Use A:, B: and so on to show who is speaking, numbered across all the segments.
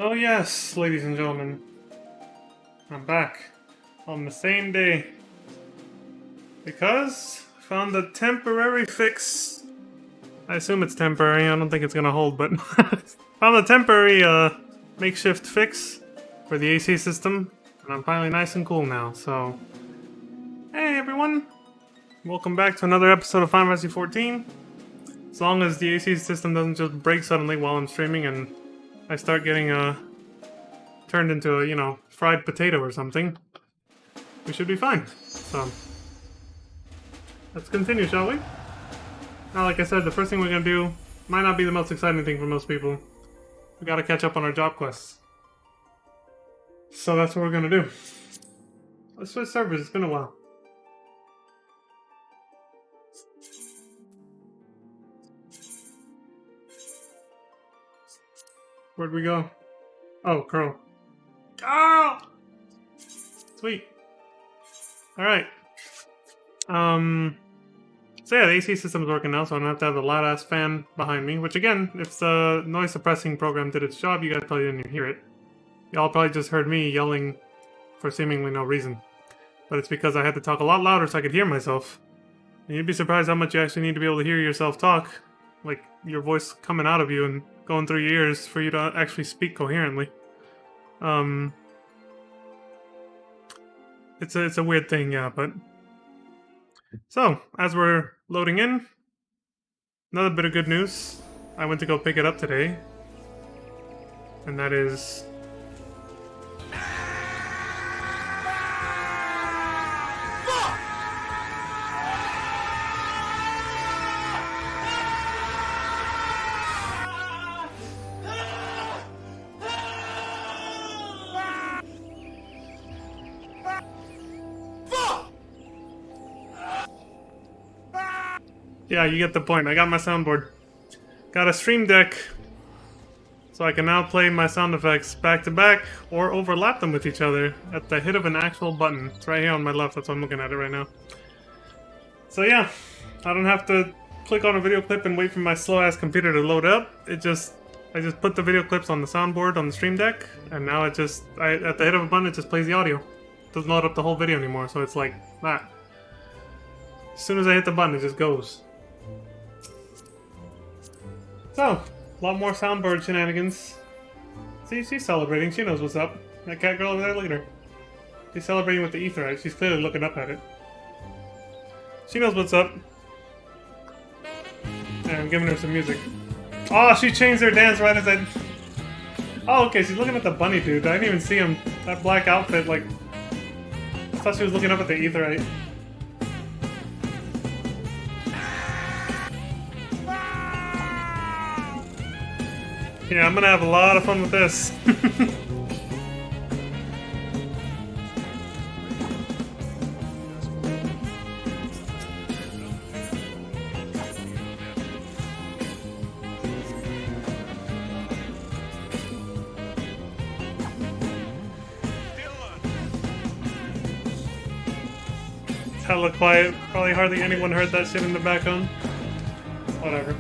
A: Oh yes, ladies and gentlemen. I'm back on the same day. Because I found a temporary fix. I assume it's temporary, I don't think it's gonna hold, but found a temporary makeshift fix for the AC system, and I'm finally nice and cool now, so hey everyone! Welcome back to another episode of Final Fantasy XIV. As long as the AC system doesn't just break suddenly while I'm streaming and I start getting turned into a, fried potato or something, we should be fine. So, let's continue, shall we? Now, like I said, the first thing we're gonna do might not be the most exciting thing for most people. We gotta catch up on our job quests. So that's what we're gonna do. Let's switch servers, it's been a while. Where'd we go? Oh, Crow. Oh! Sweet. Alright. So yeah, the AC system's working now, so I don't have to have the loud-ass fan behind me. Which again, if the noise-suppressing program did its job, you guys probably didn't even hear it. Y'all probably just heard me yelling for seemingly no reason. But it's because I had to talk a lot louder so I could hear myself. And you'd be surprised how much you actually need to be able to hear yourself talk. Like, your voice coming out of you and going through your ears for you to actually speak coherently. It's a weird thing, yeah, but... So, as we're loading in, another bit of good news. I went to go pick it up today. And that is... Yeah, you get the point. I got my soundboard. Got a stream deck, so I can now play my sound effects back to back or overlap them with each other at the hit of an actual button. It's right here on my left, that's why I'm looking at it right now. So yeah, I don't have to click on a video clip and wait for my slow-ass computer to load up. I just put the video clips on the soundboard on the stream deck, and now at the hit of a button, it just plays the audio. It doesn't load up the whole video anymore, so it's like that. As soon as I hit the button, it just goes. So, a lot more soundboard shenanigans. See, she's celebrating. She knows what's up. That cat girl over there, look at her. She's celebrating with the etherite. She's clearly looking up at it. She knows what's up. Yeah, I'm giving her some music. Oh, she changed her dance right as I... Oh, okay, she's looking at the bunny dude. I didn't even see him. That black outfit, like... I thought she was looking up at the etherite. Yeah, I'm gonna have a lot of fun with this. It's hella quiet. Probably hardly anyone heard that shit in the background. Whatever.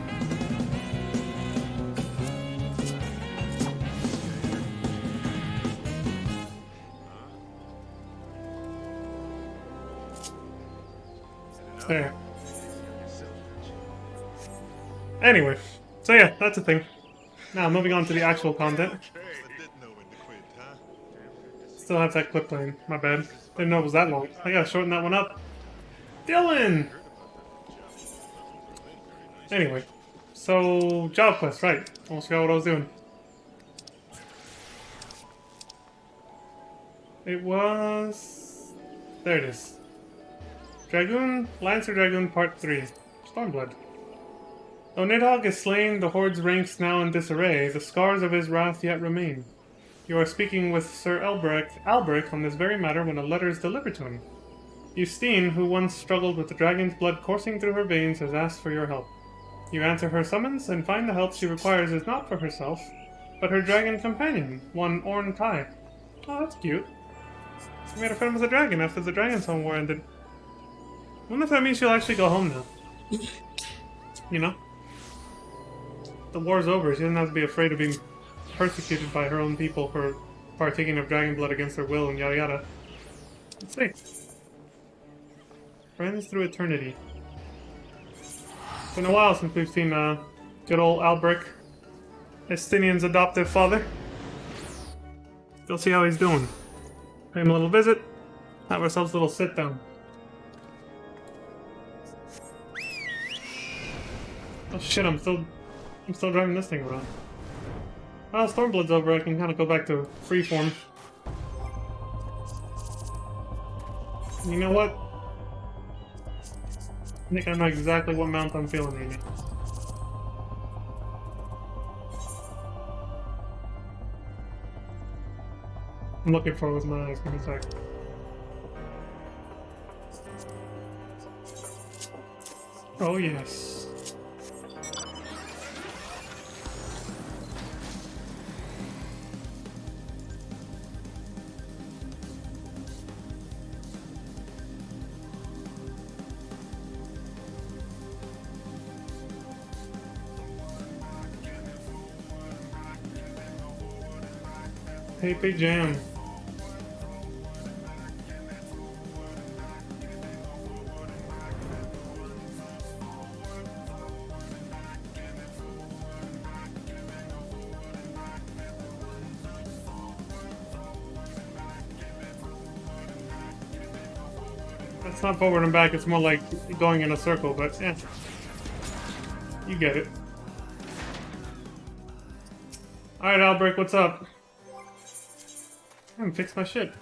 A: There. Anyway, so yeah, that's a thing. Now, moving on to the actual content. Still have that clip playing, my bad. Didn't know it was that long. I gotta shorten that one up. Dylan! Anyway, so, job quest, right. Almost forgot what I was doing. It was... There it is. Lancer Dragoon Part 3. Stormblood. Though Nidhogg is slain, the Horde's ranks now in disarray, the scars of his wrath yet remain. You are speaking with Sir Alberic on this very matter when a letter is delivered to him. Justine, who once struggled with the dragon's blood coursing through her veins, has asked for your help. You answer her summons and find the help she requires is not for herself, but her dragon companion, one Orn Kai. Oh, that's cute. She made a friend with a dragon after the Dragon's Home War ended. I wonder if that means she'll actually go home now. You know? The war's over, she doesn't have to be afraid of being persecuted by her own people for partaking of dragon blood against their will and yada yada. Let's see. Friends through eternity. It's been a while since we've seen good old Albrecht, Estinian's adoptive father. Go see how he's doing. Pay him a little visit. Have ourselves a little sit down. Oh shit! I'm still driving this thing around. Well, Stormblood's over. I can kind of go back to freeform. You know what? I think I know exactly what mount I'm feeling right now. I'm looking for it with my eyes. Give me a sec. Oh yes. Pepe Jam. It's not forward and back, it's more like going in a circle, but yeah. You get it. Alright, Albrecht, what's up? I haven't fixed my shit.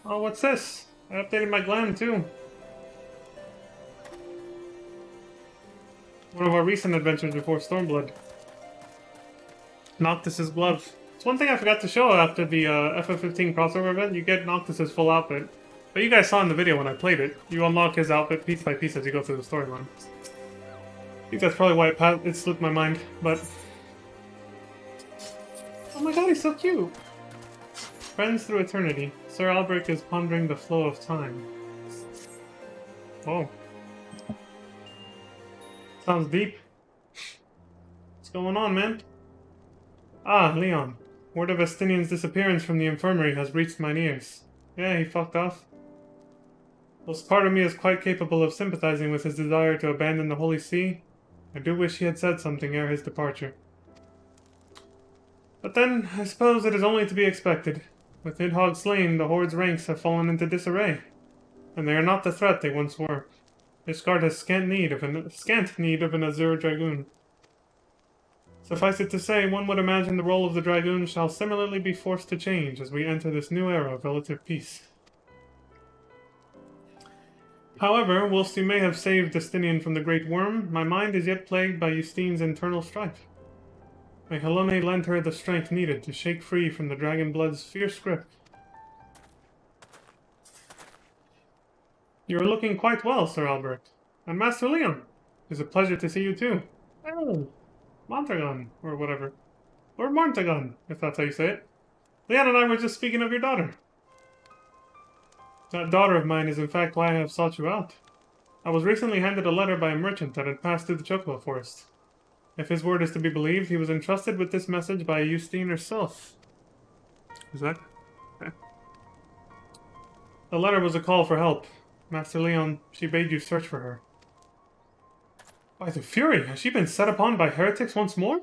A: Oh, what's this? I updated my gland too. One of our recent adventures before Stormblood. Noctis's glove. It's one thing I forgot to show after the FF15 crossover event. You get Noctis's full outfit. But you guys saw in the video when I played it. You unlock his outfit piece by piece as you go through the storyline. I think that's probably why it slipped my mind, but... Oh my god, he's so cute! Friends through eternity. Sir Albrecht is pondering the flow of time. Whoa. Sounds deep. What's going on, man? Ah, Leon. Word of Estinian's disappearance from the infirmary has reached mine ears. Yeah, he fucked off. Whilst part of me is quite capable of sympathizing with his desire to abandon the Holy See, I do wish he had said something ere his departure. But then, I suppose it is only to be expected. With Idhog slain, the Horde's ranks have fallen into disarray, and they are not the threat they once were. Ishgard has scant need of an Azure Dragoon. Suffice it to say, one would imagine the role of the Dragoon shall similarly be forced to change as we enter this new era of relative peace. However, whilst you may have saved Estinian from the Great Worm, my mind is yet plagued by Justine's internal strife. May Helone lend her the strength needed to shake free from the Dragon Blood's fierce grip. You are looking quite well, Sir Albrecht. And Master Leon. It is a pleasure to see you too. Oh, Montagon, or whatever. Or Montagon, if that's how you say it. Leon and I were just speaking of your daughter. That daughter of mine is in fact why I have sought you out. I was recently handed a letter by a merchant that had passed through the Chocobo Forest. If his word is to be believed, he was entrusted with this message by Justine herself. Is that? Okay. The letter was a call for help. Master Leon, she bade you search for her. By the Fury, has she been set upon by heretics once more?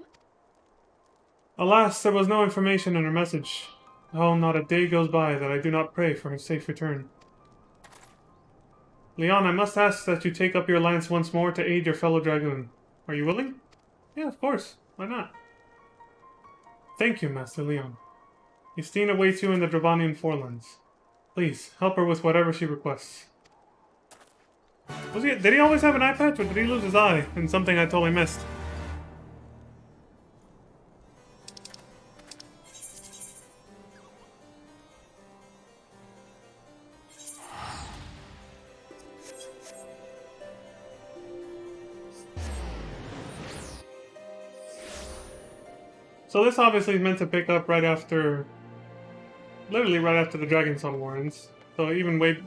A: Alas, there was no information in her message. Oh, not a day goes by that I do not pray for her safe return. Leon, I must ask that you take up your lance once more to aid your fellow Dragoon. Are you willing? Yeah, of course. Why not? Thank you, Master Leon. Justine awaits you in the Dravanian Forelands. Please, help her with whatever she requests. Did he always have an eye patch, or did he lose his eye in something I totally missed? So this obviously is meant to pick up right after... literally right after the Dragon Song warrants. So even way...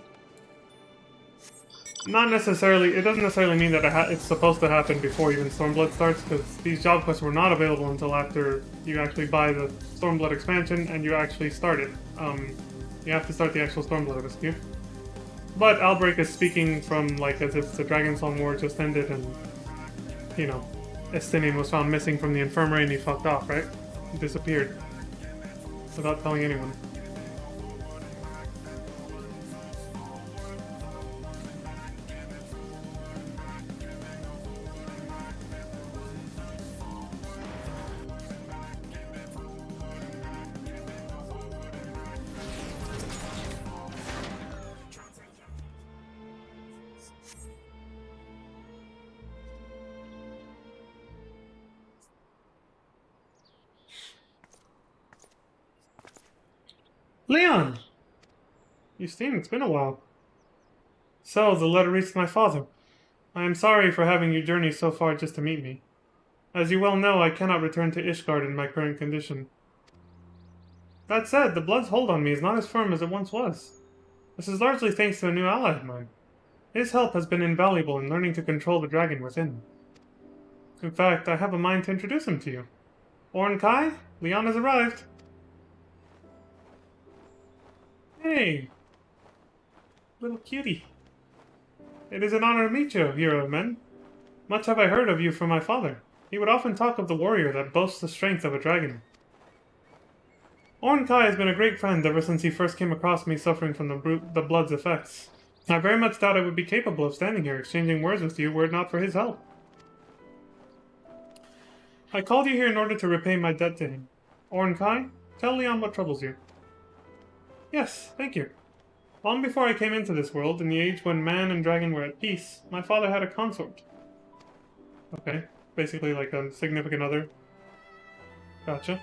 A: not necessarily. It doesn't necessarily mean that it's supposed to happen before even Stormblood starts, because these job quests were not available until after you actually buy the Stormblood expansion and you actually start it. You have to start the actual Stormblood rescue. But Outbreak is speaking from like as if the Dragonsong War just ended and, you know, Estinian was found missing from the infirmary and he fucked off, right? He disappeared without telling anyone. Leon! Justine, it's been a while. So, the letter reached my father. I am sorry for having you journey so far just to meet me. As you well know, I cannot return to Ishgard in my current condition. That said, the Blood's hold on me is not as firm as it once was. This is largely thanks to a new ally of mine. His help has been invaluable in learning to control the dragon within. In fact, I have a mind to introduce him to you. Orn Kai, Leon has arrived. Hey, little cutie. It is an honor to meet you, hero of men. Much have I heard of you from my father. He would often talk of the warrior that boasts the strength of a dragon. Orn Kai has been a great friend ever since he first came across me suffering from the Blood's effects. I very much doubt I would be capable of standing here exchanging words with you were it not for his help. I called you here in order to repay my debt to him. Orn Kai, tell Leon what troubles you. Yes, thank you. Long before I came into this world, in the age when man and dragon were at peace, my father had a consort. Okay, basically like a significant other. Gotcha.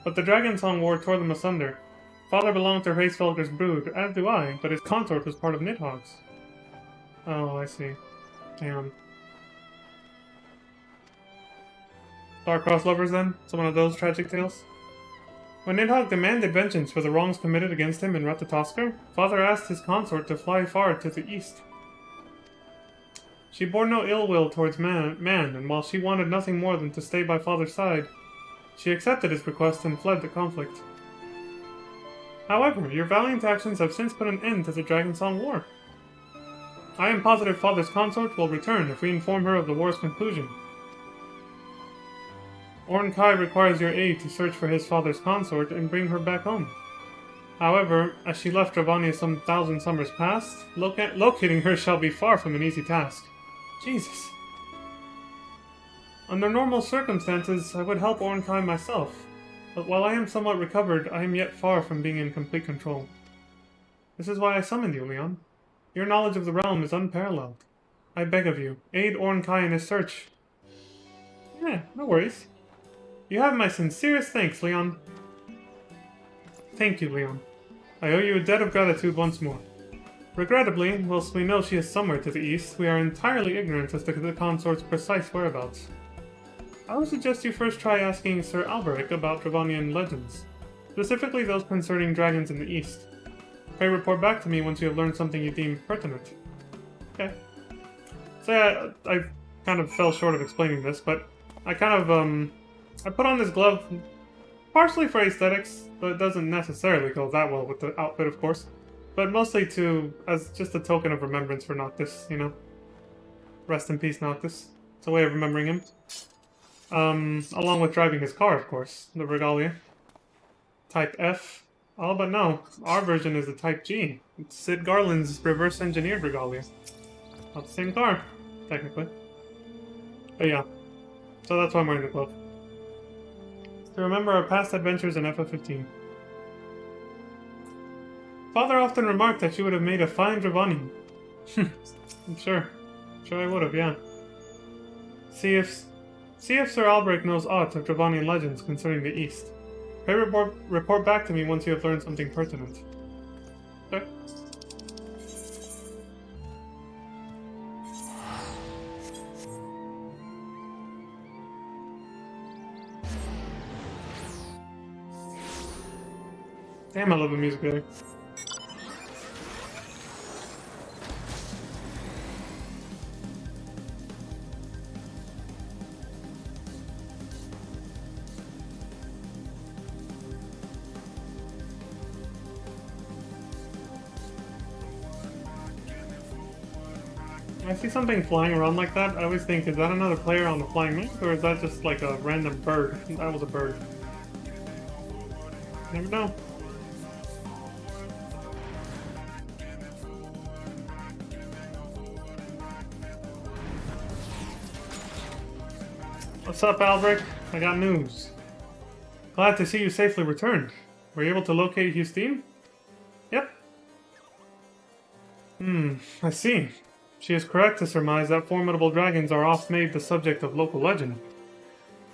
A: But the Dragonsong War tore them asunder. Father belonged to Hraesvelgur's brood, as do I, but his consort was part of Nidhogg's. Oh, I see. Damn. Star-crossed lovers, then? Some one of those tragic tales? When Nidhogg demanded vengeance for the wrongs committed against him in Ratatoskr, Father asked his consort to fly far to the east. She bore no ill will towards man, and while she wanted nothing more than to stay by Father's side, she accepted his request and fled the conflict. However, your valiant actions have since put an end to the Dragonsong War. I am positive Father's consort will return if we inform her of the war's conclusion. Orn Kai requires your aid to search for his father's consort and bring her back home. However, as she left Ravania some 1,000 summers past, locating her shall be far from an easy task. Jesus. Under normal circumstances, I would help Orn Kai myself, but while I am somewhat recovered, I am yet far from being in complete control. This is why I summoned you, Leon. Your knowledge of the realm is unparalleled. I beg of you, aid Orn Kai in his search. Yeah, no worries. You have my sincerest thanks, Leon. Thank you, Leon. I owe you a debt of gratitude once more. Regrettably, whilst we know she is somewhere to the east, we are entirely ignorant as to the consort's precise whereabouts. I would suggest you first try asking Sir Alberic about Dravanian legends, specifically those concerning dragons in the east. Pray report back to me once you have learned something you deem pertinent. Okay. So yeah, I kind of fell short of explaining this, but I kind of, I put on this glove partially for aesthetics, but it doesn't necessarily go that well with the outfit, of course. But mostly as just a token of remembrance for Noctis, you know? Rest in peace, Noctis. It's a way of remembering him. Along with driving his car, of course. The Regalia. Type F. Oh, but no. Our version is the Type G. It's Sid Garland's reverse-engineered Regalia. Not the same car, technically. But yeah. So that's why I'm wearing the glove. To remember our past adventures in FF15. Father often remarked that you would have made a fine Dravanian. I'm sure. Sure I would have, yeah. See if Sir Albrecht knows aught of Dravanian legends concerning the East. Pray report back to me once you have learned something pertinent. Okay. Damn, I love the music there. I see something flying around like that, I always think, is that another player on the flying mech, or is that just like a random bird? That was a bird. Never know. What's up, Albrecht? I got news. Glad to see you safely returned. Were you able to locate Justine? Yep. I see. She is correct to surmise that formidable dragons are oft made the subject of local legend.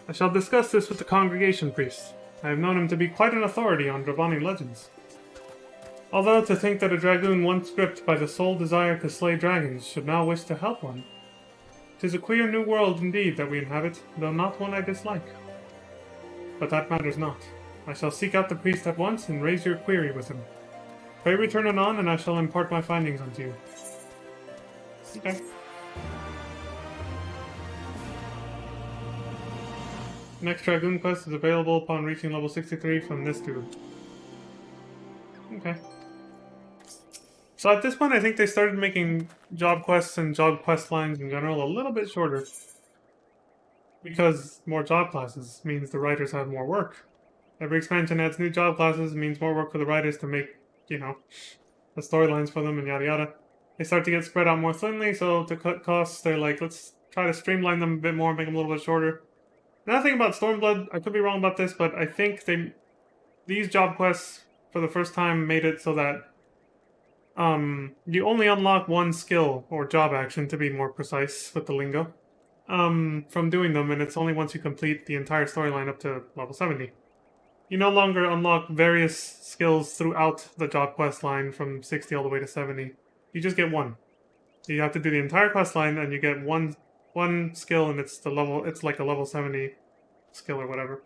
A: I shall discuss this with the congregation priest. I have known him to be quite an authority on Dravani legends. Although to think that a dragoon once gripped by the sole desire to slay dragons should now wish to help one. 'Tis a queer new world indeed that we inhabit, though not one I dislike. But that matters not. I shall seek out the priest at once and raise your query with him. Pray return anon, and I shall impart my findings unto you. Okay. Next Dragoon quest is available upon reaching level 63 from this dude. Okay. So at this point, I think they started making job quests and job quest lines in general a little bit shorter. Because more job classes means the writers have more work. Every expansion adds new job classes, means more work for the writers to make, you know, the storylines for them and yada yada. They start to get spread out more thinly, so to cut costs, they're like, let's try to streamline them a bit more, make them a little bit shorter. Another thing about Stormblood, I could be wrong about this, but I think these job quests, for the first time, made it so that you only unlock one skill, or job action to be more precise with the lingo, from doing them, and it's only once you complete the entire storyline up to level 70. You no longer unlock various skills throughout the job quest line from 60 all the way to 70. You just get one. You have to do the entire quest line, and you get one skill, and it's like a level 70 skill or whatever.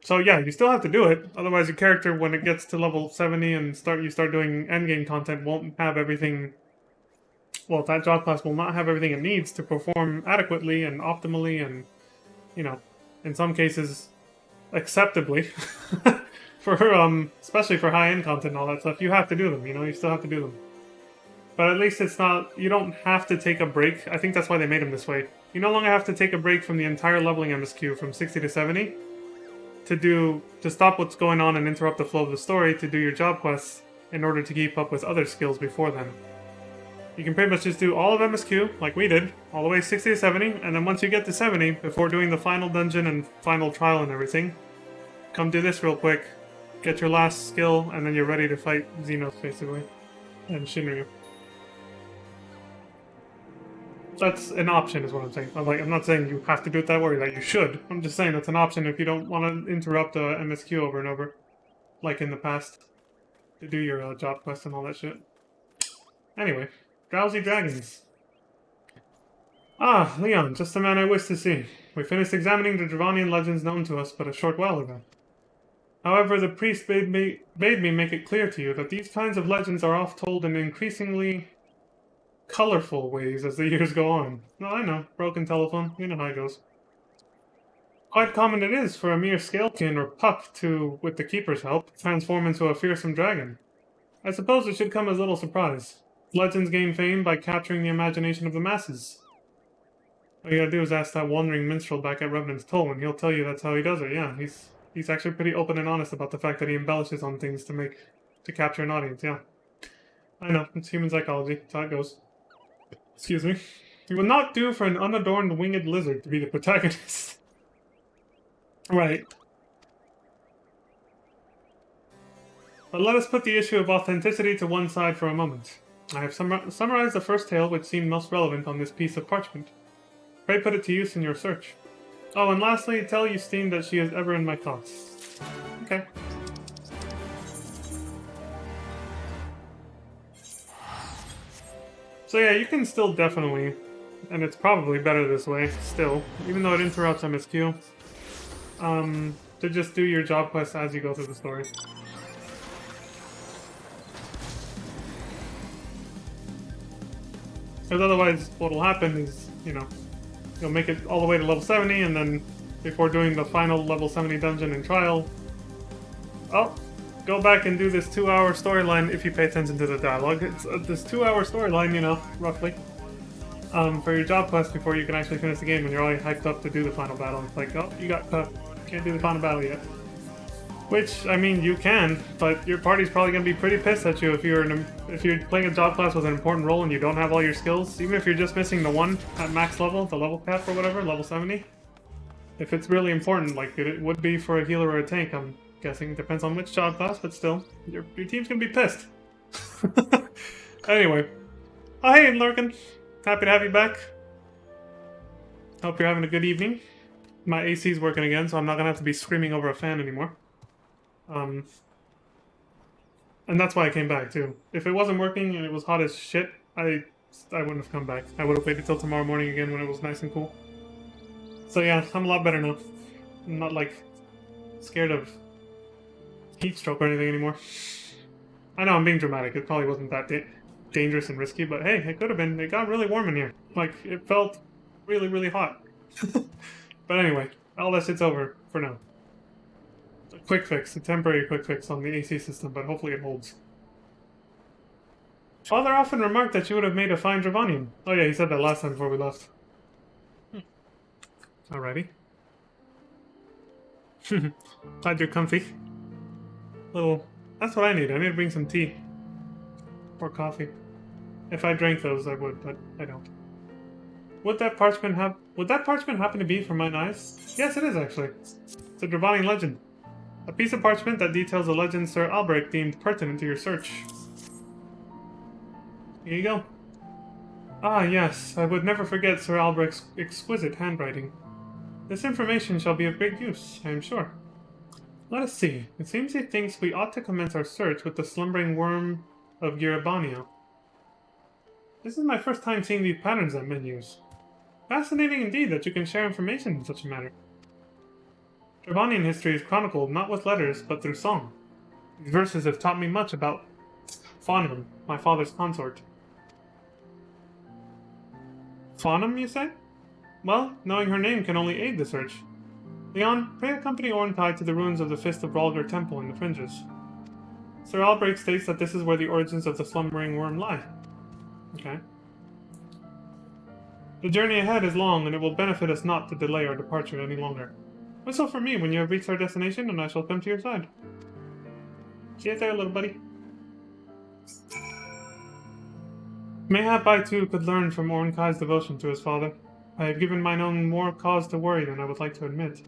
A: So yeah, you still have to do it. Otherwise, your character, when it gets to level 70 and you start doing endgame content, won't have everything. Well, that job class will not have everything it needs to perform adequately and optimally, and you know, in some cases, acceptably. For especially for high-end content and all that stuff, you have to do them. You still have to do them. But at least it's not. You don't have to take a break. I think that's why they made them this way. You no longer have to take a break from the entire leveling MSQ from 60 to 70 to stop what's going on and interrupt the flow of the story to do your job quests in order to keep up with other skills before then. You can pretty much just do all of MSQ, like we did, all the way 60 to 70, and then once you get to 70, before doing the final dungeon and final trial and everything, come do this real quick, get your last skill, and then you're ready to fight Xenos, basically, and Shinryu. That's an option, is what I'm saying. I'm not saying you have to do it that way, that you should. I'm just saying it's an option if you don't want to interrupt MSQ over and over, like in the past, to do your job quest and all that shit. Anyway, drowsy dragons. Ah, Leon, just the man I wish to see. We finished examining the Dravanian legends known to us but a short while ago. However, the priest bade me make it clear to you that these kinds of legends are oft told in increasingly colorful ways as the years go on. No, I know. Broken telephone. You know how it goes. Quite common it is for a mere scalekin or puck to, with the keeper's help, transform into a fearsome dragon. I suppose it should come as little surprise. Legends gain fame by capturing the imagination of the masses. All you gotta do is ask that wandering minstrel back at Revenant's Toll, and he'll tell you that's how he does it. Yeah, he's actually pretty open and honest about the fact that he embellishes on things to capture an audience. Yeah, I know, it's human psychology. That's how it goes. Excuse me. It would not do for an unadorned winged lizard to be the protagonist. Right. But let us put the issue of authenticity to one side for a moment. I have summarized the first tale which seemed most relevant on this piece of parchment. Pray put it to use in your search. Oh, and lastly, tell Justine that she is ever in my thoughts. Okay. So yeah, you can still definitely, and it's probably better this way, still, even though it interrupts MSQ, to just do your job quests as you go through the story. Because otherwise, what'll happen is, you'll make it all the way to level 70, and then before doing the final level 70 dungeon and trial... Oh! go back and do this 2-hour storyline if you pay attention to the dialogue. It's this 2-hour storyline, you know, roughly. For your job quest before you can actually finish the game, and you're already hyped up to do the final battle. It's like, oh, you got cut. Can't do the final battle yet. Which, I mean, you can, but your party's probably gonna be pretty pissed at you if you're playing a job class with an important role and you don't have all your skills. Even if you're just missing the one at max level, the level cap or whatever, level 70. If it's really important, like it would be for a healer or a tank, I'm guessing. Depends on which job class, but still, your team's gonna be pissed. Anyway. Oh, hey, Lurkin. Happy to have you back. Hope you're having a good evening. My AC's working again, so I'm not gonna have to be screaming over a fan anymore. And that's why I came back, too. If it wasn't working and it was hot as shit, I wouldn't have come back. I would have waited till tomorrow morning again when it was nice and cool. So yeah, I'm a lot better now. I'm not, like, scared of heat stroke or anything anymore. I know I'm being dramatic. It probably wasn't that dangerous and risky, but hey, it could have been. It got really warm in here. Like, it felt really, really hot. But anyway, all that shit's over for now. A quick fix, a temporary quick fix on the AC system, but hopefully it holds. Father often remarked that you would have made a fine Dravanian. Oh yeah, he said that last time before we left. Alrighty. Glad you're comfy. That's what I need. I need to bring some tea. Or coffee. If I drank those, I would, but I don't. Would that parchment happen to be from mine eyes? Yes, it is, actually. It's a Dravanian legend. A piece of parchment that details a legend Sir Albrecht deemed pertinent to your search. Here you go. Ah, yes. I would never forget Sir Albrecht's exquisite handwriting. This information shall be of great use, I am sure. Let us see. It seems he thinks we ought to commence our search with the slumbering worm of Yerebania. This is my first time seeing these patterns on menus. Fascinating indeed that you can share information in such a manner. Dravanian history is chronicled not with letters, but through song. These verses have taught me much about Faunum, my father's consort. Faunum, you say? Well, knowing her name can only aid the search. Leon, pray accompany Ornkai to the ruins of the Fist of Bralgar Temple in the Fringes. Sir Albrecht states that this is where the origins of the slumbering worm lie. Okay. The journey ahead is long, and it will benefit us not to delay our departure any longer. Whistle for me when you have reached our destination, and I shall come to your side. See you there, little buddy. Mayhap I too could learn from Ornkai's devotion to his father. I have given mine own more cause to worry than I would like to admit.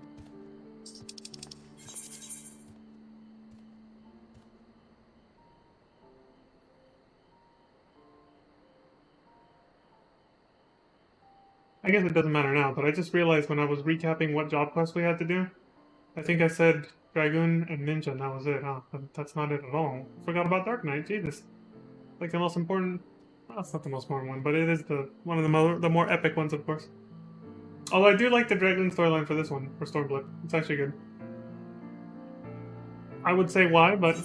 A: I guess it doesn't matter now, but I just realized when I was recapping what job quests we had to do, I think I said Dragoon and Ninja, and that was it, huh? But that's not it at all. Forgot about Dark Knight, Jesus. Like the most important... Well, it's not the most important one, but it is one of the more epic ones, of course. Although I do like the Dragoon storyline for this one, for Stormblood. It's actually good. I would say why, but...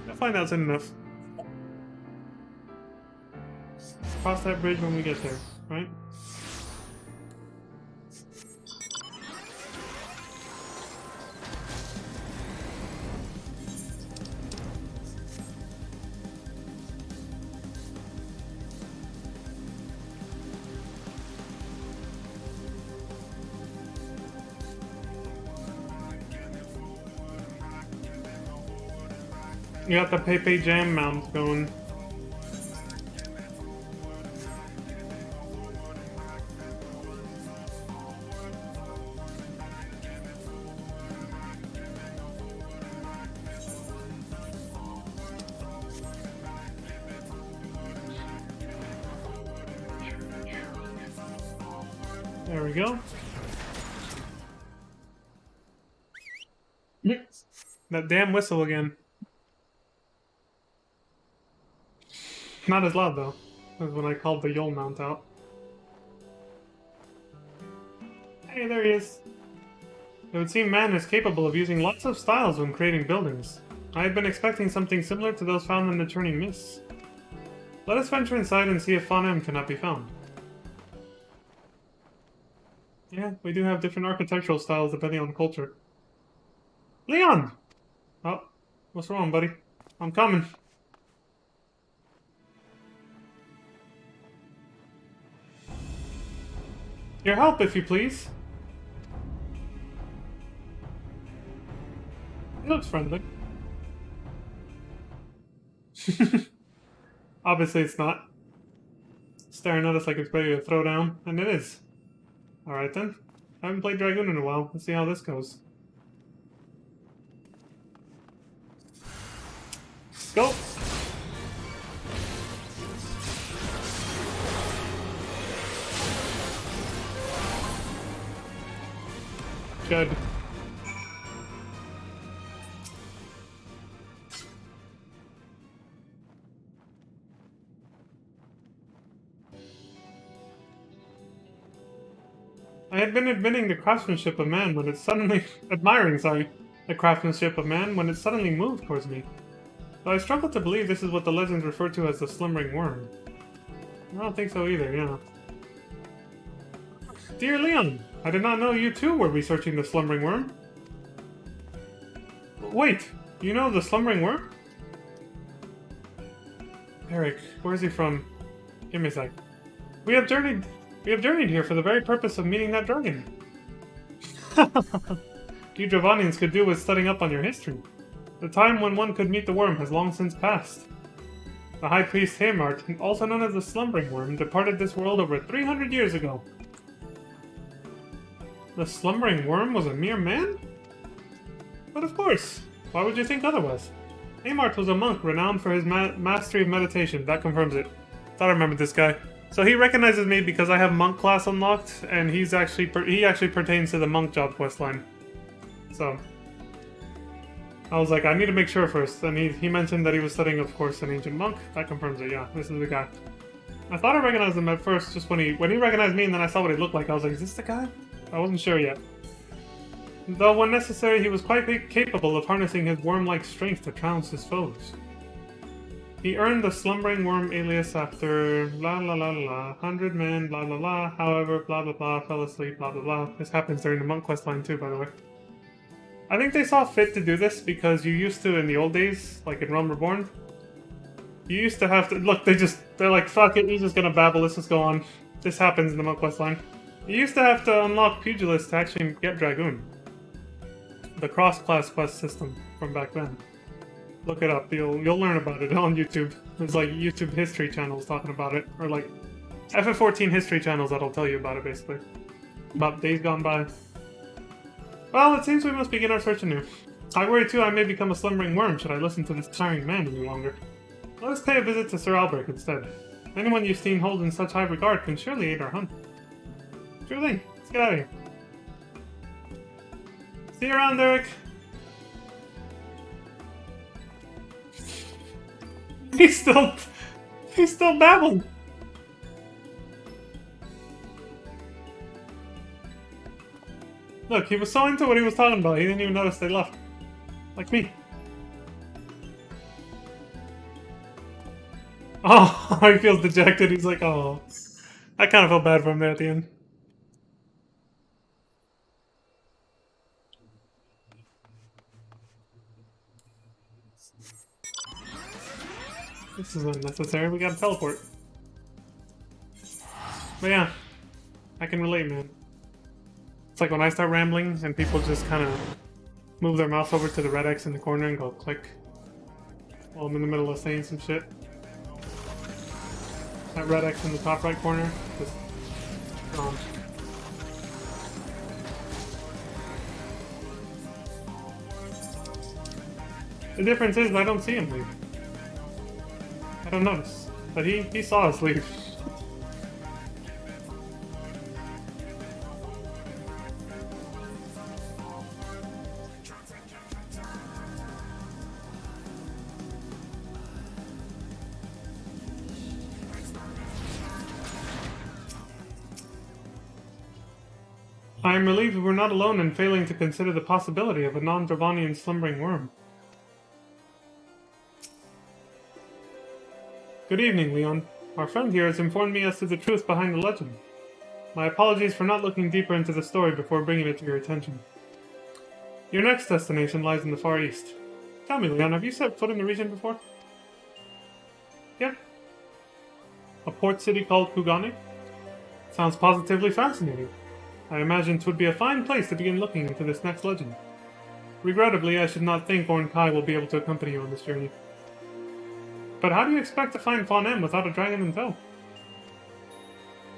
A: I'll find out soon enough. Cross that bridge when we get there, right? You got the Pepe Jam mount going. There we go. That damn whistle again. Not as loud though, as when I called the Yol mount out. Hey, there he is. It would seem man is capable of using lots of styles when creating buildings. I had been expecting something similar to those found in the Turning Mists. Let us venture inside and see if Faunum cannot be found. Yeah, we do have different architectural styles depending on culture. Leon! Oh, What's wrong, buddy? I'm coming. Your help, if you please. He looks friendly. Obviously it's not. Staring at us like it's ready to throw down, and it is. Alright then. I haven't played Dragoon in a while. Let's see how this goes. Go! Good. I had been admiring the craftsmanship of man when it suddenly moved towards me. But I struggle to believe this is what the legends refer to as the slumbering worm. I don't think so either, yeah. Dear Leon, I did not know you too were researching the slumbering worm. Wait, you know the slumbering worm? Eric, where is he from? Give me a sec. We have journeyed here for the very purpose of meeting that dragon. You Dravanians could do with studying up on your history. The time when one could meet the worm has long since passed. The High Priest Haymart, also known as the Slumbering Worm, departed this world over 300 years ago. The Slumbering Worm was a mere man? But of course. Why would you think otherwise? Haymart was a monk renowned for his mastery of meditation. That confirms it. Thought I remembered this guy. So he recognizes me because I have monk class unlocked, and he actually pertains to the monk job questline. So I was like, I need to make sure first. And he mentioned that he was studying, of course, an ancient monk. That confirms it. Yeah, this is the guy. I thought I recognized him at first, just when he recognized me, and then I saw what he looked like. I was like, is this the guy? I wasn't sure yet. Though when necessary, he was quite capable of harnessing his worm-like strength to trounce his foes. He earned the Slumbering Worm alias after blah blah blah blah, 100 men, blah blah blah, however, blah blah blah, fell asleep, blah blah blah. This happens during the monk questline too, by the way. I think they saw fit to do this because you used to, in the old days, like in Realm Reborn, you used to have to, look, they're like, fuck it, he's just gonna babble, let's just go on. This happens in the monk questline. You used to have to unlock Pugilist to actually get Dragoon. The cross-class quest system from back then. Look it up, you'll learn about it on YouTube. There's like YouTube history channels talking about it, or like FF14 history channels that'll tell you about it, basically. About days gone by. Well, it seems we must begin our search anew. I worry too I may become a slumbering worm should I listen to this tiring man any longer. Let us pay a visit to Sir Albrecht instead. Anyone you've seen hold in such high regard can surely aid our hunt. Sure thing, let's get out of here. See you around, Derek! He's still babbling! Look, he was so into what he was talking about, he didn't even notice they left. Like me. Oh, he feels dejected, he's like, oh. I kind of felt bad for him there at the end. This is unnecessary, we gotta teleport. But yeah, I can relate, man. It's like when I start rambling and people just kind of move their mouse over to the red X in the corner and go click while I'm in the middle of saying some shit. That red X in the top right corner, just gone. The difference is I don't see him leave. I don't notice, but he saw us leave. I am relieved we're not alone in failing to consider the possibility of a non-Dravanian slumbering worm. Good evening, Leon. Our friend here has informed me as to the truth behind the legend. My apologies for not looking deeper into the story before bringing it to your attention. Your next destination lies in the Far East. Tell me, Leon, have you set foot in the region before? Yeah. A port city called Kugane? Sounds positively fascinating. I imagine 'twould be a fine place to begin looking into this next legend. Regrettably, I should not think Orn-Kai will be able to accompany you on this journey. But how do you expect to find Fawn M without a dragon in tow?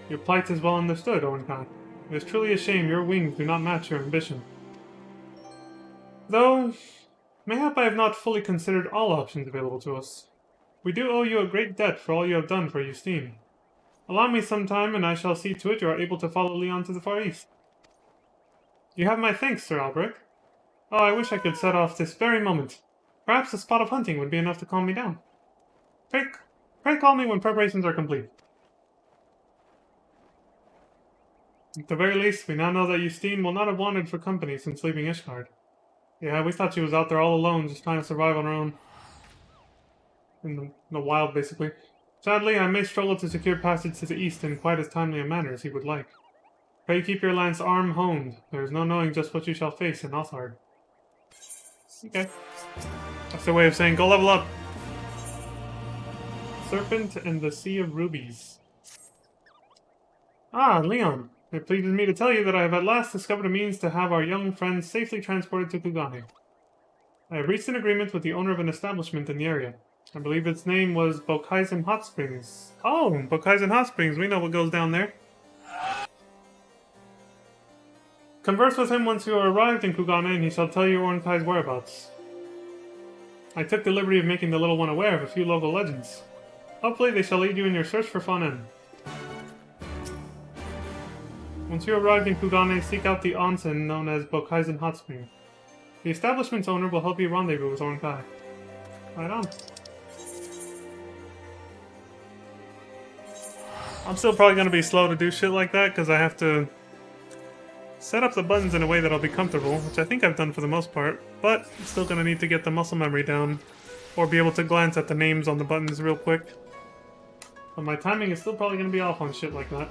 A: Your plight is well understood, Orn-Kai. It is truly a shame your wings do not match your ambition. Though, mayhap I have not fully considered all options available to us. We do owe you a great debt for all you have done for Justine. Allow me some time, and I shall see to it you are able to follow Leon to the Far East. You have my thanks, Sir Albrecht. Oh, I wish I could set off this very moment. Perhaps a spot of hunting would be enough to calm me down. Pray call me when preparations are complete. At the very least, we now know that Justine will not have wanted for company since leaving Ishgard. Yeah, we thought she was out there all alone, just trying to survive on her own. In the wild, basically. Sadly, I may struggle to secure passage to the east in quite as timely a manner as he would like. Pray keep your lance arm honed. There is no knowing just what you shall face in Othard. Okay. That's their way of saying, go level up! Serpent and the Sea of Rubies. Ah, Leon. It pleases me to tell you that I have at last discovered a means to have our young friend safely transported to Kugane. I have reached an agreement with the owner of an establishment in the area. I believe its name was Bokaisen Hot Springs. Oh, Bokaisen Hot Springs. We know what goes down there. Converse with him once you are arrived in Kugane, and he shall tell you Orn-Kai's whereabouts. I took the liberty of making the little one aware of a few local legends. Hopefully they shall aid you in your search for Fawn M. Once you arrive in Kugane, seek out the onsen known as Bokaisen Hot Spring. The establishment's owner will help you rendezvous with Orn-Kai. Right on. I'm still probably going to be slow to do shit like that, because I have to set up the buttons in a way that I'll be comfortable, which I think I've done for the most part, but I'm still going to need to get the muscle memory down, or be able to glance at the names on the buttons real quick. But my timing is still probably going to be off on shit like that.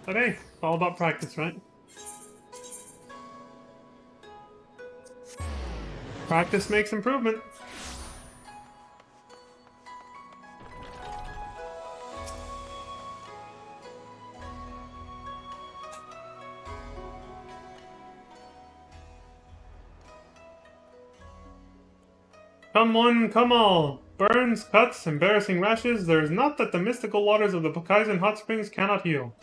A: But hey, it's all about practice, right? Practice makes improvement. Come one, come all. Burns, cuts, embarrassing rashes, there is naught that the mystical waters of the Bokaisen Hot Springs cannot heal.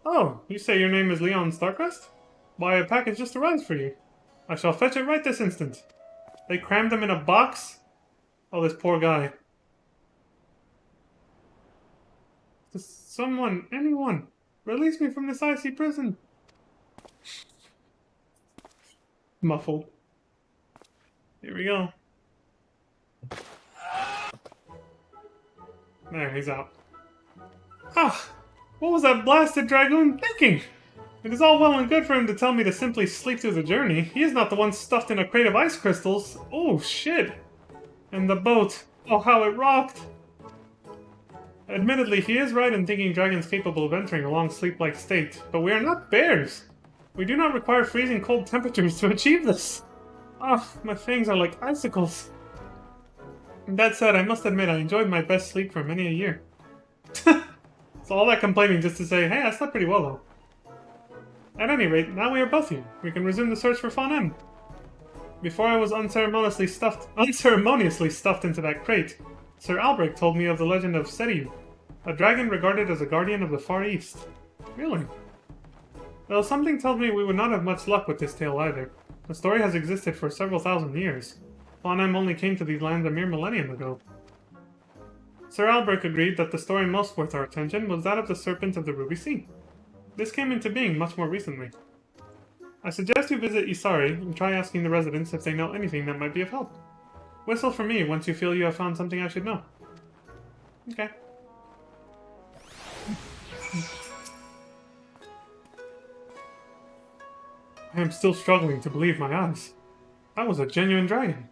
A: Oh, you say your name is Leon Starcrest? Why, a package just arrived for you. I shall fetch it right this instant. They crammed him in a box? Oh, this poor guy. Someone, anyone, release me from this icy prison. Muffled. Here we go. There, he's out. Ah! What was that blasted dragoon thinking? It is all well and good for him to tell me to simply sleep through the journey. He is not the one stuffed in a crate of ice crystals. Oh, shit. And the boat. Oh, how it rocked. Admittedly, he is right in thinking dragons capable of entering a long sleep-like state, but we are not bears. We do not require freezing cold temperatures to achieve this. Ah, my fangs are like icicles. That said, I must admit I enjoyed my best sleep for many a year. So all that complaining just to say, hey, I slept pretty well though. At any rate, now we are both here. We can resume the search for Fawn M. Before I was unceremoniously stuffed into that crate, Sir Albrecht told me of the legend of Seriu, a dragon regarded as a guardian of the Far East. Really? Well, something tells me we would not have much luck with this tale either. The story has existed for several thousand years. Fawn M only came to these lands a mere millennium ago. Sir Albrecht agreed that the story most worth our attention was that of the Serpent of the Ruby Sea. This came into being much more recently. I suggest you visit Isari and try asking the residents if they know anything that might be of help. Whistle for me once you feel you have found something I should know. Okay. I am still struggling to believe my eyes. That was a genuine dragon.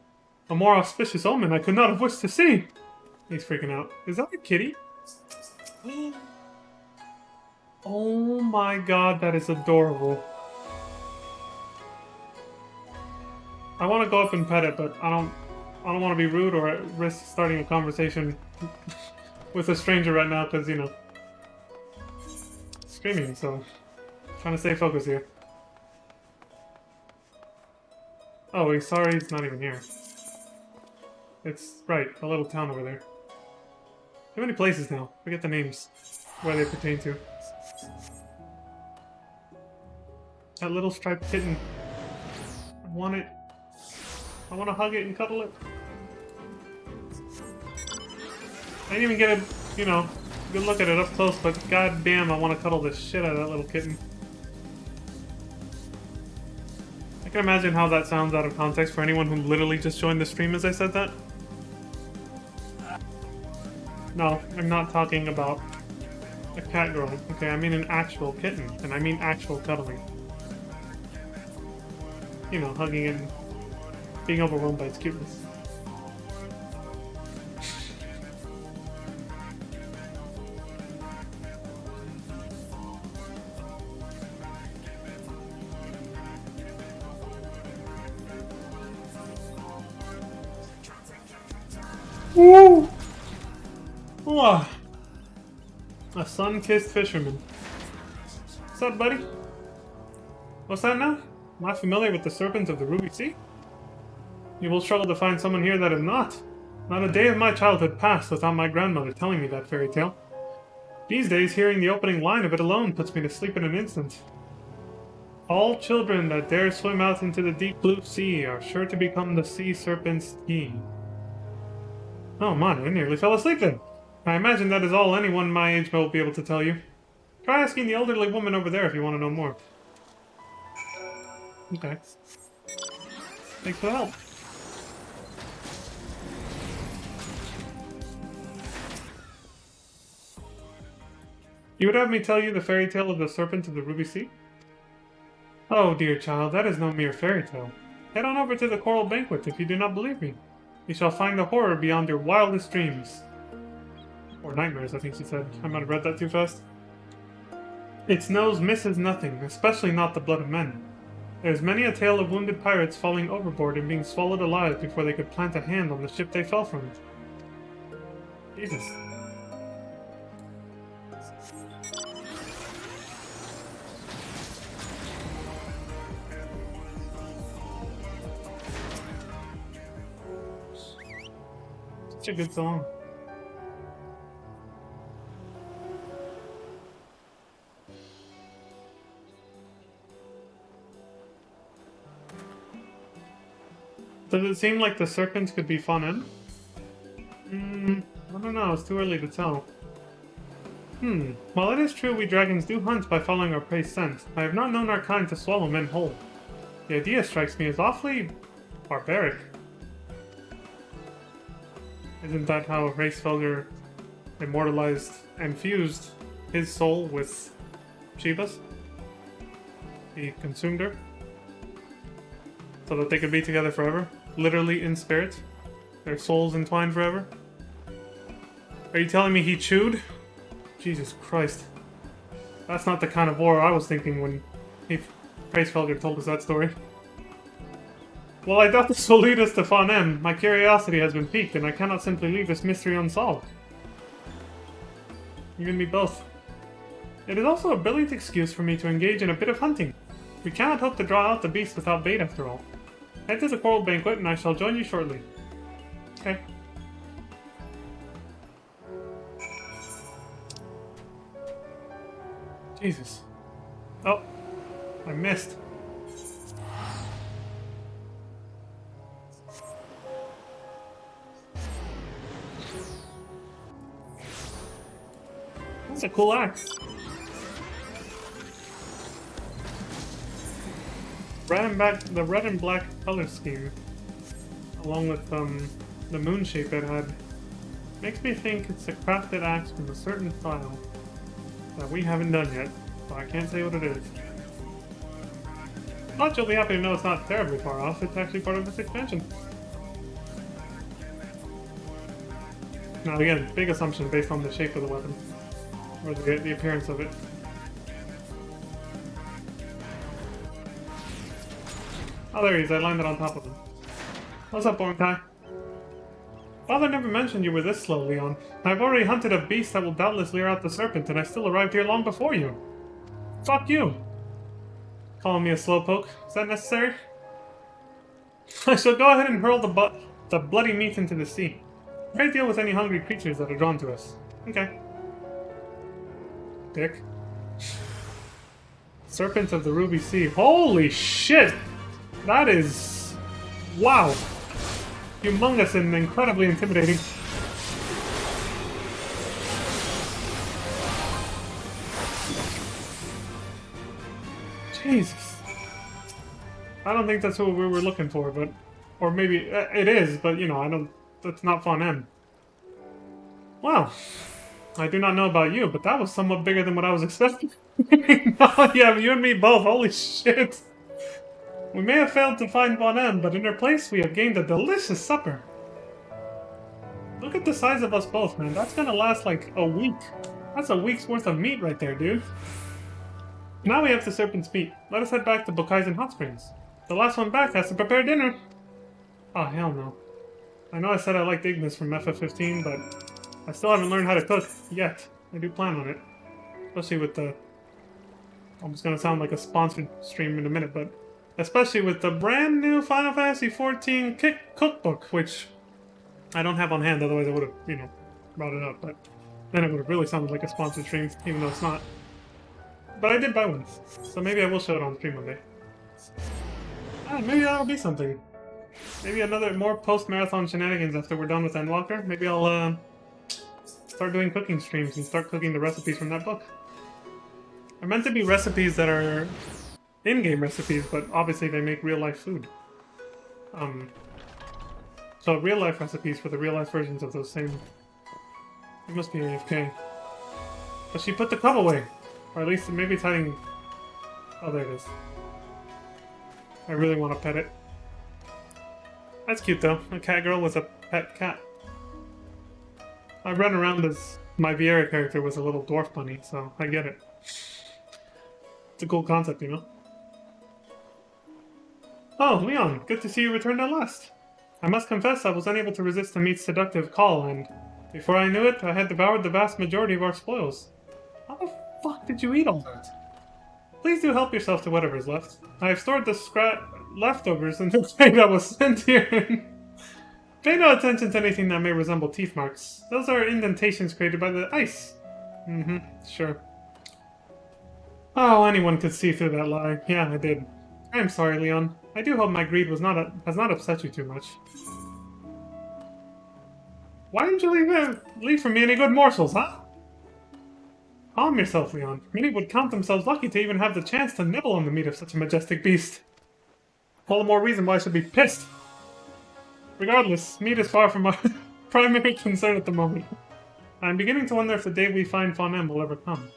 A: A more auspicious omen I could not have wished to see. He's freaking out. Is that a kitty? Oh my god, that is adorable. I want to go up and pet it, but I don't want to be rude or at risk starting a conversation with a stranger right now, because, you know, streaming, so trying to stay focused here. Oh, he's sorry he's not even here. It's, right, a little town over there. Too many places now. Forget the names, where they pertain to. That little striped kitten. I want it. I want to hug it and cuddle it. I didn't even get a, you know, good look at it up close, but goddamn, I want to cuddle the shit out of that little kitten. I can imagine how that sounds out of context for anyone who literally just joined the stream as I said that. No, I'm not talking about a cat girl, okay? I mean an actual kitten, and I mean actual cuddling. You know, hugging it and being overwhelmed by its cuteness. Woo! Whoa. A sun-kissed fisherman. What's up, buddy? What's that now? Not familiar with the serpents of the Ruby Sea? You will struggle to find someone here that is not. Not a day of my childhood passed without my grandmother telling me that fairy tale. These days, hearing the opening line of it alone puts me to sleep in an instant. All children that dare swim out into the deep blue sea are sure to become the sea serpent's tea. Oh man, I nearly fell asleep then. I imagine that is all anyone my age will be able to tell you. Try asking the elderly woman over there if you want to know more. Okay. Thanks for the help. You would have me tell you the fairy tale of the serpent of the Ruby Sea? Oh, dear child, that is no mere fairy tale. Head on over to the Coral Banquet if you do not believe me. You shall find the horror beyond your wildest dreams. Or nightmares, I think she said. I might have read that too fast. Its nose misses nothing, especially not the blood of men. There is many a tale of wounded pirates falling overboard and being swallowed alive before they could plant a hand on the ship they fell from. Jesus. Such a good song. Does it seem like the serpents could be fun in? I don't know, it's too early to tell. While it is true we dragons do hunt by following our prey's scent, I have not known our kind to swallow men whole. The idea strikes me as awfully barbaric. Isn't that how Racefelger immortalized and fused his soul with Shiva's? He consumed her so that they could be together forever, literally in spirit, their souls entwined forever. Are you telling me he chewed? Jesus Christ. That's not the kind of war I was thinking when Racefelger told us that story. Well, I doubt this will lead us to Fanem. My curiosity has been piqued, and I cannot simply leave this mystery unsolved. You and me both. It is also a brilliant excuse for me to engage in a bit of hunting. We cannot hope to draw out the beast without bait, after all. Head to the Coral Banquet, and I shall join you shortly. Okay. Jesus. Oh, I missed. That's a cool axe. The red and black color scheme, along with the moon shape it had, makes me think it's a crafted axe from a certain style that we haven't done yet, so I can't say what it is. But you'll be happy to know it's not terribly far off. It's actually part of this expansion. Now again, big assumption based on the shape of the weapon. Or the appearance of it. Oh, there he is. I landed on top of him. What's up, Bornkai? Father never mentioned you were this slow, Leon. I've already hunted a beast that will doubtless lure out the serpent, and I still arrived here long before you. Fuck you. Calling me a slowpoke. Is that necessary? I shall go ahead and hurl the bloody meat into the sea. Pray deal with any hungry creatures that are drawn to us. Okay. Dick. Serpent of the Ruby Sea. Holy shit! That is... wow. Humongous and incredibly intimidating. Jesus. I don't think that's what we were looking for, but... or maybe it is, but you know, I don't... that's not Fun M. Wow. I do not know about you, but that was somewhat bigger than what I was expecting. Oh, yeah, you and me both. Holy shit. We may have failed to find Fun M, but in her place we have gained a delicious supper. Look at the size of us both, man. That's gonna last like a week. That's a week's worth of meat right there, dude. Now we have the serpent's meat. Let us head back to Bokaizen Hot Springs. The last one back has to prepare dinner. Oh, hell no. I know I said I liked Ignis from FF15, but I still haven't learned how to cook yet. I do plan on it. Especially with the... almost gonna sound like a sponsored stream in a minute, but... especially with the brand new Final Fantasy XIV cookbook, which I don't have on hand, otherwise I would have, you know, brought it up, but then it would have really sounded like a sponsored stream, even though it's not. But I did buy one, so maybe I will show it on stream one day. Maybe that'll be something. Maybe another more post-marathon shenanigans after we're done with Endwalker. Maybe I'll start doing cooking streams and start cooking the recipes from that book. They're meant to be recipes that are in-game recipes, but obviously they make real-life food. So real-life recipes for the real-life versions of those same... It must be AFK. But she put the cup away! Or at least maybe it's hiding... Oh, there it is. I really want to pet it. That's cute though, a cat girl with a pet cat. I run around as my Viera character was a little dwarf bunny, so I get it. It's a cool concept, you know? Oh, Leon, good to see you returned at last. I must confess I was unable to resist the meat's seductive call, and before I knew it, I had devoured the vast majority of our spoils. How the fuck did you eat all that? Please do help yourself to whatever's left. I have stored the leftovers in the tray that was sent here. Pay no attention to anything that may resemble teeth marks. Those are indentations created by the ice. Mm-hmm, sure. Oh, anyone could see through that lie. Yeah, I did. I am sorry, Leon. I do hope my greed has not upset you too much. Why didn't you leave for me any good morsels, huh? Calm yourself, Leon. Many would count themselves lucky to even have the chance to nibble on the meat of such a majestic beast. All the more reason why I should be pissed. Regardless, meat is far from my primary concern at the moment. I'm beginning to wonder if the day we find Fun M will ever come.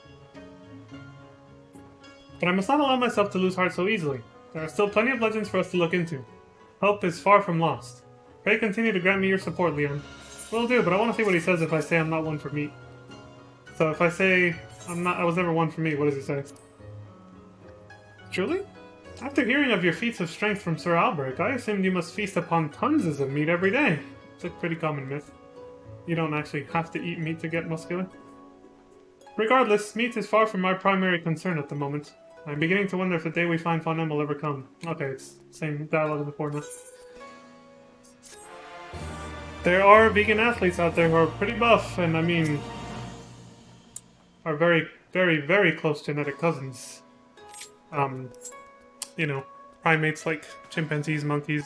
A: But I must not allow myself to lose heart so easily. There are still plenty of legends for us to look into. Hope is far from lost. Pray continue to grant me your support, Leon. Will do, but I want to see what he says if I say I'm not one for meat. So if I say I was never one for meat, what does he say? Truly? After hearing of your feats of strength from Sir Alberic, I assumed you must feast upon tons of meat every day. It's a pretty common myth. You don't actually have to eat meat to get muscular. Regardless, meat is far from my primary concern at the moment. I'm beginning to wonder if the day we find Fun M will ever come. Okay, it's the same dialogue as before now. There are vegan athletes out there who are pretty buff, and I mean... are very, very, very close genetic cousins. You know, primates like chimpanzees, monkeys,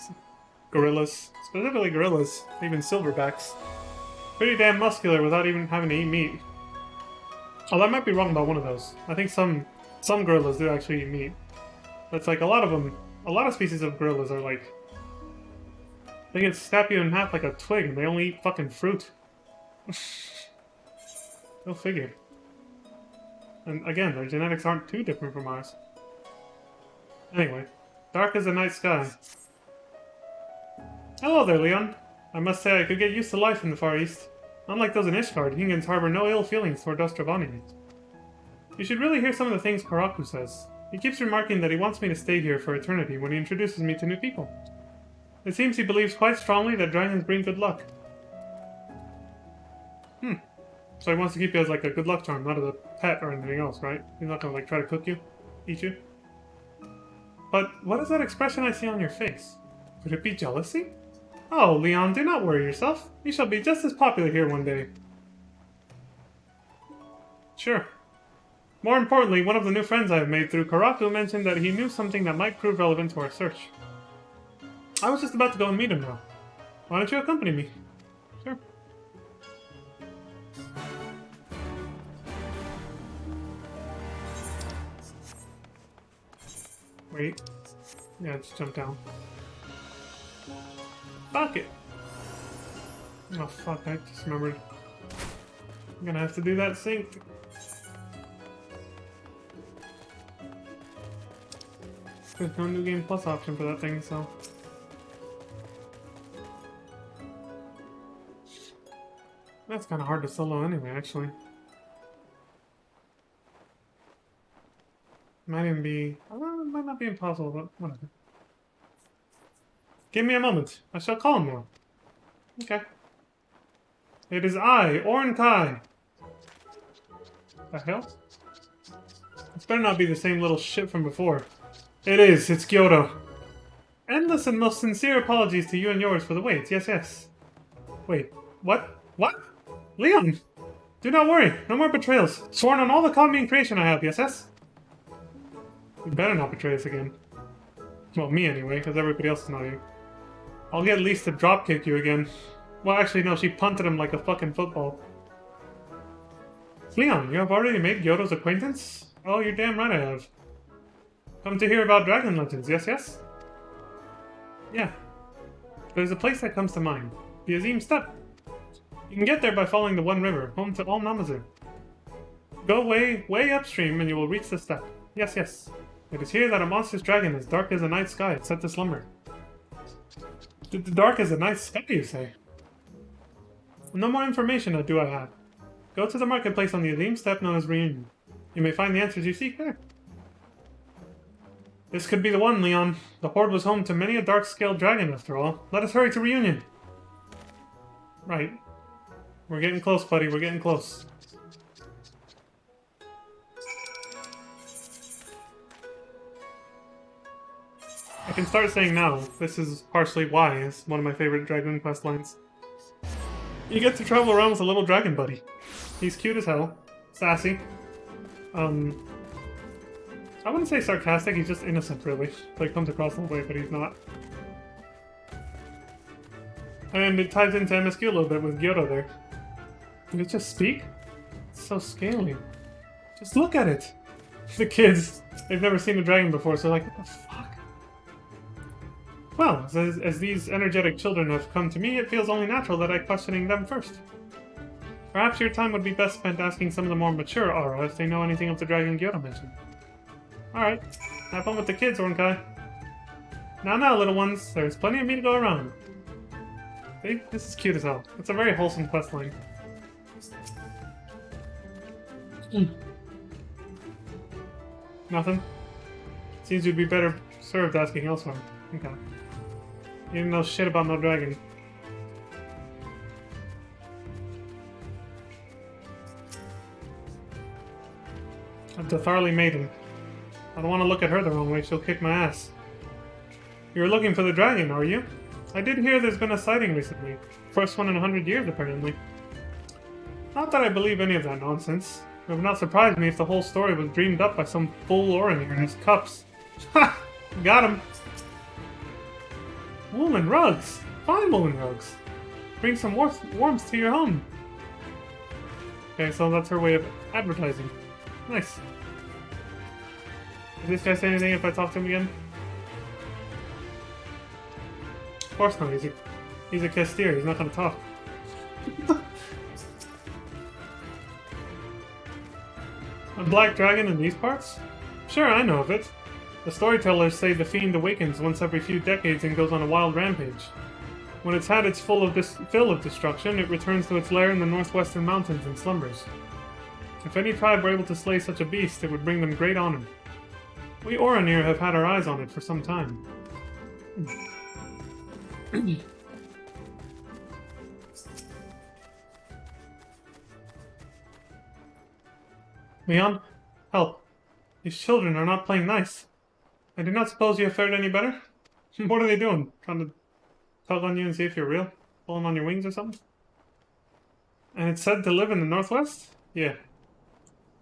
A: gorillas, specifically gorillas, even silverbacks. Pretty damn muscular without even having to eat meat. Oh, I might be wrong about one of those. I think some gorillas do actually eat meat. But it's like a lot of species of gorillas are like... they can snap you in half like a twig and they only eat fucking fruit. Go figure. And again, their genetics aren't too different from ours. Anyway, dark as the night sky. Hello there, Leon. I must say I could get used to life in the Far East. Unlike those in Ishgard, Hingans harbor no ill feelings toward Dostravani. You should really hear some of the things Karaku says. He keeps remarking that he wants me to stay here for eternity when he introduces me to new people. It seems he believes quite strongly that dragons bring good luck. So he wants to keep you as like a good luck charm, not as a pet or anything else, right? He's not gonna like try to cook you, eat you. But what is that expression I see on your face? Could it be jealousy? Oh, Leon, do not worry yourself. You shall be just as popular here one day. Sure. More importantly, one of the new friends I have made through Karaku mentioned that he knew something that might prove relevant to our search. I was just about to go and meet him now. Why don't you accompany me? Sure. Wait. Yeah, just jump down. Fuck it! Oh fuck, I just remembered. I'm gonna have to do that sync. There's no new game plus option for that thing, so... That's kinda hard to solo anyway, actually. Might even be... Well, it might not be impossible, but whatever. Give me a moment. I shall call him now. Okay. It is I, Orin Kai. The hell? This better not be the same little shit from before. It is, it's Kyoto. Endless and most sincere apologies to you and yours for the wait. Yes, yes. Wait, what? What? Leon! Do not worry, no more betrayals. Sworn on all the Kami and creation I have, yes, yes? You better not betray us again. Well, me anyway, because everybody else is not here. I'll get Lise to dropkick you again. Well, actually, no, she punted him like a fucking football. Leon, you have already made Gyoto's acquaintance? Oh, you're damn right I have. Come to hear about dragon legends, yes, yes? Yeah. There's a place that comes to mind. The Azim Steppe. You can get there by following the One River, home to all Namazu. Go way upstream and you will reach the steppe. Yes, yes. It is here that a monstrous dragon as dark as the night sky is set to slumber. Dark as the night sky, you say? No more information do I have. Go to the marketplace on the Azim Steppe known as Reunion. You may find the answers you seek there. This could be the one, Leon. The Horde was home to many a dark-scaled dragon, after all. Let us hurry to Reunion. Right. We're getting close, buddy. We're getting close. I can start saying now, this is partially why it's one of my favorite Dragoon quest lines. You get to travel around with a little dragon buddy. He's cute as hell. Sassy. I wouldn't say sarcastic, he's just innocent, really. So he comes across that way, but he's not. And it ties into MSQ a little bit with Gyoto there. Did it just speak? It's so scaly. Just look at it! The kids, they've never seen a dragon before, so like, what the fuck? Well, as these energetic children have come to me, it feels only natural that I questioning them first. Perhaps your time would be best spent asking some of the more mature Aura if they know anything of the dragon Gyoto mentioned. Alright, have fun with the kids, Ornkai. Now, little ones, there's plenty of me to go around. See? This is cute as hell. It's a very wholesome questline. Nothing? Seems you'd be better served asking elsewhere. Okay. You didn't know shit about no dragon. A Datharli maiden. I don't want to look at her the wrong way, she'll kick my ass. You're looking for the dragon, are you? I did hear there's been a sighting recently. First one in 100 years, apparently. Not that I believe any of that nonsense. It would not surprise me if the whole story was dreamed up by some fool Orin in his cups. Ha! Got him! Woolen rugs! Fine woolen rugs! Bring some warmth to your home. Okay, so that's her way of advertising. Nice. Did this guy say anything if I talk to him again? Of course not, he's a Castir, he's not gonna talk. A black dragon in these parts? Sure, I know of it. The storytellers say the fiend awakens once every few decades and goes on a wild rampage. When it's had its fill of destruction, it returns to its lair in the northwestern mountains and slumbers. If any tribe were able to slay such a beast, it would bring them great honor. We Oranir have had our eyes on it for some time. Leon, help. These children are not playing nice. I do not suppose you have fared any better? What are they doing? Trying to tug on you and see if you're real? Pulling on your wings or something? And it's said to live in the northwest? Yeah.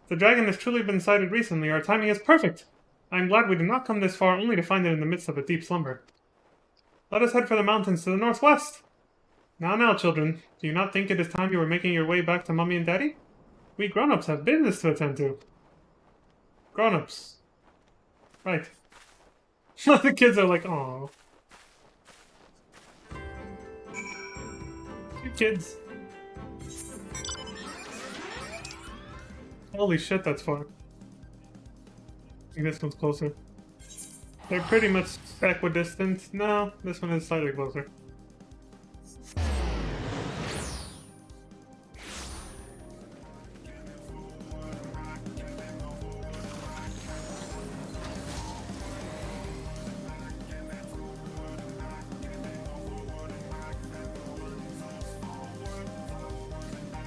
A: The dragon has truly been sighted recently. Our timing is perfect. I am glad we did not come this far only to find it in the midst of a deep slumber. Let us head for the mountains to the northwest. Now, children. Do you not think it is time you were making your way back to Mummy and Daddy? We grown-ups have business to attend to. Grown-ups. Right. The kids are like, "Aw." You kids. Holy shit, that's far. I think this one's closer. They're pretty much equidistant. No, this one is slightly closer.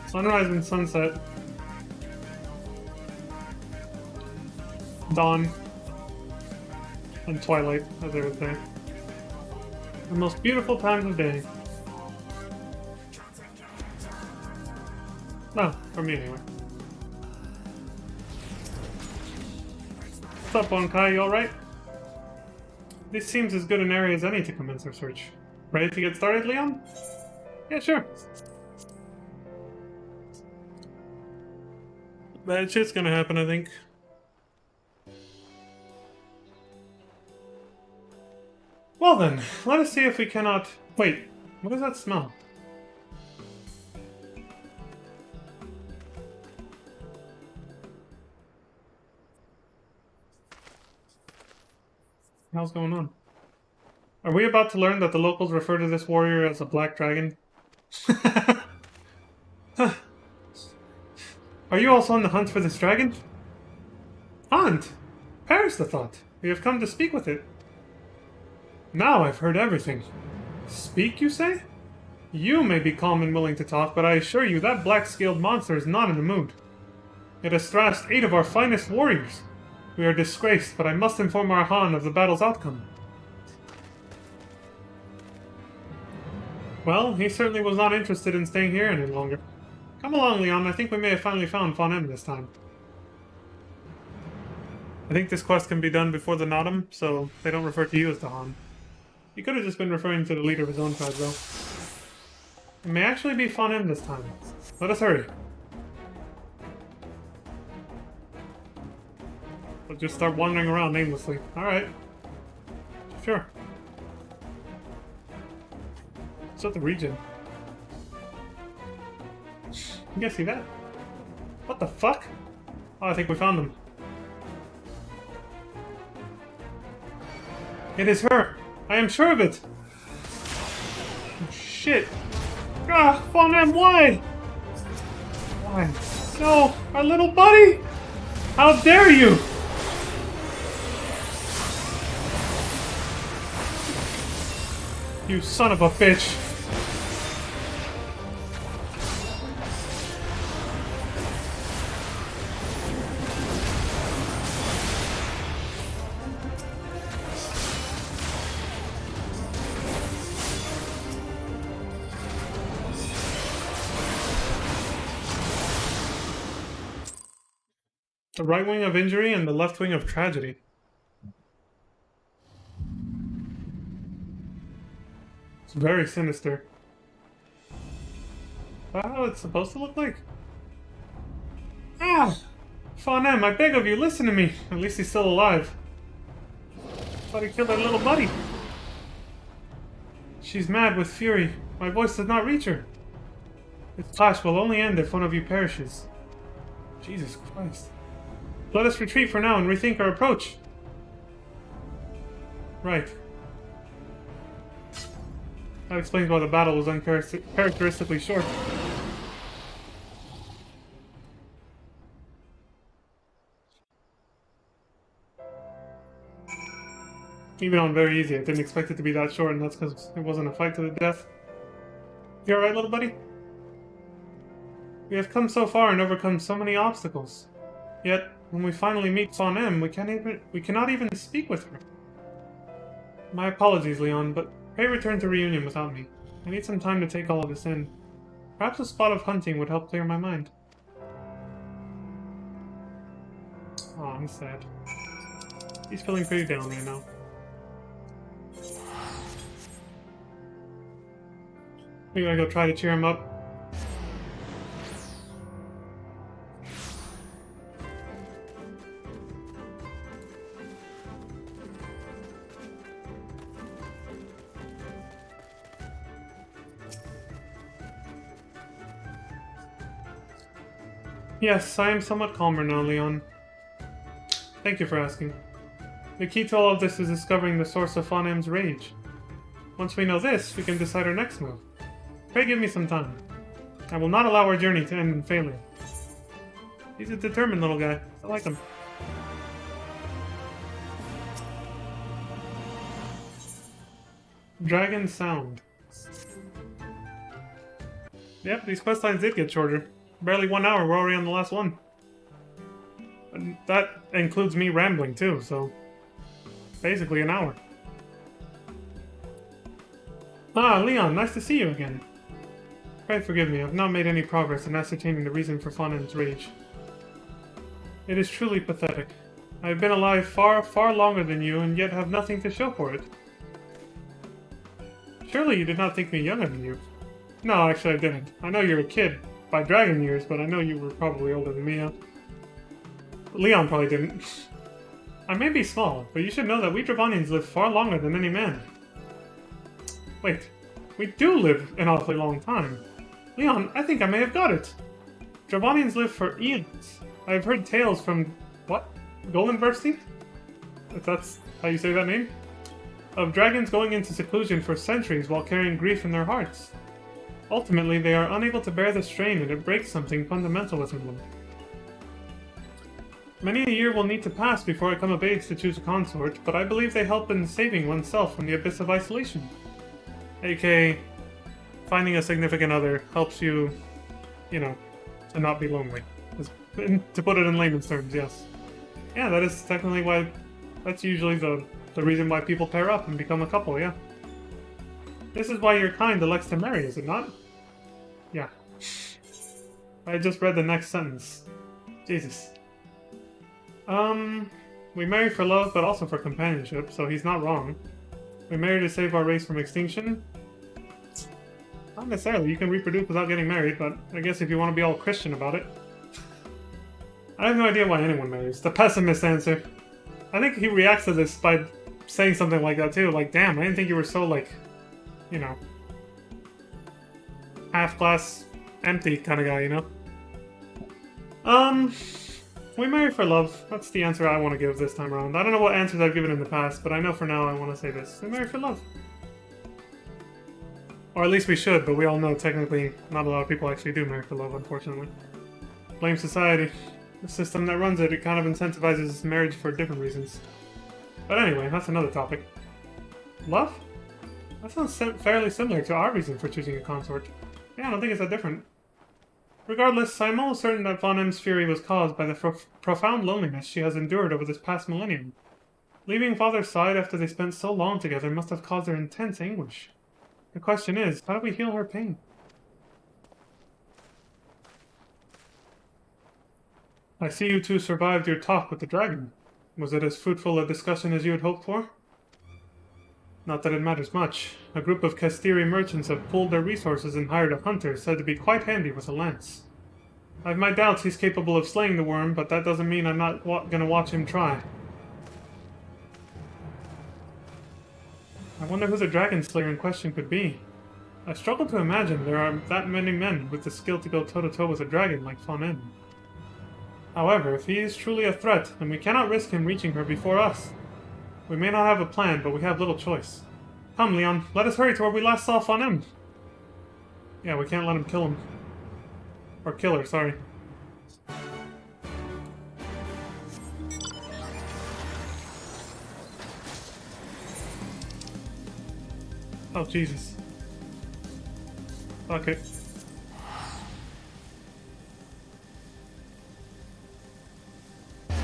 A: Sunrise and sunset. Dawn. And twilight, as I would say. The most beautiful times of day. Well, for me anyway. What's up, Bonkai? You alright? This seems as good an area as any to commence our search. Ready to get started, Leon? Yeah, sure. Bad shit's gonna happen, I think. Well then, let us see if we cannot... Wait, what does that smell? What the hell's going on? Are we about to learn that the locals refer to this warrior as a black dragon? Are you also on the hunt for this dragon? Hunt? Perish the thought. We have come to speak with it. Now I've heard everything. Speak, you say? You may be calm and willing to talk, but I assure you that black-scaled monster is not in the mood. It has thrashed 8 of our finest warriors. We are disgraced, but I must inform our Han of the battle's outcome. Well, he certainly was not interested in staying here any longer. Come along, Leon. I think we may have finally found Von M this time. I think this quest can be done before the Nodum, so they don't refer to you as the Han. He could have just been referring to the leader of his own tribe, though. It may actually be Von M this time. Let us hurry. We'll just start wandering around aimlessly. Alright. Sure. What's up the region? You guys see that? What the fuck? Oh, I think we found him. It is her! I am sure of it! Oh, shit! Ah, Von M, why? Why? No! Our little buddy! How dare you! You son of a bitch! The right wing of injury and the left wing of tragedy. It's very sinister. Is that how it's supposed to look like? Ah! Von M, I beg of you, listen to me. At least he's still alive. Thought he killed our little buddy. She's mad with fury. My voice does not reach her. This clash will only end if one of you perishes. Jesus Christ. Let us retreat for now and rethink our approach. Right. That explains why the battle was uncharacteristically short. Even on very easy, I didn't expect it to be that short, and that's because it wasn't a fight to the death. You alright, little buddy? We have come so far and overcome so many obstacles. Yet, when we finally meet Fawn M, we cannot even speak with her. My apologies, Leon, but pray return to reunion without me. I need some time to take all of this in. Perhaps a spot of hunting would help clear my mind. Oh, I'm sad. He's feeling pretty down right now. We gotta go try to cheer him up. Yes, I am somewhat calmer now, Leon. Thank you for asking. The key to all of this is discovering the source of Fawn M's rage. Once we know this, we can decide our next move. Pray give me some time. I will not allow our journey to end in failure. He's a determined little guy. I like him. Dragon Sound. Yep, these quest lines did get shorter. Barely 1 hour, we're already on the last one. And that includes me rambling too, so... basically an hour. Ah, Leon, nice to see you again. Pray forgive me, I've not made any progress in ascertaining the reason for Fawn M's rage. It is truly pathetic. I have been alive far, far longer than you, and yet have nothing to show for it. Surely you did not think me younger than you. No, actually I didn't. I know you're a kid, by dragon years, but I know you were probably older than me. Leon probably didn't. I may be small, but you should know that we Dravanians live far longer than any man. Wait, we do live an awfully long time. Leon, I think I may have got it. Dravanians live for eons. I've heard tales from... what? Goldenberstein? If that's how you say that name? Of dragons going into seclusion for centuries while carrying grief in their hearts. Ultimately, they are unable to bear the strain and it breaks something fundamental within them. Many a year will need to pass before I come of age to choose a consort, but I believe they help in saving oneself from the abyss of isolation. aka, finding a significant other helps you, you know, to not be lonely. To put it in layman's terms, yes. Yeah, that is technically why, that's usually the reason why people pair up and become a couple, yeah. This is why your kind elects to marry, is it not? Yeah. I just read the next sentence. Jesus. We marry for love, but also for companionship, so he's not wrong. We marry to save our race from extinction? Not necessarily, you can reproduce without getting married, but I guess if you want to be all Christian about it. I have no idea why anyone marries. The pessimist answer. I think he reacts to this by saying something like that too, like, damn, I didn't think you were so, like, you know, half-glass empty kind of guy, you know? We marry for love. That's the answer I want to give this time around. I don't know what answers I've given in the past, but I know for now I want to say this. We marry for love. Or at least we should, but we all know technically not a lot of people actually do marry for love, unfortunately. Blame society. The system that runs it, it kind of incentivizes marriage for different reasons. But anyway, that's another topic. Love? That sounds fairly similar to our reason for choosing a consort. Yeah, I don't think it's that different. Regardless, I'm almost certain that Fawn M's fury was caused by the profound loneliness she has endured over this past millennium. Leaving Father's side after they spent so long together must have caused her intense anguish. The question is, how do we heal her pain? I see you two survived your talk with the dragon. Was it as fruitful a discussion as you had hoped for? Not that it matters much. A group of Castiri merchants have pooled their resources and hired a hunter said to be quite handy with a lance. I have my doubts he's capable of slaying the worm, but that doesn't mean I'm not gonna watch him try. I wonder who the dragon slayer in question could be. I struggle to imagine there are that many men with the skill to go toe-to-toe with a dragon like Fawn M. However, if he is truly a threat, then we cannot risk him reaching her before us. We may not have a plan, but we have little choice. Come, Leon, let us hurry to where we last saw Fawn M. Yeah, we can't let him kill him. Or kill her, sorry. Oh, Jesus. Fuck it. I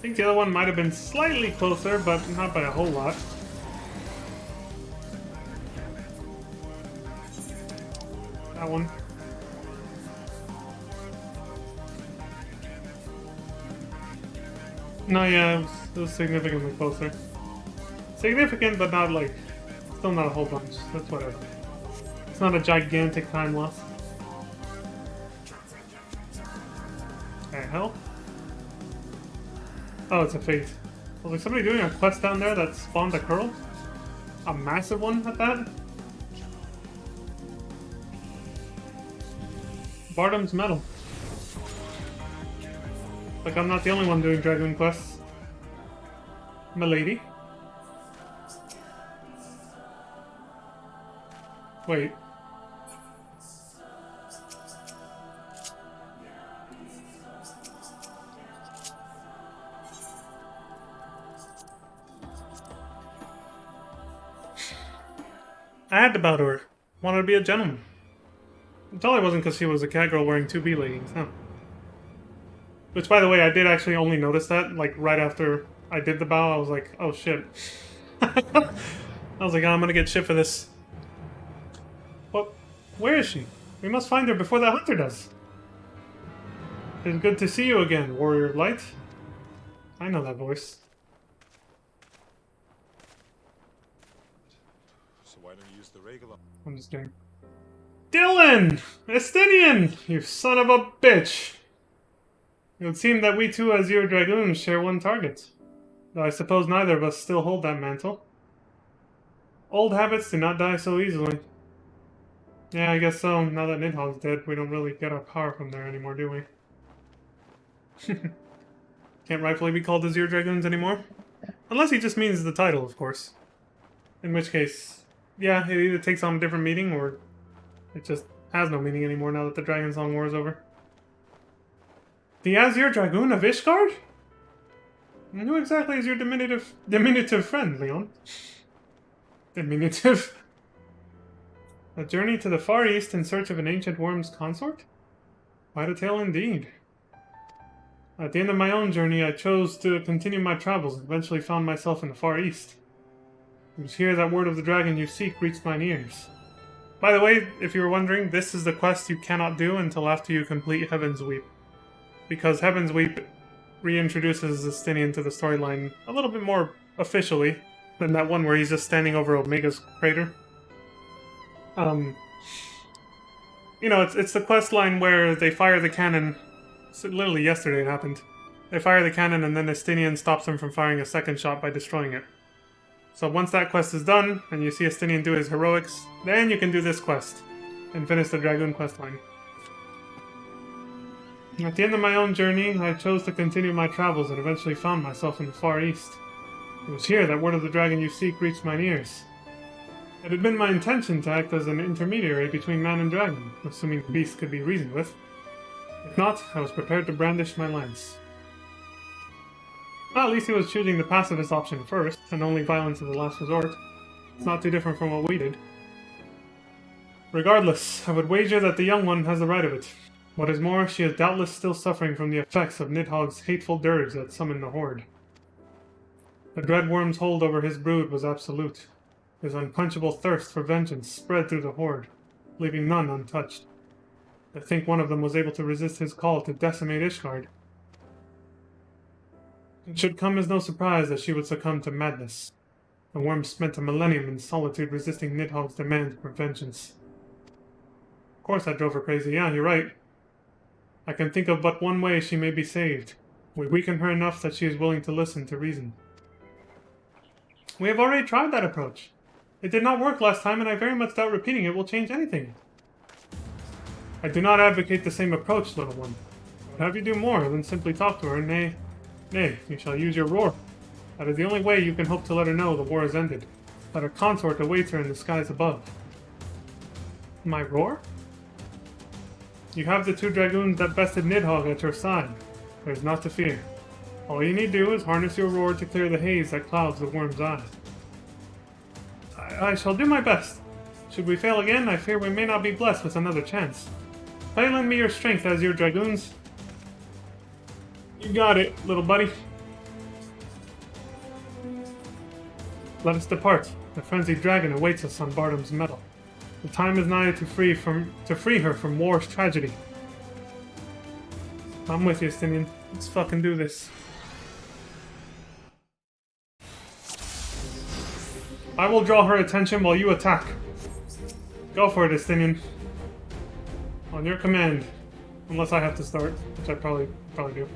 A: think the other one might have been slightly closer, but not by a whole lot. That one. No, yeah, it was significantly closer. Significant, but not like... Still not a whole bunch. That's whatever. It's not a gigantic time loss. The hell? Oh, it's a fate. Was there somebody doing a quest down there that spawned a curl? A massive one at that? Bardom's Medal. Like I'm not the only one doing Dragoon quests. Milady. Wait. I had to bow to her. Wanted to be a gentleman. Until it wasn't because she was a cat girl wearing 2B leggings, huh? Which, by the way, I did actually only notice that, like, right after I did the bow. I was like, oh shit. I was like, oh, I'm gonna get shit for this. What? Where is she? We must find her before that hunter does. It's good to see you again, Warrior of Light. I know that voice.
B: So why don't you use the regular?
A: I'm just doing... Dylan! Estinian! You son of a bitch! It would seem that we two Azure Dragoons share one target. Though I suppose neither of us still hold that mantle. Old habits do not die so easily. Yeah, I guess so. Now that Nidhogg's dead, we don't really get our power from there anymore, do we? Can't rightfully be called Azure Dragoons anymore. Unless he just means the title, of course. In which case, yeah, it either takes on a different meaning, or it just has no meaning anymore now that the Dragon Song War is over. The Azure Dragoon of Ishgard? And who exactly is your diminutive friend, Leon? Diminutive? A journey to the Far East in search of an ancient worm's consort? Quite a tale indeed. At the end of my own journey, I chose to continue my travels and eventually found myself in the Far East. It was here that word of the dragon you seek reached mine ears. By the way, if you were wondering, this is the quest you cannot do until after you complete Heaven's Weep. Because Heaven's Weep reintroduces Estinian to the storyline a little bit more officially than that one where he's just standing over Omega's crater. You know, it's the quest line where they fire the cannon. So literally yesterday it happened. They fire the cannon and then Estinian stops them from firing a second shot by destroying it. So once that quest is done, and you see Estinian do his heroics, then you can do this quest, and finish the Dragoon quest line. At the end of my own journey, I chose to continue my travels and eventually found myself in the Far East. It was here that word of the dragon you seek reached mine ears. It had been my intention to act as an intermediary between man and dragon, assuming the beast could be reasoned with. If not, I was prepared to brandish my lance. Well, at least he was choosing the pacifist option first, and only violence as a last resort. It's not too different from what we did. Regardless, I would wager that the young one has the right of it. What is more, she is doubtless still suffering from the effects of Nidhogg's hateful dirge that summoned the Horde. The dread worm's hold over his brood was absolute. His unquenchable thirst for vengeance spread through the Horde, leaving none untouched. I think one of them was able to resist his call to decimate Ishgard. It should come as no surprise that she would succumb to madness. The worm spent a millennium in solitude resisting Nidhogg's demands for vengeance. Of course that drove her crazy, yeah, you're right. I can think of but one way she may be saved. We weaken her enough that she is willing to listen to reason. We have already tried that approach. It did not work last time, and I very much doubt repeating it will change anything. I do not advocate the same approach, little one. I would have you do more than simply talk to her, nay, you shall use your roar. That is the only way you can hope to let her know the war is ended. That her consort awaits her in the skies above. My roar? You have the two dragoons that bested Nidhogg at your side. There's naught to fear. All you need do is harness your roar to clear the haze that clouds the worm's eye. I shall do my best. Should we fail again, I fear we may not be blessed with another chance. Pray lend me your strength as your dragoons. You got it, little buddy. Let us depart. The frenzied dragon awaits us on Bardom's metal. The time is nigh to free her from war's tragedy. I'm with you, Stinian. Let's fucking do this. I will draw her attention while you attack. Go for it, Estinian. On your command. Unless I have to start, which I probably do.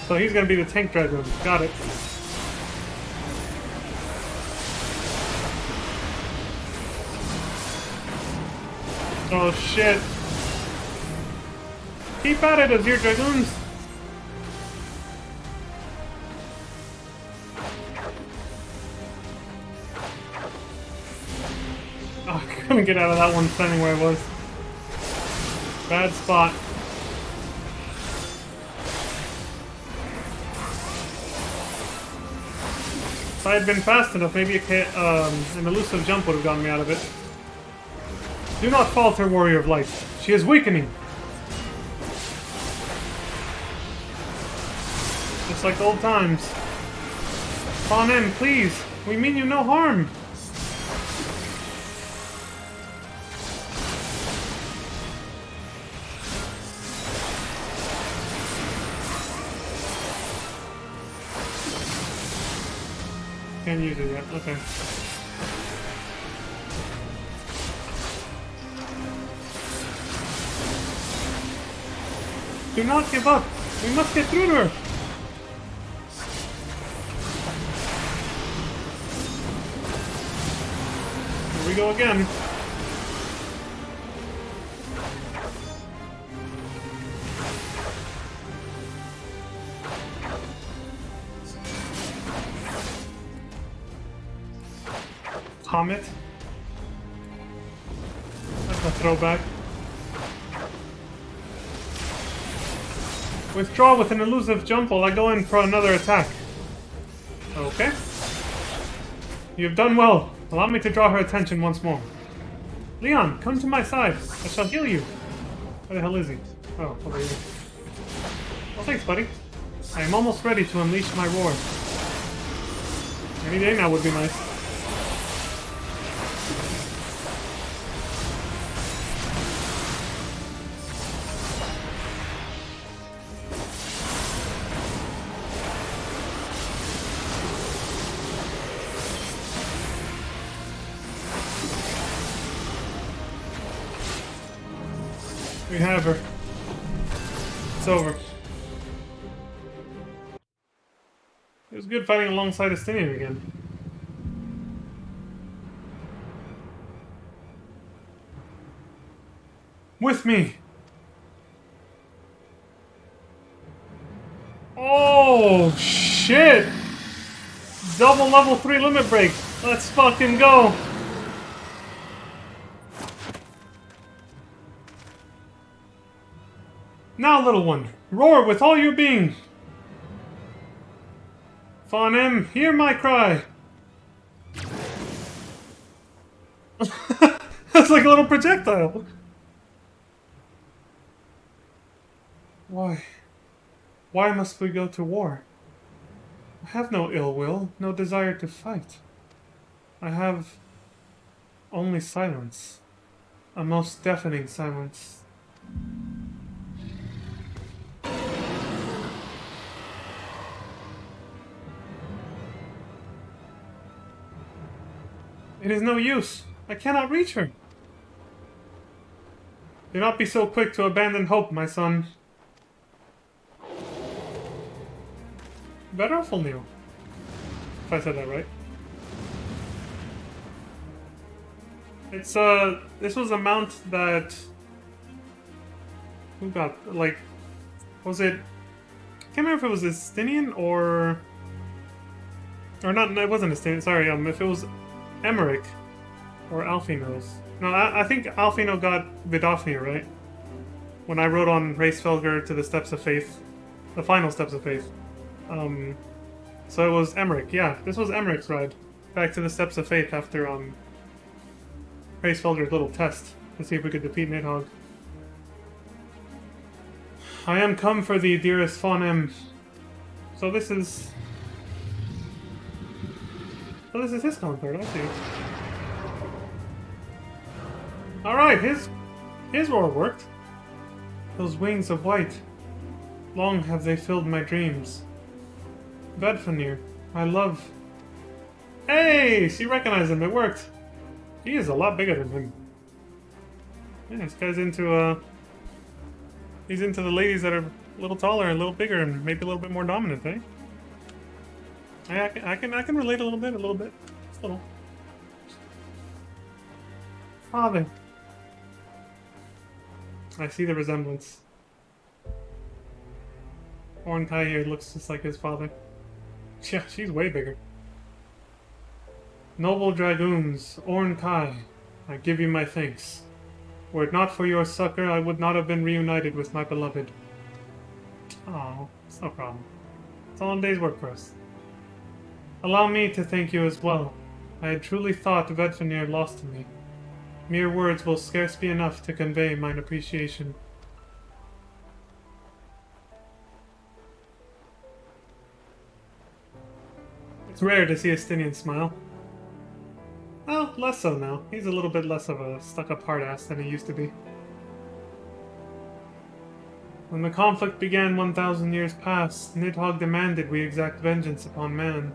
A: So he's gonna be the tank dragoon. Got it. Oh shit. Keep at it, Azir Dragoons! Oh, I couldn't get out of that one standing where I was. Bad spot. If I had been fast enough, maybe an elusive jump would have gotten me out of it. Do not falter, Warrior of Light. She is weakening. Just like old times. Pawn in, please. We mean you no harm. Can't use it yet. Okay. Do not give up. We must get through to her. Here we go again. Comet. That's a throwback. Withdraw with an elusive jump while I go in for another attack. Okay. You've done well. Allow me to draw her attention once more. Leon, come to my side. I shall heal you. Where the hell is he? Oh, over here. Well, thanks, buddy. I am almost ready to unleash my roar. Any day now would be nice. We have her. It's over. It was good fighting alongside Estinian again. With me! Oh, shit! Double level 3 limit break. Let's fucking go! Now, little one, roar with all your being! Fawn M, hear my cry! That's like a little projectile! Why? Why must we go to war? I have no ill will, no desire to fight. I have only silence. A most deafening silence. It is no use. I cannot reach her. Do not be so quick to abandon hope, my son. Verafulnil. If I said that right. It's, this was a mount that... Who got, like... Was it... I can't remember if it was Estinian or... Or not, it wasn't Estinian, sorry, if it was... Emmerich. Or Alfino's. No, I think Alfino got Vidofnir, right? When I rode on Racefelger to the Steps of Faith. The final Steps of Faith. So it was Emmerich, yeah. This was Emmerich's ride. Back to the Steps of Faith after, Racefelger's little test. To see if we could defeat Nidhogg. I am come for thee, dearest Fawn. So this is... So this is his concert, I see. Alright, his roar worked. Those wings of white. Long have they filled my dreams. Vedfanir, I love... Hey! She recognized him, it worked! He is a lot bigger than him. Yeah, this guy's into, he's into the ladies that are a little taller, a little bigger, and maybe a little bit more dominant, eh? I can relate a little bit, Just a little. Father. I see the resemblance. Ornkai here looks just like his father. Yeah, she's way bigger. Noble dragoons, Ornkai, I give you my thanks. Were it not for your succor, I would not have been reunited with my beloved. Oh, it's no problem. It's all a day's work for us. Allow me to thank you as well. I had truly thought Vedfanir lost to me. Mere words will scarce be enough to convey mine appreciation. It's rare to see a Stinian smile. Well, less so now. He's a little bit less of a stuck-up hard-ass than he used to be. When the conflict began 1,000 years past, Nidhogg demanded we exact vengeance upon man.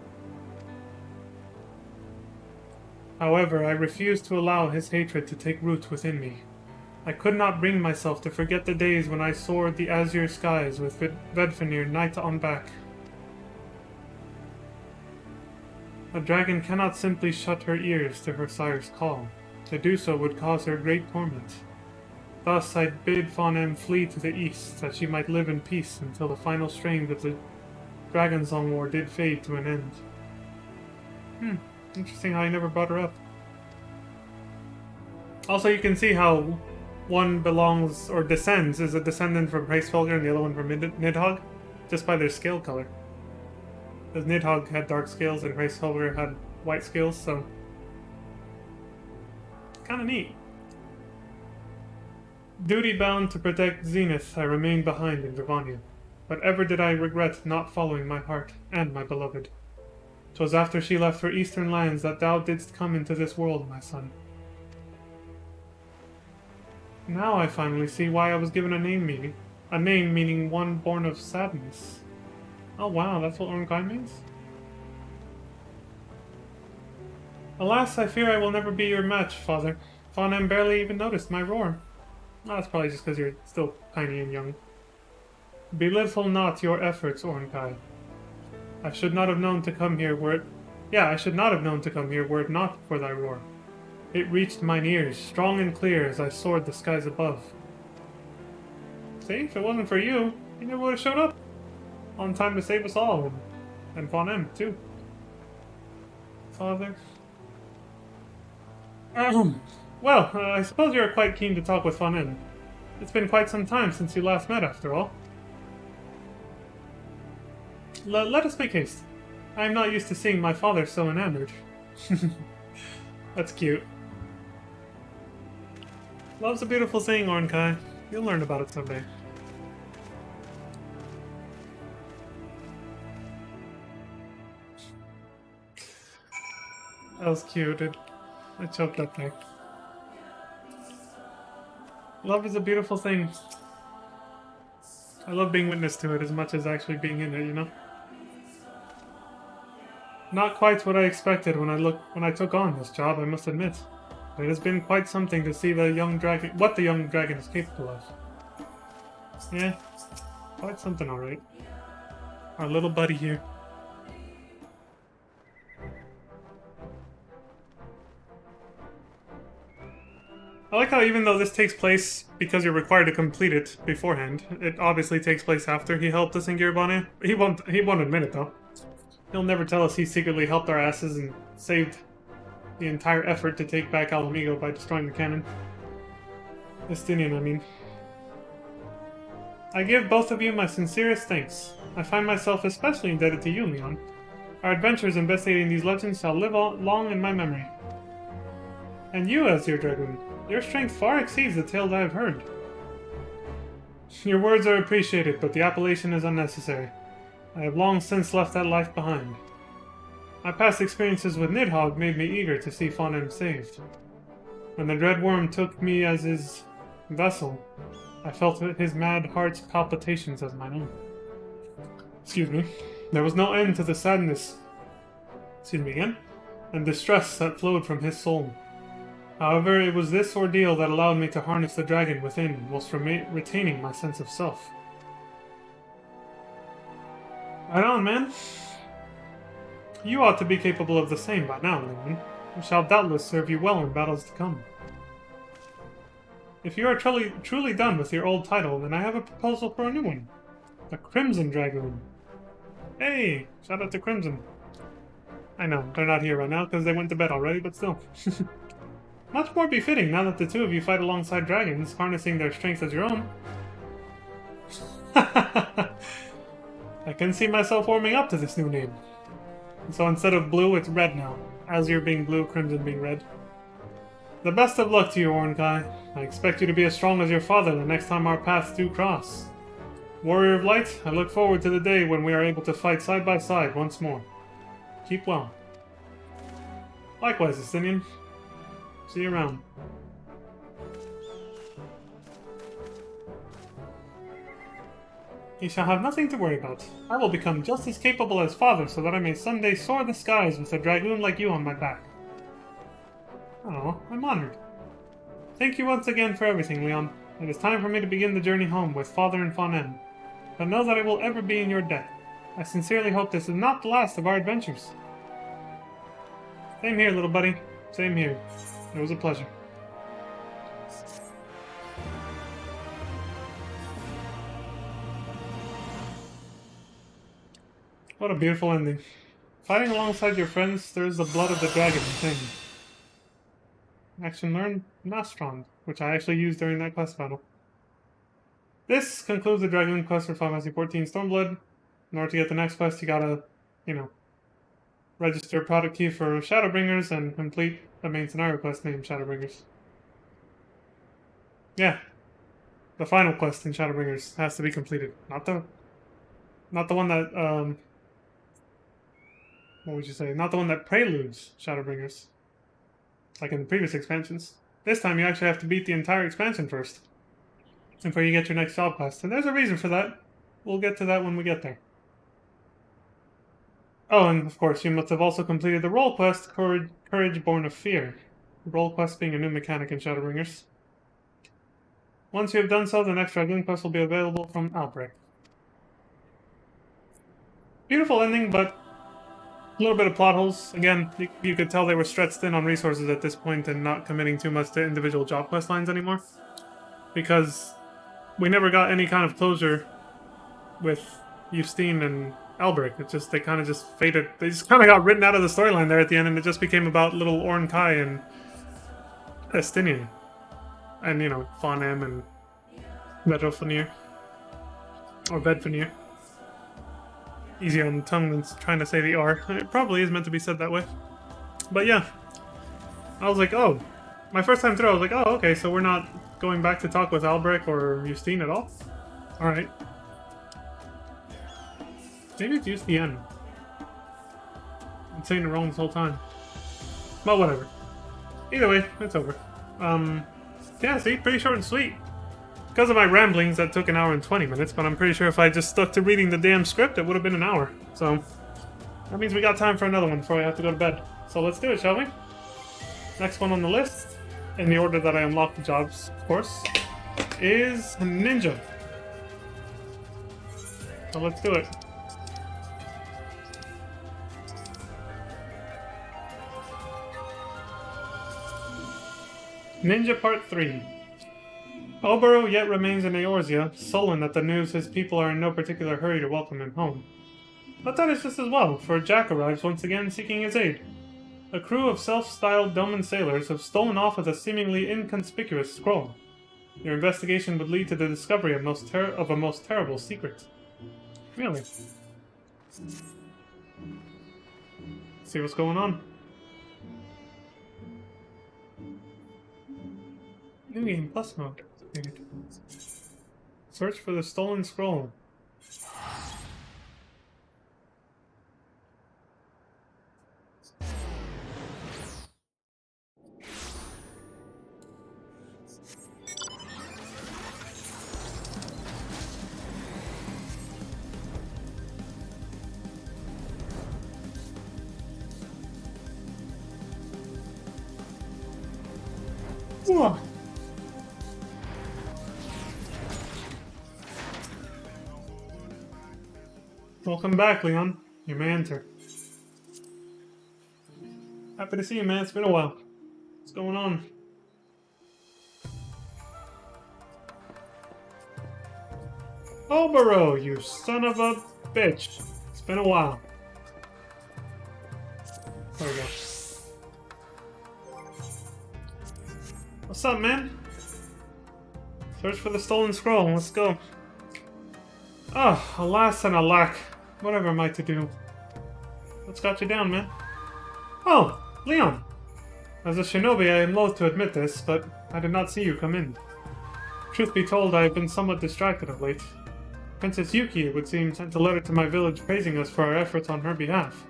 A: However, I refused to allow his hatred to take root within me. I could not bring myself to forget the days when I soared the azure skies with Vedfanir night on back. A dragon cannot simply shut her ears to her sire's call. To do so would cause her great torment. Thus I bid Fawn flee to the east, that she might live in peace until the final strains of the Dragonsong War did fade to an end. Interesting how he never brought her up. Also, you can see how one belongs, or descends, is a descendant from Hraesvelgr and the other one from Nidhogg, just by their scale color. Because Nidhogg had dark scales and Hraesvelgr had white scales, so... kinda neat. Duty-bound to protect Zenith, I remained behind in Dravania. But ever did I regret not following my heart and my beloved. 'Twas after she left for eastern lands that thou didst come into this world, my son. Now I finally see why I was given a name meaning. A name meaning one born of sadness. Oh wow, that's what Ornkai means? Alas, I fear I will never be your match, father. Fawn barely even noticed my roar. Oh, that's probably just because you're still tiny and young. Belittle not your efforts, Ornkai. I should not have known to come here were it... Yeah, I should not have known to come here were it not for thy roar. It reached mine ears, strong and clear, as I soared the skies above. See, if it wasn't for you, he never would have showed up. On time to save us all, and Fawn too. Father... Well, I suppose you're quite keen to talk with Fawn. It's been quite some time since you last met, after all. Let us make haste. I am not used to seeing my father so enamored. That's cute. Love's a beautiful thing, Ornkai. You'll learn about it someday. That was cute, dude. I choked up there. Love is a beautiful thing. I love being witness to it as much as actually being in it, you know? Not quite what I expected when I took on this job, I must admit. It has been quite something to see the young dragon, what the young dragon is capable of. Yeah, quite something, alright. Our little buddy here. I like how even though this takes place because you're required to complete it beforehand, it obviously takes place after he helped us in Girabania. He won't admit it though. He'll never tell us he secretly helped our asses and saved the entire effort to take back Alamigo by destroying the cannon. Estinian, I mean. I give both of you my sincerest thanks. I find myself especially indebted to you, Leon. Our adventures investigating these legends shall live long in my memory. And you, Azure Dragoon, your strength far exceeds the tales I have heard. Your words are appreciated, but the appellation is unnecessary. I have long since left that life behind. My past experiences with Nidhogg made me eager to see Fanem saved. When the Dread Worm took me as his vessel, I felt his mad heart's palpitations as mine own. Excuse me. There was no end to the sadness, and distress that flowed from his soul. However, it was this ordeal that allowed me to harness the dragon within, whilst retaining my sense of self. Right on, man. You ought to be capable of the same by now, Leon. It shall doubtless serve you well in battles to come. If you are truly done with your old title, then I have a proposal for a new one. The Crimson Dragoon. Hey! Shout out to Crimson. I know, they're not here right now because they went to bed already, but still. Much more befitting now that the two of you fight alongside dragons, harnessing their strength as your own. I can see myself warming up to this new name. So instead of blue, it's red now. Azure being blue, Crimson being red. The best of luck to you, Ornkai. I expect you to be as strong as your father the next time our paths do cross. Warrior of Light, I look forward to the day when we are able to fight side by side once more. Keep well. Likewise, Estinian. See you around. You shall have nothing to worry about. I will become just as capable as father so that I may someday soar the skies with a dragoon like you on my back. Oh, I'm honored. Thank you once again for everything, Leon. It is time for me to begin the journey home with Father and Fanem. But know that I will ever be in your debt. I sincerely hope this is not the last of our adventures. Same here, little buddy. Same here. It was a pleasure. What a beautiful ending. Fighting alongside your friends stirs the blood of the dragon within. Action learned Mastrond, which I actually used during that quest battle. This concludes the Dragoon quest for Final Fantasy XIV Stormblood. In order to get the next quest, you gotta, register a product key for Shadowbringers and complete the main scenario quest named Shadowbringers. Yeah. The final quest in Shadowbringers has to be completed. Not the one that, what would you say? Not the one that preludes Shadowbringers. Like in the previous expansions. This time you actually have to beat the entire expansion first. Before you get your next job quest. And there's a reason for that. We'll get to that when we get there. Oh, and of course, you must have also completed the role quest, Courage Born of Fear. The role quest being a new mechanic in Shadowbringers. Once you have done so, the next Dragoon quest will be available from Albrecht. Beautiful ending, but a little bit of plot holes. Again, you could tell they were stretched thin on resources at this point and not committing too much to individual job quest lines anymore. Because we never got any kind of closure with Justine and Albrecht. It just, they kind of just faded. They just kind of got written out of the storyline there at the end, and it just became about little Ornkai and Estinian. And, Fanem and Vedrofenir. Or Vedfenir. Easier on the tongue than trying to say the R. It probably is meant to be said that way. But yeah. I was like, oh. My first time through, I was like, oh, okay, so we're not going back to talk with Albrecht or Justine at all? Alright. Maybe it's Justine. I'm saying it wrong this whole time. But whatever. Either way, it's over. Yeah, see? Pretty short and sweet. Because of my ramblings, that took 1 hour and 20 minutes, but I'm pretty sure if I just stuck to reading the damn script, it would have been an hour. So, that means we got time for another one before I have to go to bed. So let's do it, shall we? Next one on the list, in the order that I unlocked the jobs, of course, is Ninja. So let's do it. Ninja Part 3. Oboro yet remains in Eorzea, sullen at the news his people are in no particular hurry to welcome him home. But that is just as well, for Jack arrives once again seeking his aid. A crew of self-styled Doman sailors have stolen off with a seemingly inconspicuous scroll. Your investigation would lead to the discovery of a most terrible secret. Really? See what's going on. New game plus mode. Search for the stolen scroll. Whoa. Welcome back, Leon. You may enter. Happy to see you, man. It's been a while. What's going on? Obero, you son of a bitch. It's been a while. There we go. What's up, man? Search for the stolen scroll. Let's go. Oh, alas and alack. Whatever am I to do? What's got you down, man? Oh, Leon. As a shinobi, I am loath to admit this, but I did not see you come in. Truth be told, I have been somewhat distracted of late. Princess Yuki, it would seem, sent a letter to my village praising us for our efforts on her behalf,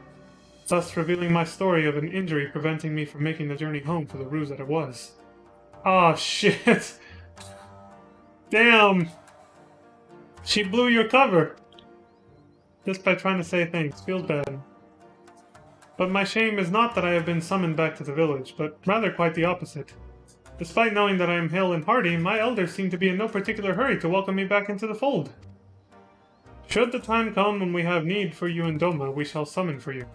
A: thus revealing my story of an injury preventing me from making the journey home for the ruse that it was. Oh, shit. Damn. She blew your cover. Just by trying to say thanks. Feels bad. But my shame is not that I have been summoned back to the village, but rather quite the opposite. Despite knowing that I am hale and hearty, my elders seem to be in no particular hurry to welcome me back into the fold. Should the time come when we have need for you in Doma, we shall summon for you.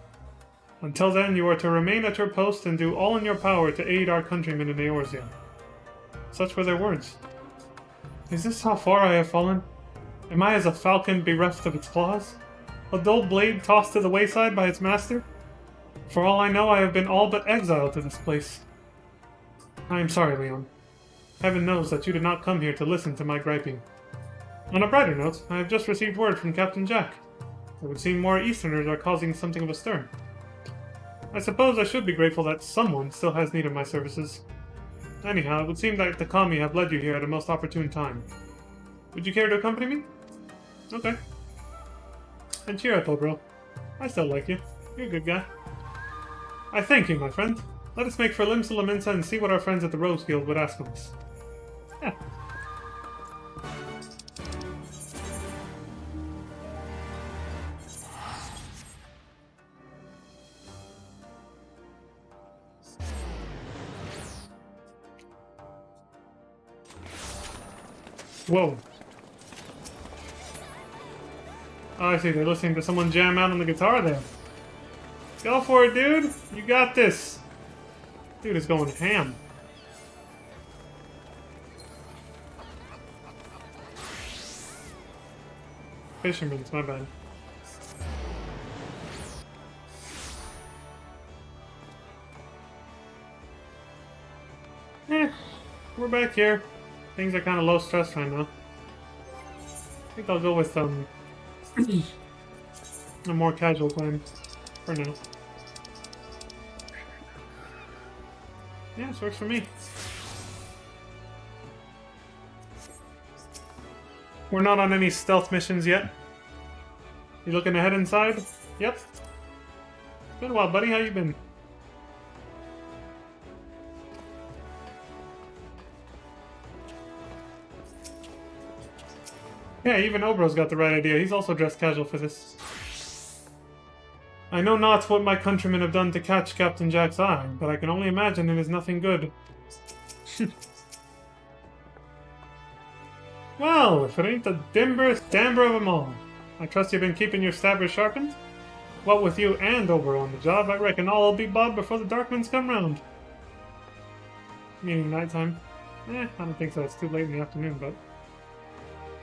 A: Until then, you are to remain at your post and do all in your power to aid our countrymen in Eorzea. Such were their words. Is this how far I have fallen? Am I as a falcon bereft of its claws? A dull blade tossed to the wayside by its master? For all I know, I have been all but exiled to this place. I am sorry, Leon. Heaven knows that you did not come here to listen to my griping. On a brighter note, I have just received word from Captain Jack. It would seem more Easterners are causing something of a stir. I suppose I should be grateful that someone still has need of my services. Anyhow, it would seem that the Kami have led you here at a most opportune time. Would you care to accompany me? Okay. And cheer up, bro. I still like you. You're a good guy. I thank you, my friend. Let us make for Limsa Laminsa and see what our friends at the Rose Guild would ask of us. Yeah. Whoa. Oh, I see. They're listening to someone jam out on the guitar there. Go for it, dude. You got this. Dude is going ham. Fisherman's, my bad. We're back here. Things are kind of low stress right now. I think I'll go with a more casual plan for now. Yeah, this works for me. We're not on any stealth missions yet. You looking to head inside? Yep. It's been a while, buddy. How you been? Yeah, even Obro's got the right idea. He's also dressed casual for this. I know not what my countrymen have done to catch Captain Jack's eye, but I can only imagine it is nothing good. Well, if it ain't the dimberest damber of them all. I trust you've been keeping your stabbers sharpened? What with you and Obro on the job, I reckon all will be bobbed before the Darkmans come round. Meaning nighttime. I don't think so. It's too late in the afternoon, but...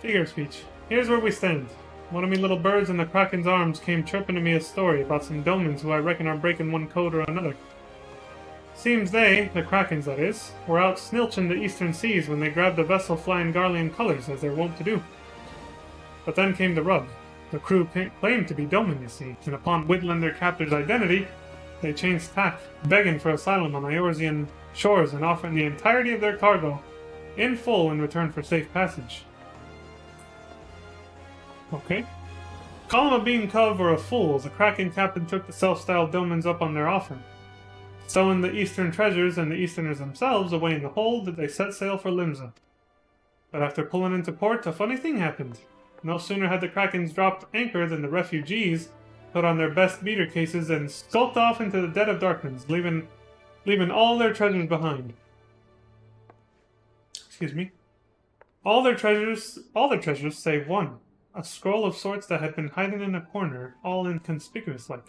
A: Figure of speech. Here's where we stand. One of me little birds in the Kraken's arms came chirping to me a story about some domans who I reckon are breaking one code or another. Seems they, the Krakens that is, were out snilching the eastern seas when they grabbed a vessel flying Garlean colors, as they're wont to do. But then came the rub. The crew claimed to be Doman, you see, and upon whittling their captor's identity, they changed tack, begging for asylum on Eorzean shores and offering the entirety of their cargo, in full in return for safe passage. Okay. Call him a bean cove or a fool, the Kraken captain took the self-styled Domans up on their offer. Stowing the eastern treasures and the easterners themselves away in the hold, they set sail for Limsa. But after pulling into port, a funny thing happened. No sooner had the Krakens dropped anchor than the refugees put on their best beater cases and skulked off into the dead of darkness, leaving all their treasures behind. Excuse me. All their treasures save one. A scroll of sorts that had been hiding in a corner, all inconspicuous-like.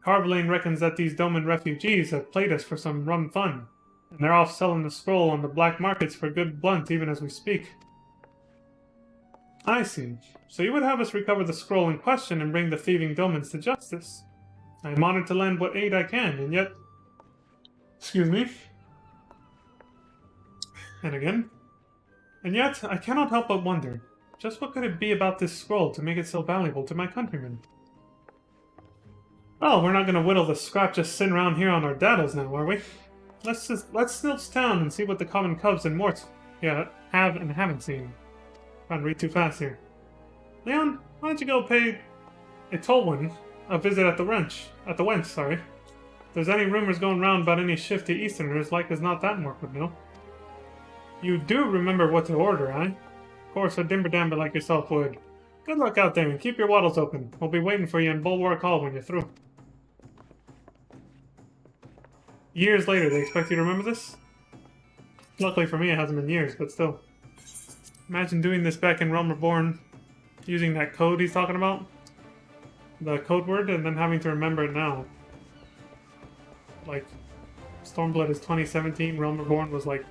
A: Carvelane reckons that these Doman refugees have played us for some rum fun, and they're off selling the scroll on the black markets for good blunt even as we speak. I see. So you would have us recover the scroll in question and bring the thieving Domans to justice. I am honored to lend what aid I can, and yet... Excuse me. And again. And yet, I cannot help but wonder, just what could it be about this scroll to make it so valuable to my countrymen? Well, we're not going to whittle the scrap just sitting around here on our daddles now, are we? Let's snilch town and see what the common cubs and morts have and haven't seen. Trying to read too fast here. Leon, why don't you go pay a Tolwyn a visit at the wench, sorry. If there's any rumors going round about any shifty Easterners, like as not that Mork would know. You do remember what to order, eh? Of course, a dimber-damber like yourself would. Good luck out there and keep your wattles open. We'll be waiting for you in Bulwark Hall when you're through. Years later, they expect you to remember this? Luckily for me, it hasn't been years, but still. Imagine doing this back in Realm Reborn, using that code he's talking about. The code word, and then having to remember it now. Like, Stormblood is 2017, Realm Reborn was like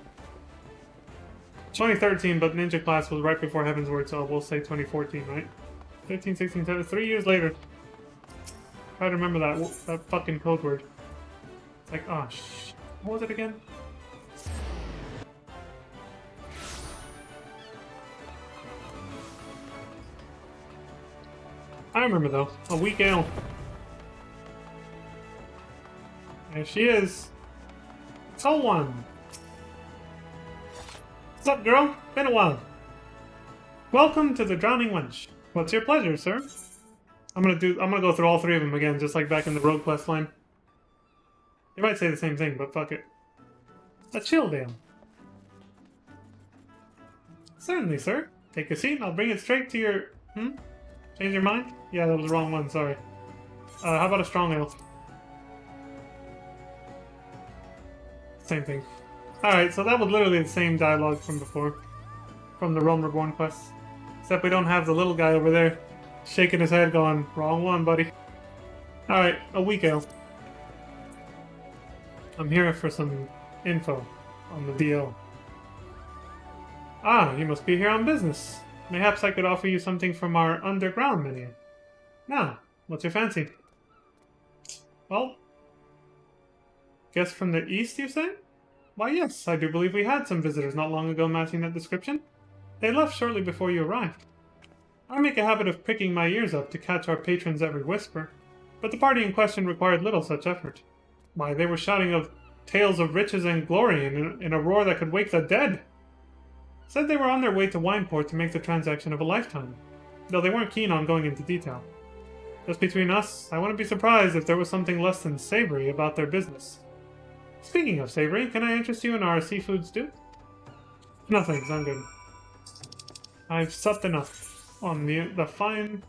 A: 2013, but Ninja Class was right before Heaven's Word, so we'll say 2014, right? 15, 16, 17, 3 years later. Try to remember that fucking code word. It's like, oh, what was it again? I remember though. A weak ale. There she is. Tolwyn. What's up, girl? Been a while. Welcome to the Drowning Wench. What's your pleasure, sir? I'm gonna go through all three of them again, just like back in the Rogue Quest line. You might say the same thing, but fuck it. A chill ale. Certainly, sir. Take a seat and I'll bring it straight to your... Change your mind? Yeah, that was the wrong one, sorry. How about a strong ale? Same thing. Alright, so that was literally the same dialogue from before. From the Realm Reborn quest. Except we don't have the little guy over there shaking his head going, wrong one, buddy. Alright, a weak ale. I'm here for some info on the DL. Ah, you must be here on business. Mayhaps I could offer you something from our underground menu. Now, what's your fancy? Well, guess from the east, you say? Why, yes, I do believe we had some visitors not long ago matching that description. They left shortly before you arrived. I make a habit of pricking my ears up to catch our patrons' every whisper, but the party in question required little such effort. Why, they were shouting of tales of riches and glory in a roar that could wake the dead. Said they were on their way to Wineport to make the transaction of a lifetime, though they weren't keen on going into detail. Just between us, I wouldn't be surprised if there was something less than savory about their business. Speaking of savory, can I interest you in our seafood stew? No thanks, I'm good. I've supped enough on the fine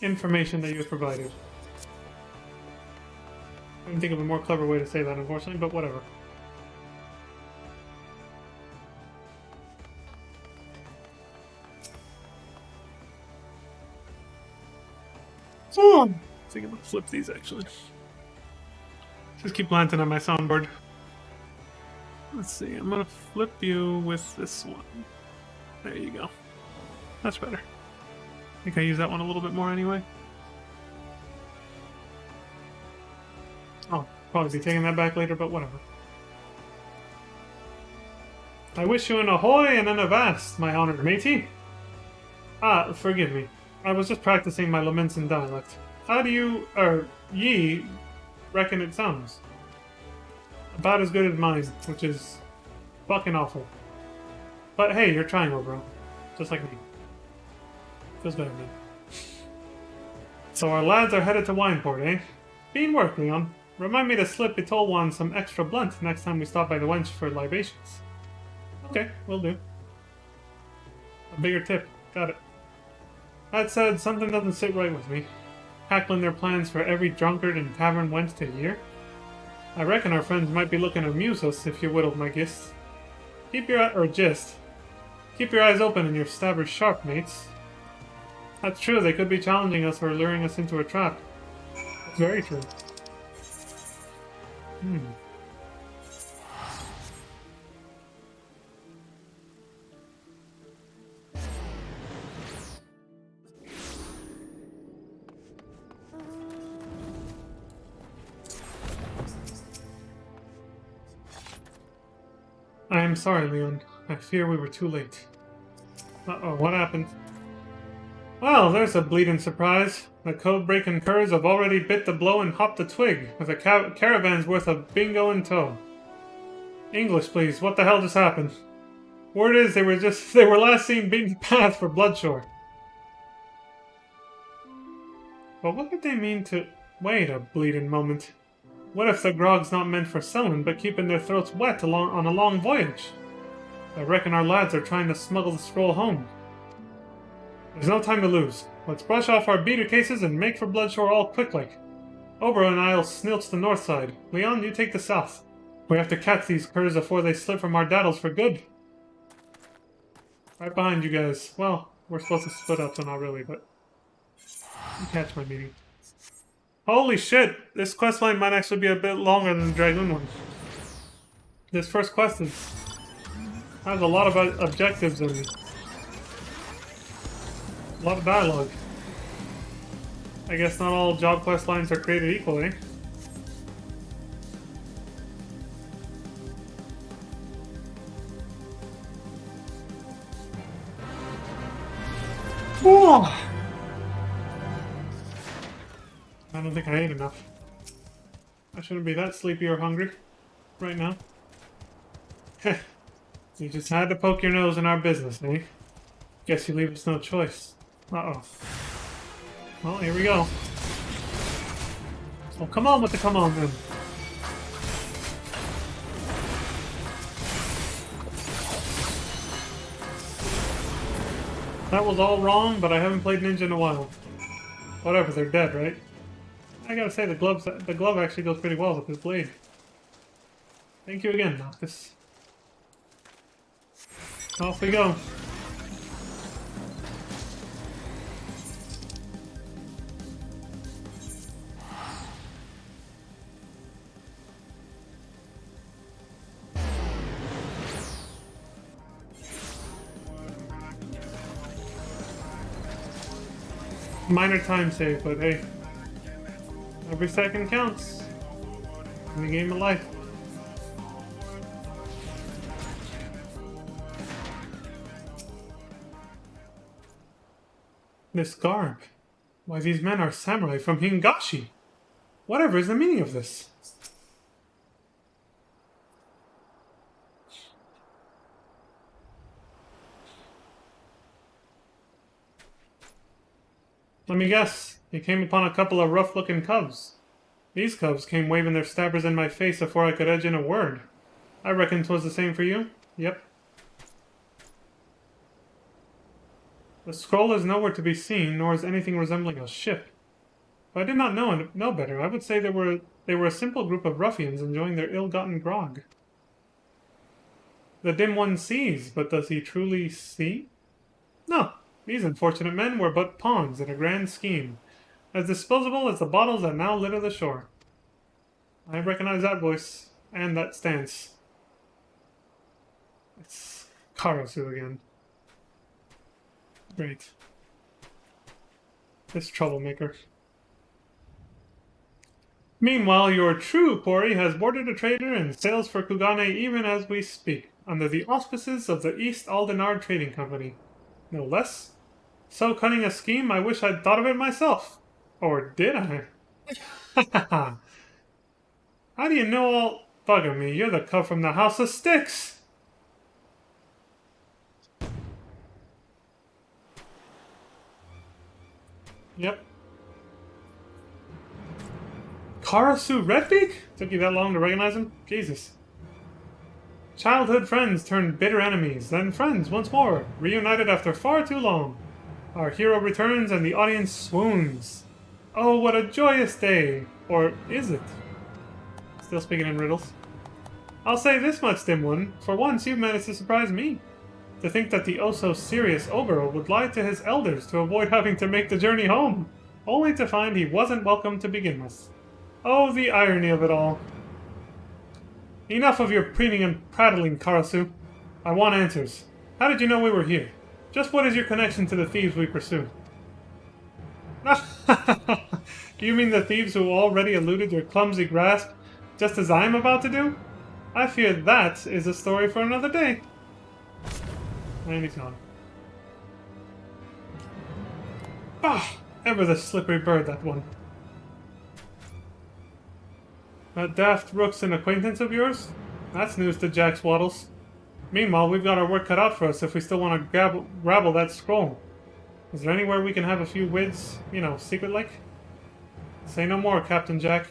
A: information that you've provided. I can think of a more clever way to say that, unfortunately, but whatever. Oh, I think I'm gonna flip these actually. Just keep glancing at my soundboard. Let's see, I'm gonna flip you with this one. There you go. That's better. I think I use that one a little bit more anyway. Oh, probably be taking that back later, but whatever. I wish you an ahoy and an avast, my honored matey. Ah, forgive me. I was just practicing my laments in dialect. How do you, ye, reckon it sounds? About as good as mine, which is fucking awful. But hey, you're trying, bro. Just like me. Feels better, man. So our lads are headed to Wineport, eh? Bean work, Leon. Remind me to slip Itolwan some extra blunt next time we stop by the wench for libations. Okay, will do. A bigger tip. Got it. That said, something doesn't sit right with me. Hackling their plans for every drunkard and tavern wench a year. I reckon our friends might be looking to amuse us if you whittled my gist. Keep your eyes open and your stabbers sharp, mates. That's true, they could be challenging us or luring us into a trap. That's very true. I am sorry, Leon. I fear we were too late. Uh-oh, what happened? Well, there's a bleeding surprise. The code-breaking curs have already bit the blow and hopped the twig, with a caravan's worth of bingo in tow. English, please. What the hell just happened? Word is they were last seen beating the path for Bloodshore. But what could they mean to... Wait a bleeding moment. What if the grog's not meant for selling, but keeping their throats wet on a long voyage? I reckon our lads are trying to smuggle the scroll home. There's no time to lose. Let's brush off our beater cases and make for Bloodshore all quick-like. Obro and I'll snilch the north side. Leon, you take the south. We have to catch these curs before they slip from our daddles for good. Right behind you guys. Well, we're supposed to split up, so not really, but... You catch my meaning. Holy shit! This questline might actually be a bit longer than the Dragoon one. This first quest has a lot of objectives and a lot of dialogue. I guess not all job quest lines are created equally. Oh! I don't think I ate enough. I shouldn't be that sleepy or hungry right now. Heh. You just had to poke your nose in our business, eh? Guess you leave us no choice. Uh-oh. Well, here we go. Oh, come on with the come on, then. That was all wrong, but I haven't played Ninja in a while. Whatever, they're dead, right? I gotta say, the glove actually goes pretty well with this blade. Thank you again, Noctis. Off we go. Minor time save, but hey. Every second counts in the game of life. This garb. Why, these men are samurai from Hingashi. Whatever is the meaning of this? Let me guess. You came upon a couple of rough-looking cubs. These cubs came waving their stabbers in my face before I could edge in a word. I reckon 'twas the same for you. Yep. The scroll is nowhere to be seen, nor is anything resembling a ship. If I did not know better, I would say they were a simple group of ruffians enjoying their ill-gotten grog. The dim one sees, but does he truly see? No. These unfortunate men were but pawns in a grand scheme, as disposable as the bottles that now litter the shore. I recognize that voice, and that stance. It's Karasu again. Great. This troublemaker. Meanwhile, your true Pori has boarded a trader and sails for Kugane even as we speak, under the auspices of the East Aldenard Trading Company. No less. So cunning a scheme, I wish I'd thought of it myself. Or did I? How do you know all... Bugger me, you're the cub from the House of Sticks! Yep. Karasu Redbeak? Took you that long to recognize him? Jesus. Childhood friends turned bitter enemies, then friends once more, reunited after far too long. Our hero returns and the audience swoons. Oh, what a joyous day! Or is it? Still speaking in riddles. I'll say this much, dim one. For once, you've managed to surprise me. To think that the oh-so-serious Obero would lie to his elders to avoid having to make the journey home, only to find he wasn't welcome to begin with. Oh, the irony of it all. Enough of your preening and prattling, Karasu. I want answers. How did you know we were here? Just what is your connection to the thieves we pursue? Do you mean the thieves who already eluded your clumsy grasp, just as I am about to do? I fear that is a story for another day. And he's gone. Ah, ever the slippery bird, that one. That daft rook's an acquaintance of yours? That's news to Jack Swaddles. Meanwhile, we've got our work cut out for us if we still want to rabble that scroll. Is there anywhere we can have a few wids, you know, secret-like? Say no more, Captain Jack.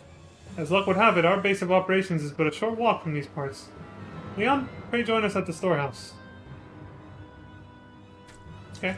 A: As luck would have it, our base of operations is but a short walk from these parts. Leon, pray join us at the storehouse. Okay.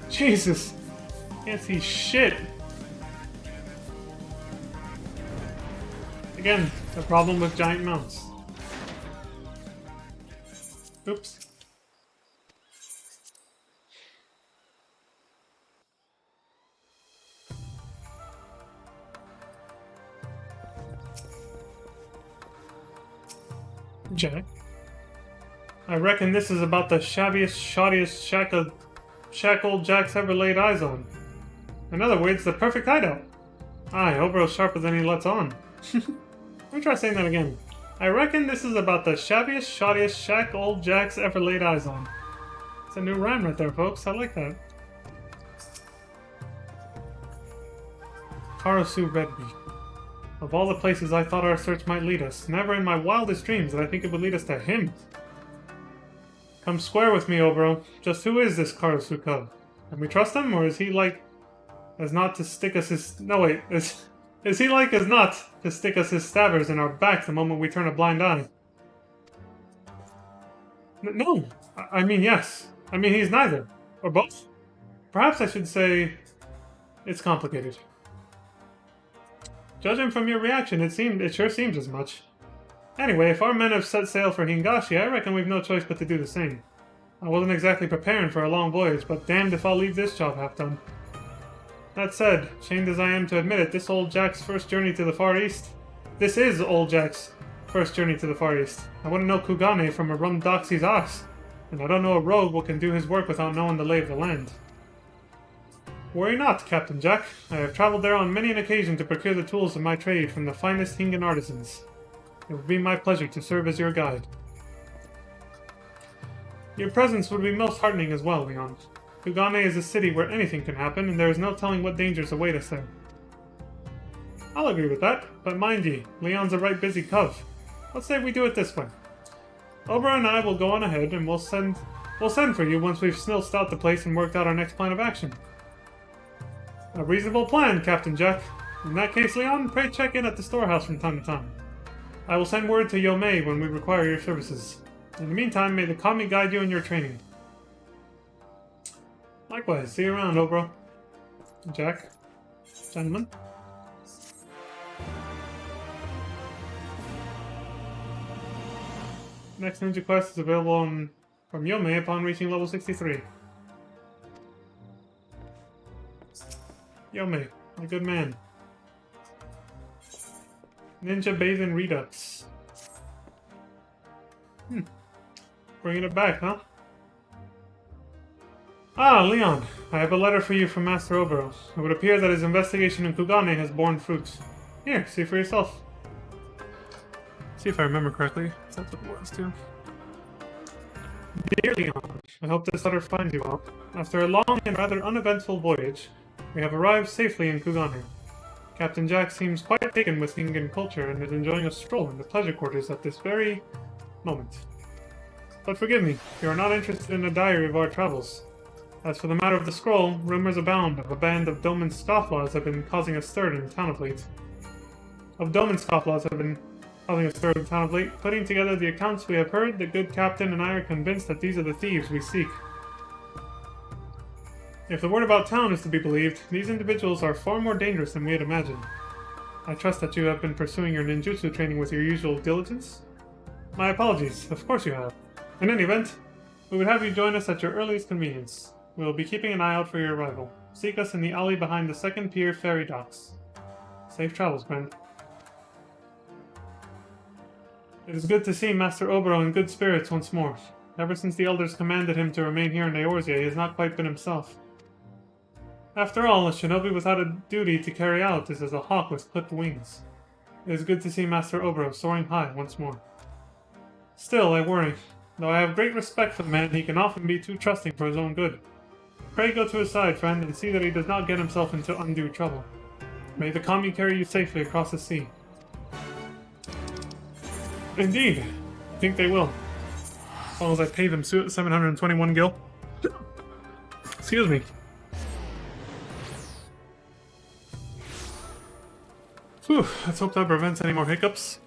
A: Jesus! Can't see shit! Again, the problem with giant mounts. Oops. Jack? I reckon this is about the shabbiest, shoddiest shack old Jack's ever laid eyes on. In other words, the perfect hideout. Aye, Obero's sharper than he lets on. Let me try saying that again. I reckon this is about the shabbiest, shoddiest shack old Jack's ever laid eyes on. It's a new rhyme right there, folks. I like that. Karasu Redbeak. Of all the places I thought our search might lead us, never in my wildest dreams did I think it would lead us to him. Come square with me, Obero. Just who is this Karasu cub? Can we trust him, or is he like as not to stick us his... No, wait. Is he like as not to stick us his stabbers in our back the moment we turn a blind eye? No. I mean, yes. I mean, he's neither. Or both. Perhaps I should say it's complicated. Judging from your reaction, it sure seems as much. Anyway, if our men have set sail for Hingashi, I reckon we've no choice but to do the same. I wasn't exactly preparing for a long voyage, but damned if I'll leave this job half done. That said, shamed as I am to admit it, this is old Jack's first journey to the Far East. I wouldn't know Kugane from a rum doxy's ass, and I don't know a rogue what can do his work without knowing the lay of the land. Worry not, Captain Jack. I have traveled there on many an occasion to procure the tools of my trade from the finest Hingan artisans. It would be my pleasure to serve as your guide. Your presence would be most heartening as well, Leon. Kugane is a city where anything can happen, and there is no telling what dangers await us there. I'll agree with that, but mind ye, Leon's a right busy cove. Let's say we do it this way. Obero and I will go on ahead, and we'll send for you once we've snilced out the place and worked out our next plan of action. A reasonable plan, Captain Jack. In that case, Leon, pray check in at the storehouse from time to time. I will send word to Yomei when we require your services. In the meantime, may the Kami guide you in your training. Likewise, see you around, Obero. Jack. Gentlemen. Next ninja quest is available from Yomei upon reaching level 63. Yomei, a good man. Ninja Bathing Redux. Bringing it back, huh? Ah, Leon, I have a letter for you from Master Obero. It would appear that his investigation in Kugane has borne fruit. Here, see for yourself. See if I remember correctly. That's what it was, too. Dear Leon, I hope this letter finds you well. After a long and rather uneventful voyage, we have arrived safely in Kugane. Captain Jack seems quite taken with Gingan culture and is enjoying a stroll in the pleasure quarters at this very moment. But forgive me, you are not interested in a diary of our travels. As for the matter of the scroll, rumors abound of a band of Doman scofflaws have been causing a stir in the town of late. Putting together the accounts we have heard, the good captain and I are convinced that these are the thieves we seek. If the word about town is to be believed, these individuals are far more dangerous than we had imagined. I trust that you have been pursuing your ninjutsu training with your usual diligence? My apologies, of course you have. In any event, we would have you join us at your earliest convenience. We will be keeping an eye out for your arrival. Seek us in the alley behind the second pier ferry docks. Safe travels, friend. It is good to see Master Obero in good spirits once more. Ever since the elders commanded him to remain here in Eorzea, he has not quite been himself. After all, a shinobi without a duty to carry out is as a hawk with clipped wings. It is good to see Master Obero soaring high once more. Still, I worry. Though I have great respect for the man, he can often be too trusting for his own good. Pray go to his side, friend, and see that he does not get himself into undue trouble. May the kami carry you safely across the sea. Indeed. I think they will. As long as I pay them 721 gil. Excuse me. Whew, let's hope that prevents any more hiccups.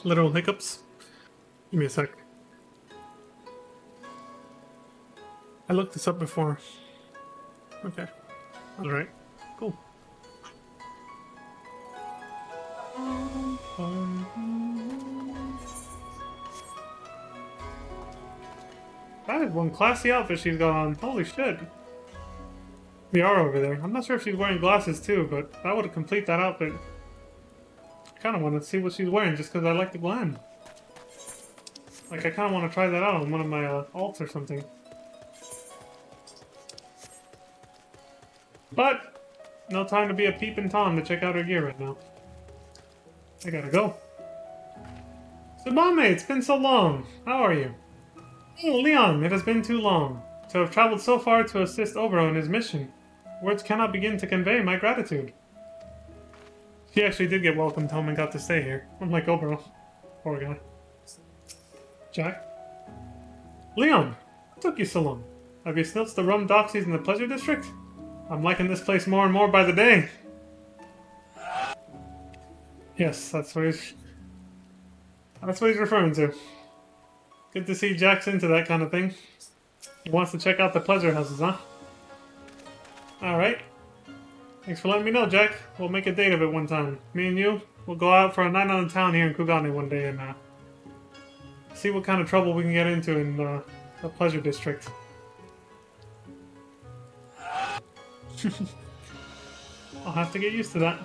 A: Literal hiccups. Give me a sec. I looked this up before. Okay. Alright. Cool. That is one classy outfit she's got on. Holy shit. We are over there. I'm not sure if she's wearing glasses too, but that would complete that outfit. I kind of want to see what she's wearing just because I like the glam. Like, I kind of want to try that out on one of my alts or something. But, no time to be a peeping Tom to check out her gear right now. I gotta go. Tsubame, it's been so long. How are you? Oh, Leon, it has been too long. To have traveled so far to assist Obero in his mission. Words cannot begin to convey my gratitude. She actually did get welcomed home and got to stay here. Unlike Obero. Poor guy. Jack? Leon, what took you so long? Have you snilched the rum doxies in the Pleasure District? I'm liking this place more and more by the day. Yes, that's what he's referring to. Good to see Jack's into that kind of thing. He wants to check out the pleasure houses, huh? Alright. Thanks for letting me know, Jack. We'll make a date of it one time. Me and you, we'll go out for a night on the town here in Kugane one day and see what kind of trouble we can get into in the pleasure district. I'll have to get used to that.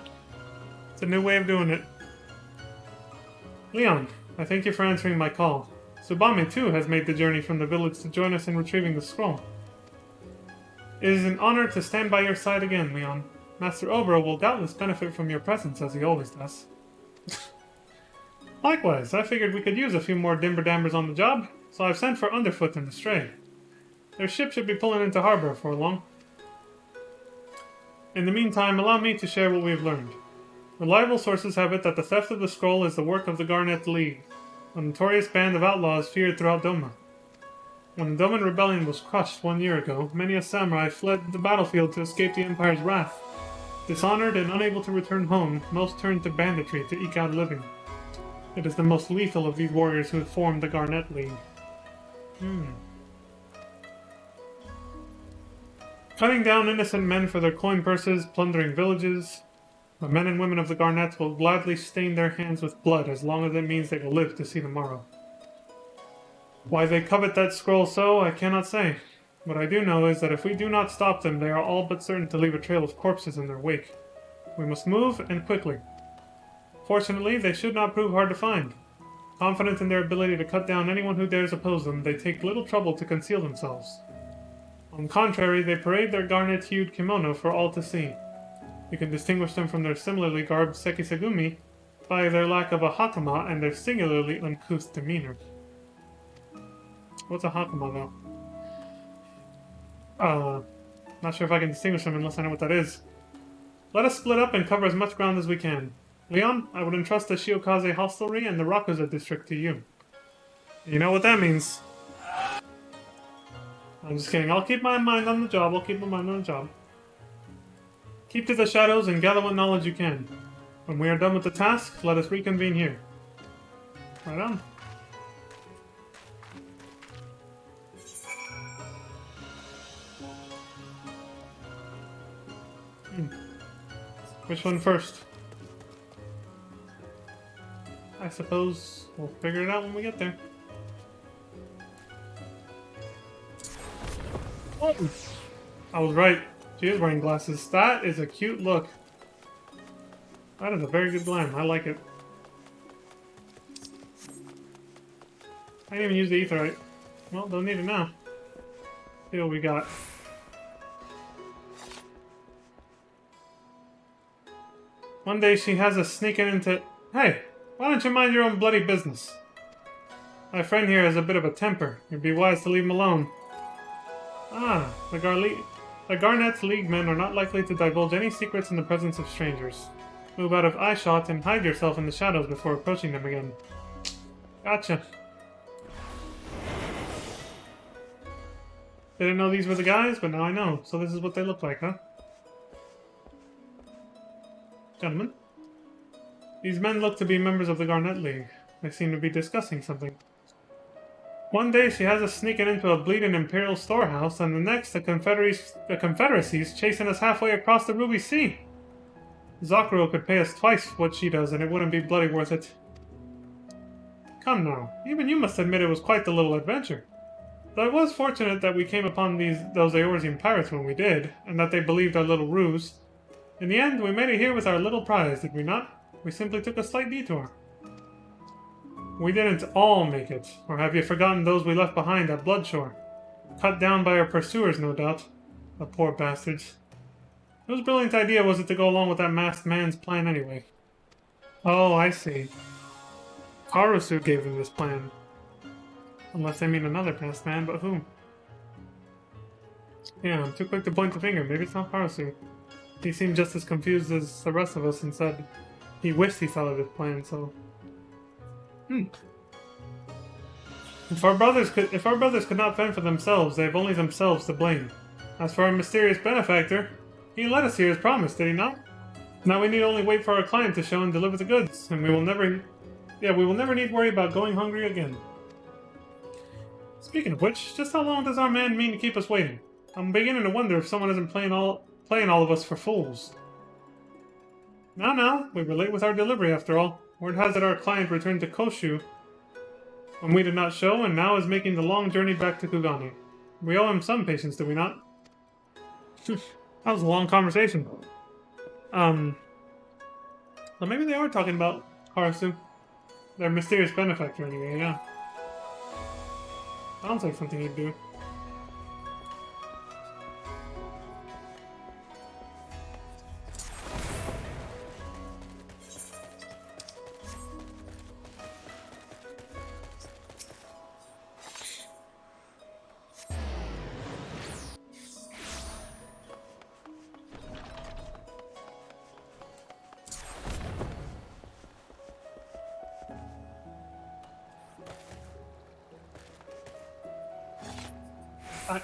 A: It's a new way of doing it. Leon, I thank you for answering my call. Tsubame, too, has made the journey from the village to join us in retrieving the scroll. It is an honor to stand by your side again, Leon. Master Obero will doubtless benefit from your presence, as he always does. Likewise, I figured we could use a few more dimber-dambers on the job, so I've sent for Underfoot and Astray. Their ship should be pulling into harbor for long. In the meantime, allow me to share what we have learned. Reliable sources have it that the theft of the scroll is the work of the Garnet League, a notorious band of outlaws feared throughout Doma. When the Doman rebellion was crushed 1 year ago, many a samurai fled the battlefield to escape the Empire's wrath. Dishonored and unable to return home, most turned to banditry to eke out a living. It is the most lethal of these warriors who have formed the Garnet League. Cutting down innocent men for their coin purses, plundering villages. The men and women of the Garnets will gladly stain their hands with blood as long as it means they will live to see the morrow. Why they covet that scroll so, I cannot say. What I do know is that if we do not stop them, they are all but certain to leave a trail of corpses in their wake. We must move, and quickly. Fortunately, they should not prove hard to find. Confident in their ability to cut down anyone who dares oppose them, they take little trouble to conceal themselves. On the contrary, they parade their garnet-hued kimono for all to see. You can distinguish them from their similarly garbed sekisegumi by their lack of a hakama and their singularly uncouth demeanor. What's a hakama, though? Not sure if I can distinguish them unless I know what that is. Let us split up and cover as much ground as we can. Leon, I would entrust the Shiokaze hostelry and the Rakuza district to you. You know what that means. I'm just kidding. I'll keep my mind on the job. Keep to the shadows and gather what knowledge you can. When we are done with the task, let us reconvene here. Right on. Which one first? I suppose we'll figure it out when we get there. Oh! I was right. She is wearing glasses. That is a cute look. That is a very good glam. I like it. I didn't even use the aetherite. Well, don't need it now. See what we got. One day she has us sneaking into... Hey, why don't you mind your own bloody business? My friend here has a bit of a temper. You'd be wise to leave him alone. Ah, the Garnet's League men are not likely to divulge any secrets in the presence of strangers. Move out of eyeshot and hide yourself in the shadows before approaching them again. Gotcha. Didn't know these were the guys, but now I know. So this is what they look like, huh? Gentlemen, these men look to be members of the Garnet League. They seem to be discussing something. One day she has us sneaking into a bleeding Imperial storehouse, and the next the Confederacy's chasing us halfway across the Ruby Sea. Zakuro could pay us twice what she does, and it wouldn't be bloody worth it. Come now, even you must admit it was quite the little adventure. Though I was fortunate that we came upon those Eorzean pirates when we did, and that they believed our little ruse. In the end, we made it here with our little prize, did we not? We simply took a slight detour. We didn't all make it, or have you forgotten those we left behind at Bloodshore? Cut down by our pursuers, no doubt. The poor bastards. Whose brilliant idea was it to go along with that masked man's plan anyway? Oh, I see. Harusu gave them this plan. Unless they mean another masked man, but whom? Yeah, I'm too quick to point the finger. Maybe it's not Harusu. He seemed just as confused as the rest of us and said he wished he thought of this plan, so... If our brothers could not fend for themselves, they have only themselves to blame. As for our mysterious benefactor, he led us here as promised, did he not? Now we need only wait for our client to show and deliver the goods, and we will never need worry about going hungry again. Speaking of which, just how long does our man mean to keep us waiting? I'm beginning to wonder if someone isn't playing all of us for fools. Now, we were late with our delivery after all. Word has it our client returned to Koshu when we did not show, and now is making the long journey back to Kugane. We owe him some patience, do we not? That was a long conversation. Well, maybe they are talking about Harasu. Their mysterious benefactor, anyway, yeah. Sounds like something he'd do.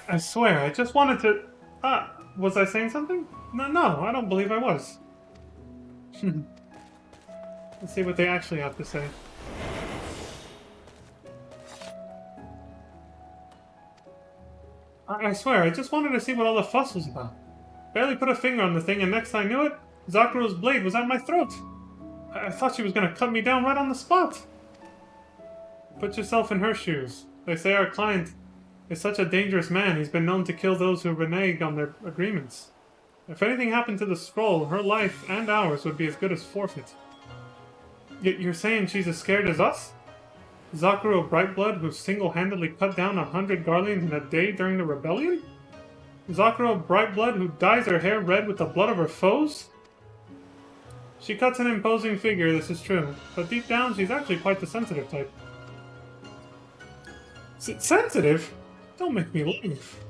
A: I swear, I just wanted to... was I saying something? No, I don't believe I was. Let's see what they actually have to say. I swear, I just wanted to see what all the fuss was about. Barely put a finger on the thing, and next I knew it, Zakuro's blade was at my throat. I thought she was gonna cut me down right on the spot. Put yourself in her shoes. They say our client is such a dangerous man, he's been known to kill those who renege on their agreements. If anything happened to the scroll, her life and ours would be as good as forfeit. Yet you're saying she's as scared as us? Zakuro Brightblood, who single-handedly cut down 100 Garleans in a day during the rebellion? Zakuro Brightblood, who dyes her hair red with the blood of her foes? She cuts an imposing figure, this is true, but deep down she's actually quite the sensitive type. Sensitive? Don't make me laugh.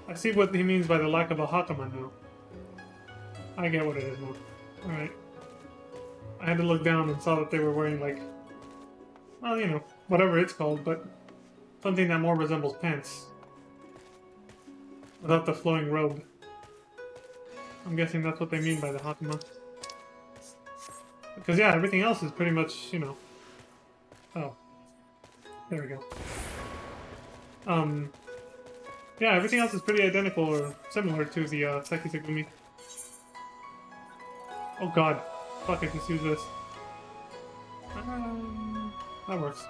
A: I see what he means by the lack of a Hatama now. I get what it is now. Alright. I had to look down and saw that they were wearing, like, well, you know, whatever it's called, but something that more resembles pants. Without the flowing robe. I'm guessing that's what they mean by the Hatama. Because, yeah, everything else is pretty much, you know... Oh. There we go. Yeah, everything else is pretty identical or similar to the Sekisagumi. Oh god. Fuck, I just use this. That works.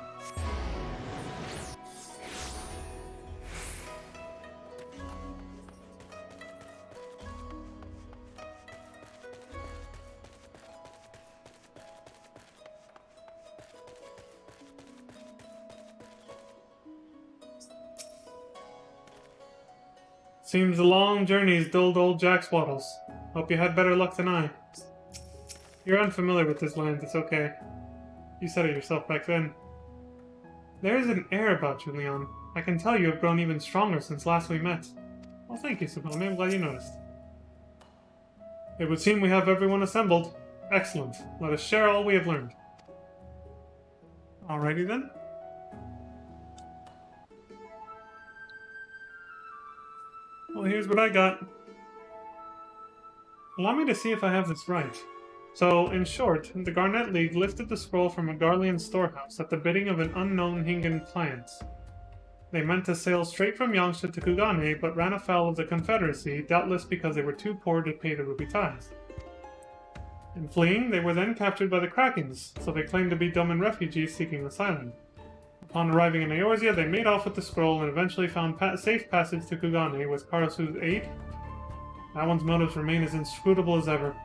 A: Seems the long journey's dulled old Jack's waddles. Hope you had better luck than I. You're unfamiliar with this land, it's okay. You said it yourself back then. There is an air about you, Leon. I can tell you have grown even stronger since last we met. Well, thank you, Tsubame. I'm glad you noticed. It would seem we have everyone assembled. Excellent. Let us share all we have learned. Alrighty then. Well, here's what I got. Allow me to see if I have this right. So, in short, the Garnet League lifted the scroll from a Garlean storehouse at the bidding of an unknown Hingan client. They meant to sail straight from Yangsha to Kugane, but ran afoul of the Confederacy, doubtless because they were too poor to pay the ruby tithes. In fleeing, they were then captured by the Krakens, so they claimed to be Doman refugees seeking asylum. Upon arriving in Eorzea, they made off with the scroll and eventually found safe passage to Kugane with Karasu's aid. That one's motives remain as inscrutable as ever,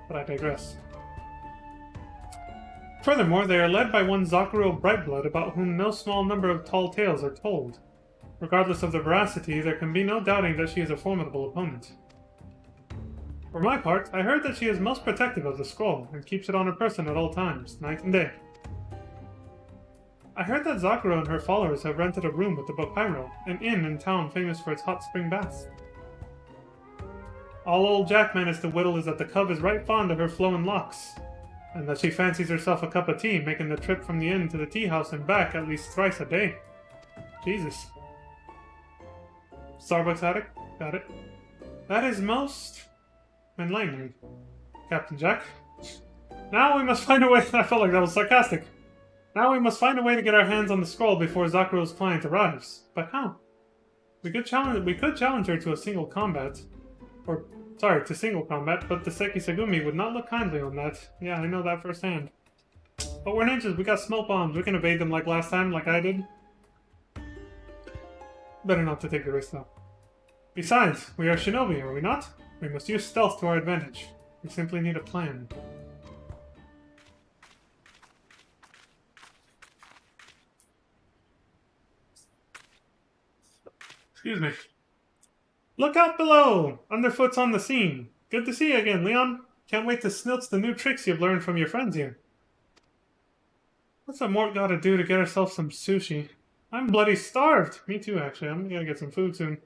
A: but I digress. Furthermore, they are led by one Zakuro Brightblood, about whom no small number of tall tales are told. Regardless of the veracity, there can be no doubting that she is a formidable opponent. For my part, I heard that she is most protective of the scroll, and keeps it on her person at all times, night and day. I heard that Zakuro and her followers have rented a room with the Bokaiро, an inn in town famous for its hot spring baths. All old Jack managed to whittle is that the cub is right fond of her flowing locks, and that she fancies herself a cup of tea, making the trip from the inn to the tea house and back at least thrice a day. Jesus. Starbucks addict? Got it. That is most enlightening, Captain Jack. Now we must find a way... I felt like that was sarcastic. Now we must find a way to get our hands on the scroll before Zakuro's client arrives. But how? We could challenge her to a single combat. To single combat, but the Sekisagumi would not look kindly on that. Yeah, I know that firsthand. But we're ninjas, we got smoke bombs, we can evade them like last time, like I did. Better not to take the risk, though. Besides, we are shinobi, are we not? We must use stealth to our advantage. We simply need a plan. Excuse me. Look out below! Underfoot's on the scene. Good to see you again, Leon. Can't wait to snilch the new tricks you've learned from your friends here. What's a Mort gotta do to get herself some sushi? I'm bloody starved. Me too, actually. I'm gonna get some food soon.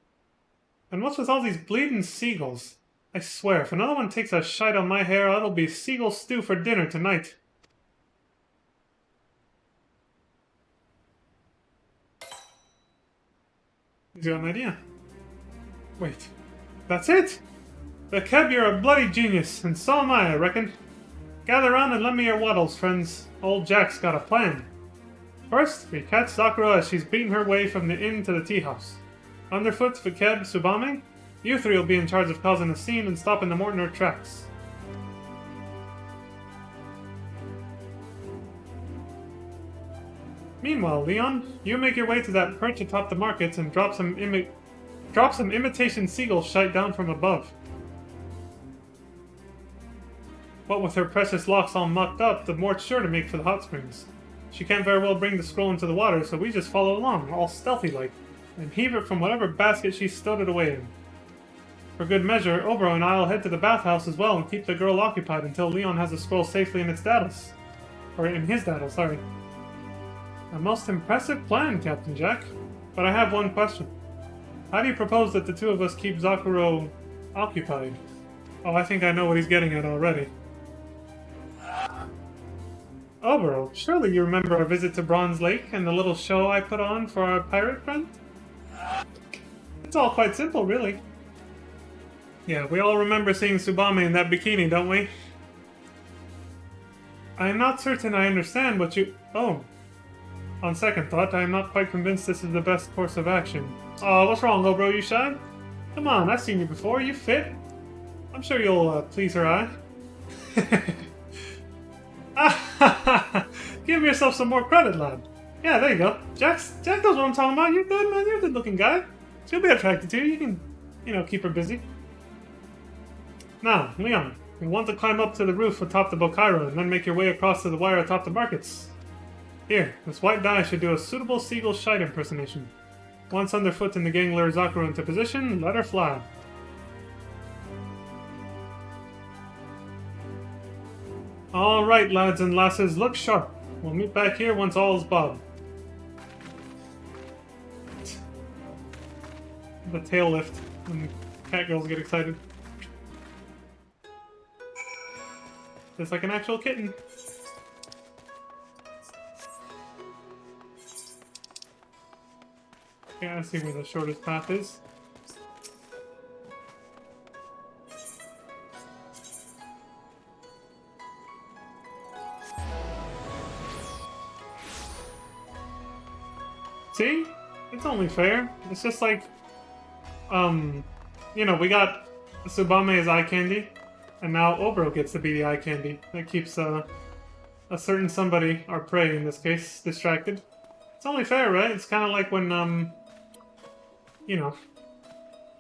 A: And what's with all these bleeding seagulls? I swear, if another one takes a shite on my hair, it'll be seagull stew for dinner tonight. You got an idea? Wait, that's it? The Keb, you're a bloody genius, and so am I reckon. Gather round and lend me your waddles, friends. Old Jack's got a plan. First, we catch Sakura as she's beating her way from the inn to the tea house. Underfoot, Vikeb, Tsubame, you three will be in charge of causing a scene and stopping them in their tracks. Meanwhile, Leon, you make your way to that perch atop the markets and drop some imitation seagull shite down from above. What with her precious locks all mucked up, the mort's sure to make for the hot springs. She can't very well bring the scroll into the water, so we just follow along, all stealthy-like, and heave it from whatever basket she stowed it away in. For good measure, Obro and I'll head to the bathhouse as well and keep the girl occupied until Leon has the scroll safely in its daddles. Or in his daddle, sorry. A most impressive plan, Captain Jack. But I have one question. How do you propose that the two of us keep Zakuro occupied? Oh, I think I know what he's getting at already. Obro, surely you remember our visit to Bronze Lake and the little show I put on for our pirate friend? It's all quite simple, really. Yeah, we all remember seeing Tsubame in that bikini, don't we? I am not certain I understand what you... Oh. On second thought, I am not quite convinced this is the best course of action. Oh, what's wrong, Obro? You shy? Come on, I've seen you before. You fit. I'm sure you'll please her eye. Give yourself some more credit, lad. Yeah, there you go. Jack knows what I'm talking about. You're good, man. You're a good-looking guy. She'll be attracted to you. You can, keep her busy. Now, Leon, you want to climb up to the roof atop the Bokairo and then make your way across to the wire atop the markets. Here, this white dye should do a suitable seagull shite impersonation. Once underfoot and the gang lures Zakuro into position, let her fly. Alright, lads and lasses, look sharp. We'll meet back here once all's bob. The tail lift when cat girls get excited. Just like an actual kitten. Yeah, I see where the shortest path is. See? It's only fair. It's just like, we got Tsubame as eye candy, and now Obro gets to be the eye candy. That keeps a certain somebody, our prey in this case, distracted. It's only fair, right? It's kind of like when,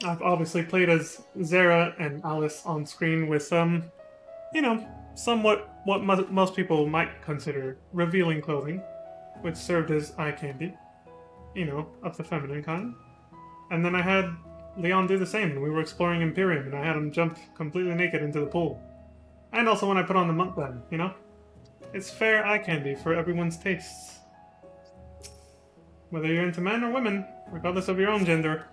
A: I've obviously played as Zera and Alice on screen with, somewhat what most people might consider revealing clothing, which served as eye candy. Of the feminine kind. And then I had Leon do the same, and we were exploring Imperium, and I had him jump completely naked into the pool. And also when I put on the monk band, It's fair eye candy for everyone's tastes. Whether you're into men or women, regardless of your own gender,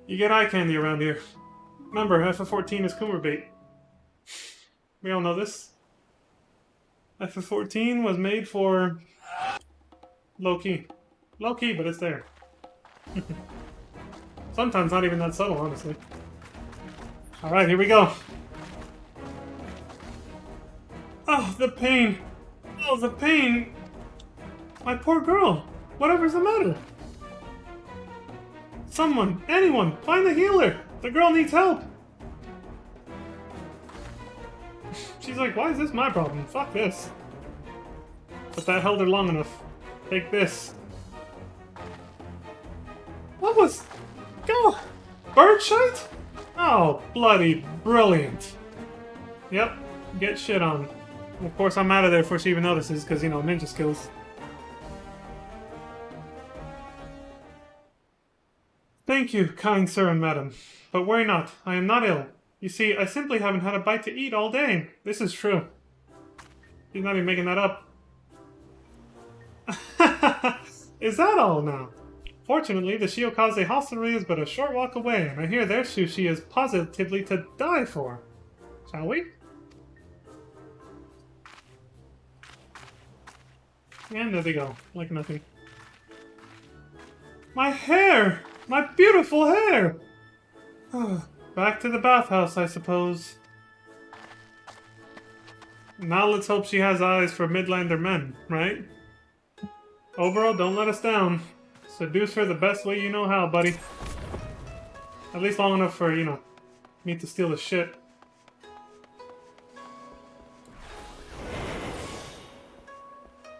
A: you get eye candy around here. Remember, FF14 is Coomer bait. We all know this. FF14 was made for low-key. Low-key, but it's there. Sometimes not even that subtle, honestly. Alright, here we go. Oh, the pain. Oh, the pain. My poor girl. Whatever's the matter? Someone, anyone, find a healer. The girl needs help. She's like, why is this my problem? Fuck this. But that held her long enough. Take this. What was... Go! Bird shite? Oh, bloody brilliant. Yep, get shit on. Of course, I'm out of there before she even notices, because, ninja skills. Thank you, kind sir and madam. But worry not, I am not ill. You see, I simply haven't had a bite to eat all day. This is true. He's not even making that up. Is that all now? Fortunately, the Shiokaze hostelry is but a short walk away, and I hear their sushi is positively to die for. Shall we? And there they go, like nothing. My hair! My beautiful hair! Back to the bathhouse, I suppose. Now let's hope she has eyes for Midlander men, right? Obro, don't let us down. Seduce her the best way you know how, buddy. At least long enough for, you know, me to steal the shit.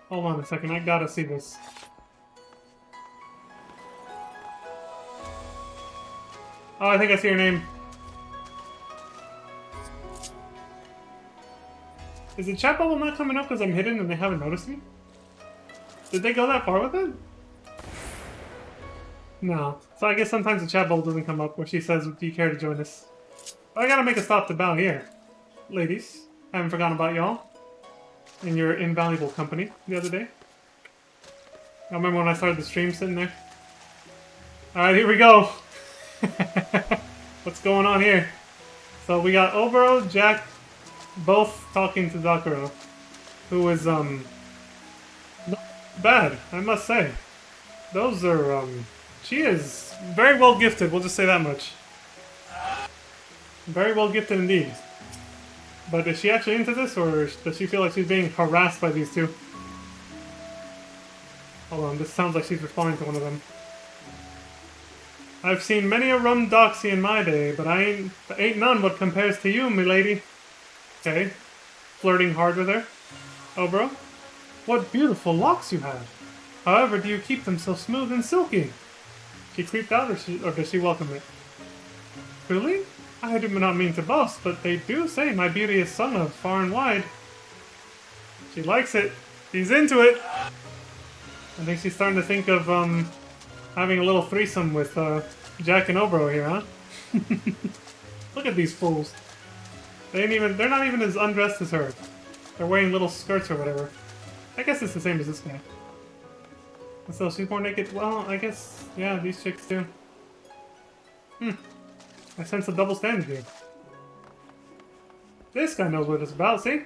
A: Hold on a second, I gotta see this. Oh, I think I see your name. Is the chat bubble not coming up because I'm hidden and they haven't noticed me? Did they go that far with it? No. So I guess sometimes the chat bubble doesn't come up where she says, do you care to join us? But I gotta make a stop to bow here. Ladies, I haven't forgotten about y'all. And your invaluable company the other day. I remember when I started the stream sitting there. Alright, here we go. What's going on here? So we got Obro, Jack, both talking to Dakuro, who is, not bad, I must say. Those are, she is very well gifted, we'll just say that much. Very well gifted indeed. But is she actually into this, or does she feel like she's being harassed by these two? Hold on, this sounds like she's responding to one of them. I've seen many a rum doxy in my day, but ain't none what compares to you, milady. Okay. Flirting hard with her. Oh, bro? What beautiful locks you have. However, do you keep them so smooth and silky? She creeped out, or does she welcome it? Truly? I do not mean to boast, but they do say my beauty is sung of far and wide. She likes it. She's into it. I think she's starting to think of, having a little threesome with, Jack and Obro here, huh? Look at these fools. They're not even as undressed as her. They're wearing little skirts or whatever. I guess it's the same as this guy. So she's more naked. Well, I guess, yeah, these chicks too. I sense a double standard here. This guy knows what it's about, see?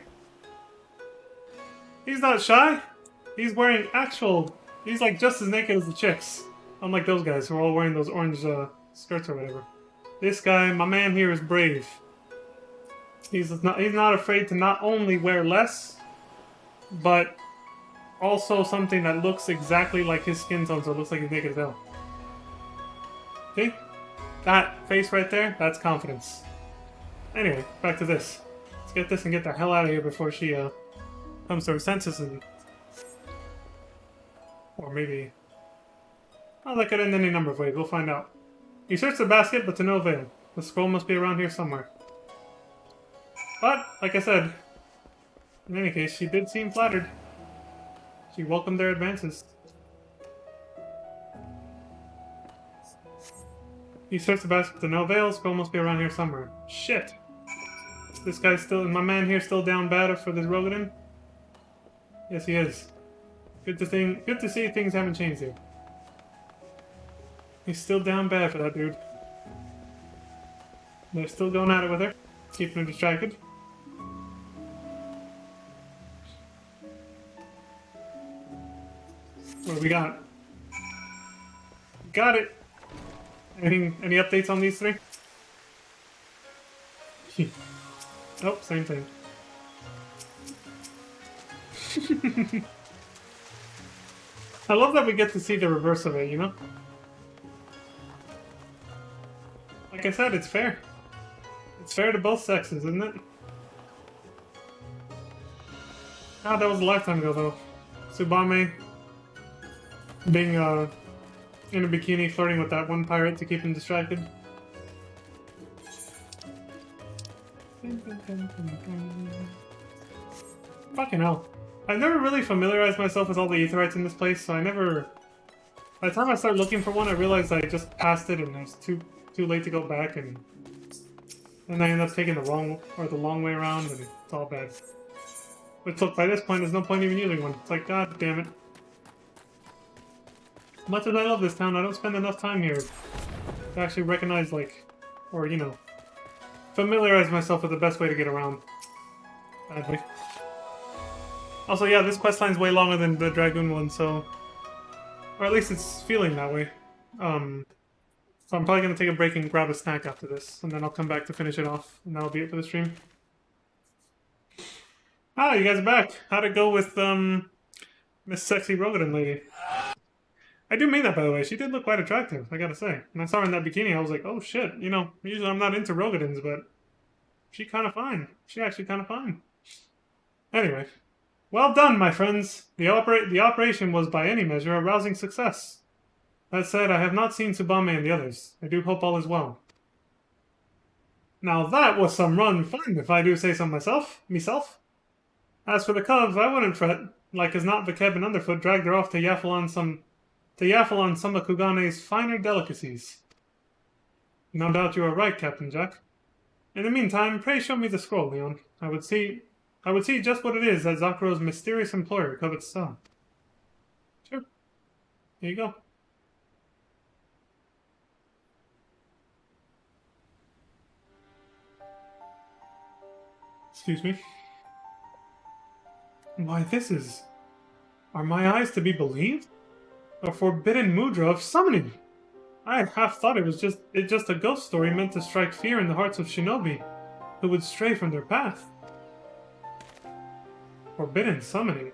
A: He's not shy. He's wearing he's like just as naked as the chicks. Unlike those guys who are all wearing those orange skirts or whatever. This guy, my man here, is brave. He's not afraid to not only wear less, but also something that looks exactly like his skin tone, so it looks like he's naked as hell. See? That face right there, that's confidence. Anyway, back to this. Let's get this and get the hell out of here before she comes to her senses and... Or maybe... Oh, that could end any number of ways, we'll find out. You search the basket, but to no avail. The scroll must be around here somewhere. But, like I said, in any case, she did seem flattered. She welcomed their advances. You search the basket to no avail, scroll must be around here somewhere. Shit! This guy's still, my man here still down bad for this Rogadin? Yes, he is. Good to see things haven't changed here. He's still down bad for that dude. They're still going at it with her, keeping her distracted. What do we got? Got it! Any updates on these three? Oh, same thing. I love that we get to see the reverse of it, you know? Like I said, it's fair. It's fair to both sexes, isn't it? Ah, that was a lifetime ago, though. Tsubame being, in a bikini flirting with that one pirate to keep him distracted. Fucking hell. I've never really familiarized myself with all the aetherites in this place, so I never... By the time I started looking for one, I realized I just passed it and it was too late to go back, and then I ended up taking the long way around, and it's all bad. But look, by this point, there's no point even using one. It's like, god damn it. Much as I love this town, I don't spend enough time here to actually recognize, like, or, you know, familiarize myself with the best way to get around. Badly. Also, yeah, this questline's way longer than the Dragoon one, so... Or at least it's feeling that way. So I'm probably going to take a break and grab a snack after this, and then I'll come back to finish it off, and that'll be it for the stream. Ah, you guys are back! How'd it go with, Miss Sexy Rogan Lady. I do mean that, by the way. She did look quite attractive, I gotta say. When I saw her in that bikini, I was like, oh shit. You know, usually I'm not into Rogadins, but she kind of fine. She actually kind of fine. Anyway. Well done, my friends. The operation was by any measure a rousing success. That said, I have not seen Tsubame and the others. I do hope all is well. Now that was some run fun, if I do say so myself. As for the cove, I wouldn't fret. Like as not, Vakeb and Underfoot dragged her off to yaffle on some Kugane's finer delicacies. No doubt you are right, Captain Jack. In the meantime, pray show me the scroll, Leon. I would see just what it is that Zakuro's mysterious employer covets saw. Sure. Here you go. Excuse me. Why, this is... Are my eyes to be believed? A forbidden mudra of summoning! I had half thought it was just a ghost story meant to strike fear in the hearts of shinobi, who would stray from their path. Forbidden summoning?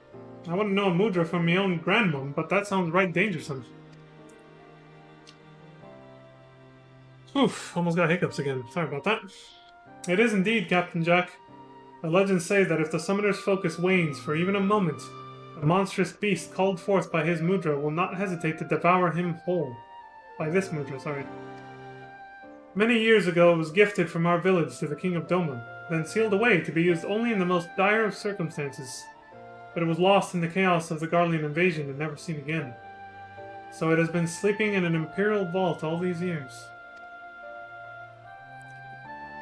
A: I wouldn't know a mudra from my own grandmom, but that sounds right dangersome. Oof, almost got hiccups again. Sorry about that. It is indeed, Captain Jack. The legends say that if the summoner's focus wanes for even a moment, the monstrous beast called forth by his mudra will not hesitate to devour him whole. By this mudra, sorry. Many years ago it was gifted from our village to the King of Doma, then sealed away to be used only in the most dire of circumstances. But it was lost in the chaos of the Garlean invasion and never seen again. So it has been sleeping in an imperial vault all these years.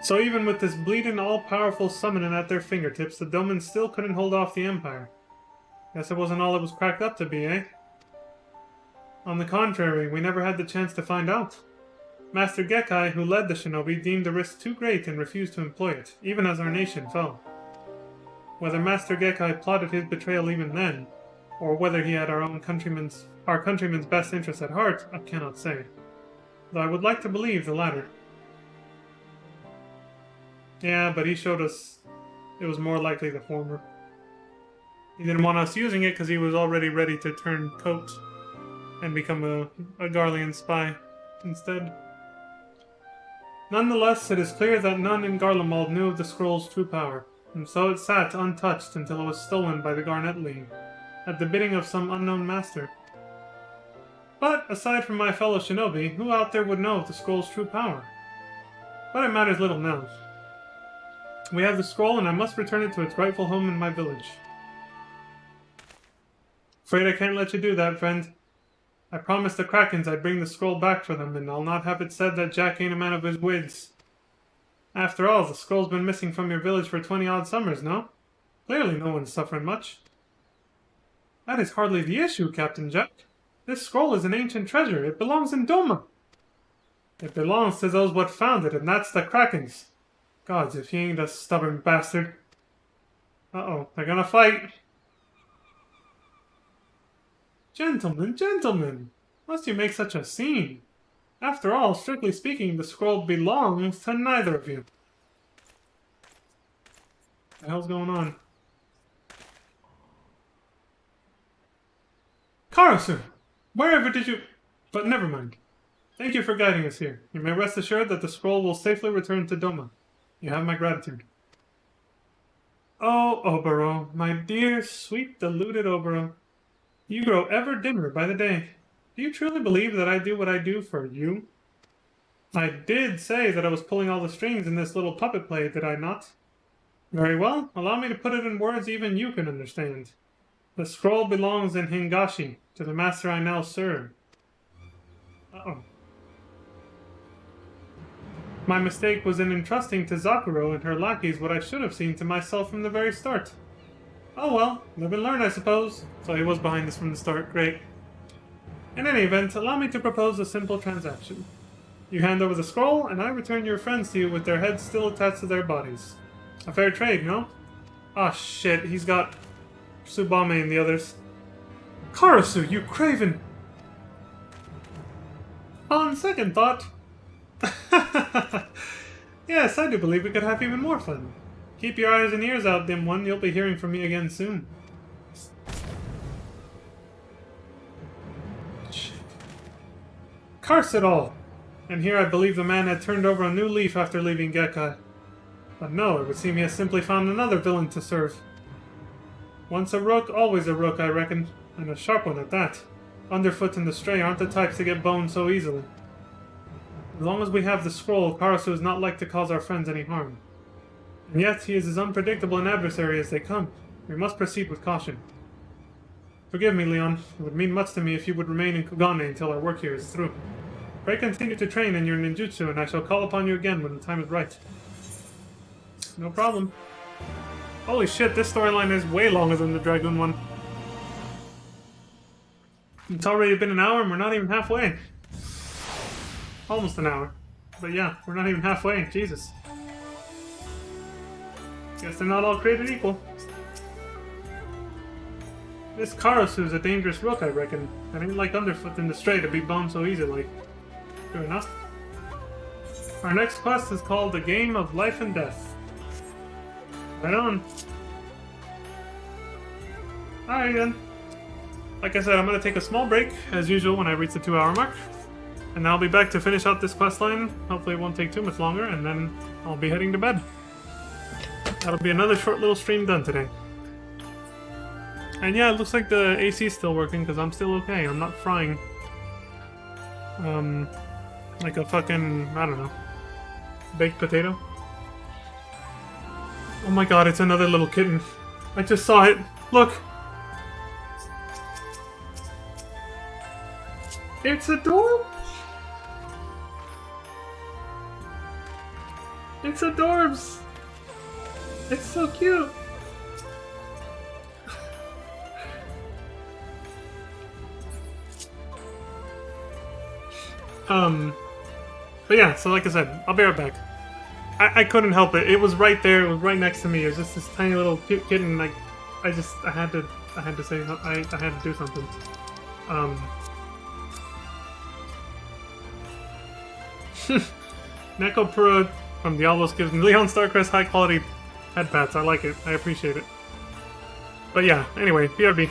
A: So even with this bleeding all-powerful summoning at their fingertips, the Domans still couldn't hold off the Empire. Guess it wasn't all it was cracked up to be, eh? On the contrary, we never had the chance to find out. Master Gekkai, who led the shinobi, deemed the risk too great and refused to employ it, even as our nation fell. Whether Master Gekkai plotted his betrayal even then, or whether he had our countrymen's best interests at heart, I cannot say. Though I would like to believe the latter. Yeah, but he showed us it was more likely the former. He didn't want us using it because he was already ready to turn coat and become a Garlean spy instead. Nonetheless, it is clear that none in Garlemald knew of the scroll's true power, and so it sat untouched until it was stolen by the Garnet League, at the bidding of some unknown master. But, aside from my fellow shinobi, who out there would know of the scroll's true power? But it matters little now. We have the scroll, and I must return it to its rightful home in my village. Afraid I can't let you do that, friend. I promised the Krakens I'd bring the scroll back for them, and I'll not have it said that Jack ain't a man of his wits. After all, the scroll's been missing from your village for 20-odd summers, no? Clearly no one's suffering much. That is hardly the issue, Captain Jack. This scroll is an ancient treasure. It belongs in Doma. It belongs to those what found it, and that's the Krakens. Gods, if he ain't a stubborn bastard. Uh-oh, they're gonna fight. Gentlemen, must you make such a scene? After all, strictly speaking, the scroll belongs to neither of you. What the hell's going on? Karasu! Wherever did you... But never mind. Thank you for guiding us here. You may rest assured that the scroll will safely return to Doma. You have my gratitude. Oh, Oboro, my dear, sweet, deluded Oboro. You grow ever dimmer by the day. Do you truly believe that I do what I do for you? I did say that I was pulling all the strings in this little puppet play, did I not? Very well, allow me to put it in words even you can understand. The scroll belongs in Hingashi, to the master I now serve. Uh-oh. My mistake was in entrusting to Zakuro and her lackeys what I should have seen to myself from the very start. Oh well, live and learn, I suppose. So he was behind this from the start, great. In any event, allow me to propose a simple transaction. You hand over the scroll, and I return your friends to you with their heads still attached to their bodies. A fair trade, no? Ah, shit, he's got Tsubame and the others. Karasu, you craven! On second thought... Yes, I do believe we could have even more fun. Keep your eyes and ears out, dim one. You'll be hearing from me again soon. Curse it all! And here I believe the man had turned over a new leaf after leaving Gekkai. But no, it would seem he has simply found another villain to serve. Once a rook, always a rook, I reckon. And a sharp one at that. Underfoot and the Stray aren't the types to get boned so easily. As long as we have the scroll, Karasu is not like to cause our friends any harm. And yet, he is as unpredictable an adversary as they come. We must proceed with caution. Forgive me, Leon. It would mean much to me if you would remain in Kugane until our work here is through. Pray continue to train in your ninjutsu, and I shall call upon you again when the time is right. No problem. Holy shit, this storyline is way longer than the Dragoon one. It's already been an hour and we're not even halfway. Almost an hour. But yeah, we're not even halfway. Jesus. Guess they're not all created equal. This Karasu's a dangerous rook, I reckon. I ain't like Underfoot and the Stray to be bombed so easily. True enough. Our next quest is called The Game of Life and Death. Right on. Alright then. Like I said, I'm going to take a small break, as usual, when I reach the 2-hour mark. And I'll be back to finish out this questline. Hopefully it won't take too much longer, and then I'll be heading to bed. That'll be another short little stream done today. And yeah, it looks like the AC is still working, because I'm still okay. I'm not frying. Like a fucking, I don't know, baked potato. Oh my god, it's another little kitten. I just saw it. Look! It's adorable! It's adorbs! It's so cute! But yeah, so like I said, I'll be right back. I couldn't help it. It was right there. It was right next to me. It was just this tiny little cute kitten. Like, I had to say, I had to do something. Neko Pura from Diablos gives me Leon Starcrest high quality head pats. I like it. I appreciate it. But yeah, anyway, BRB.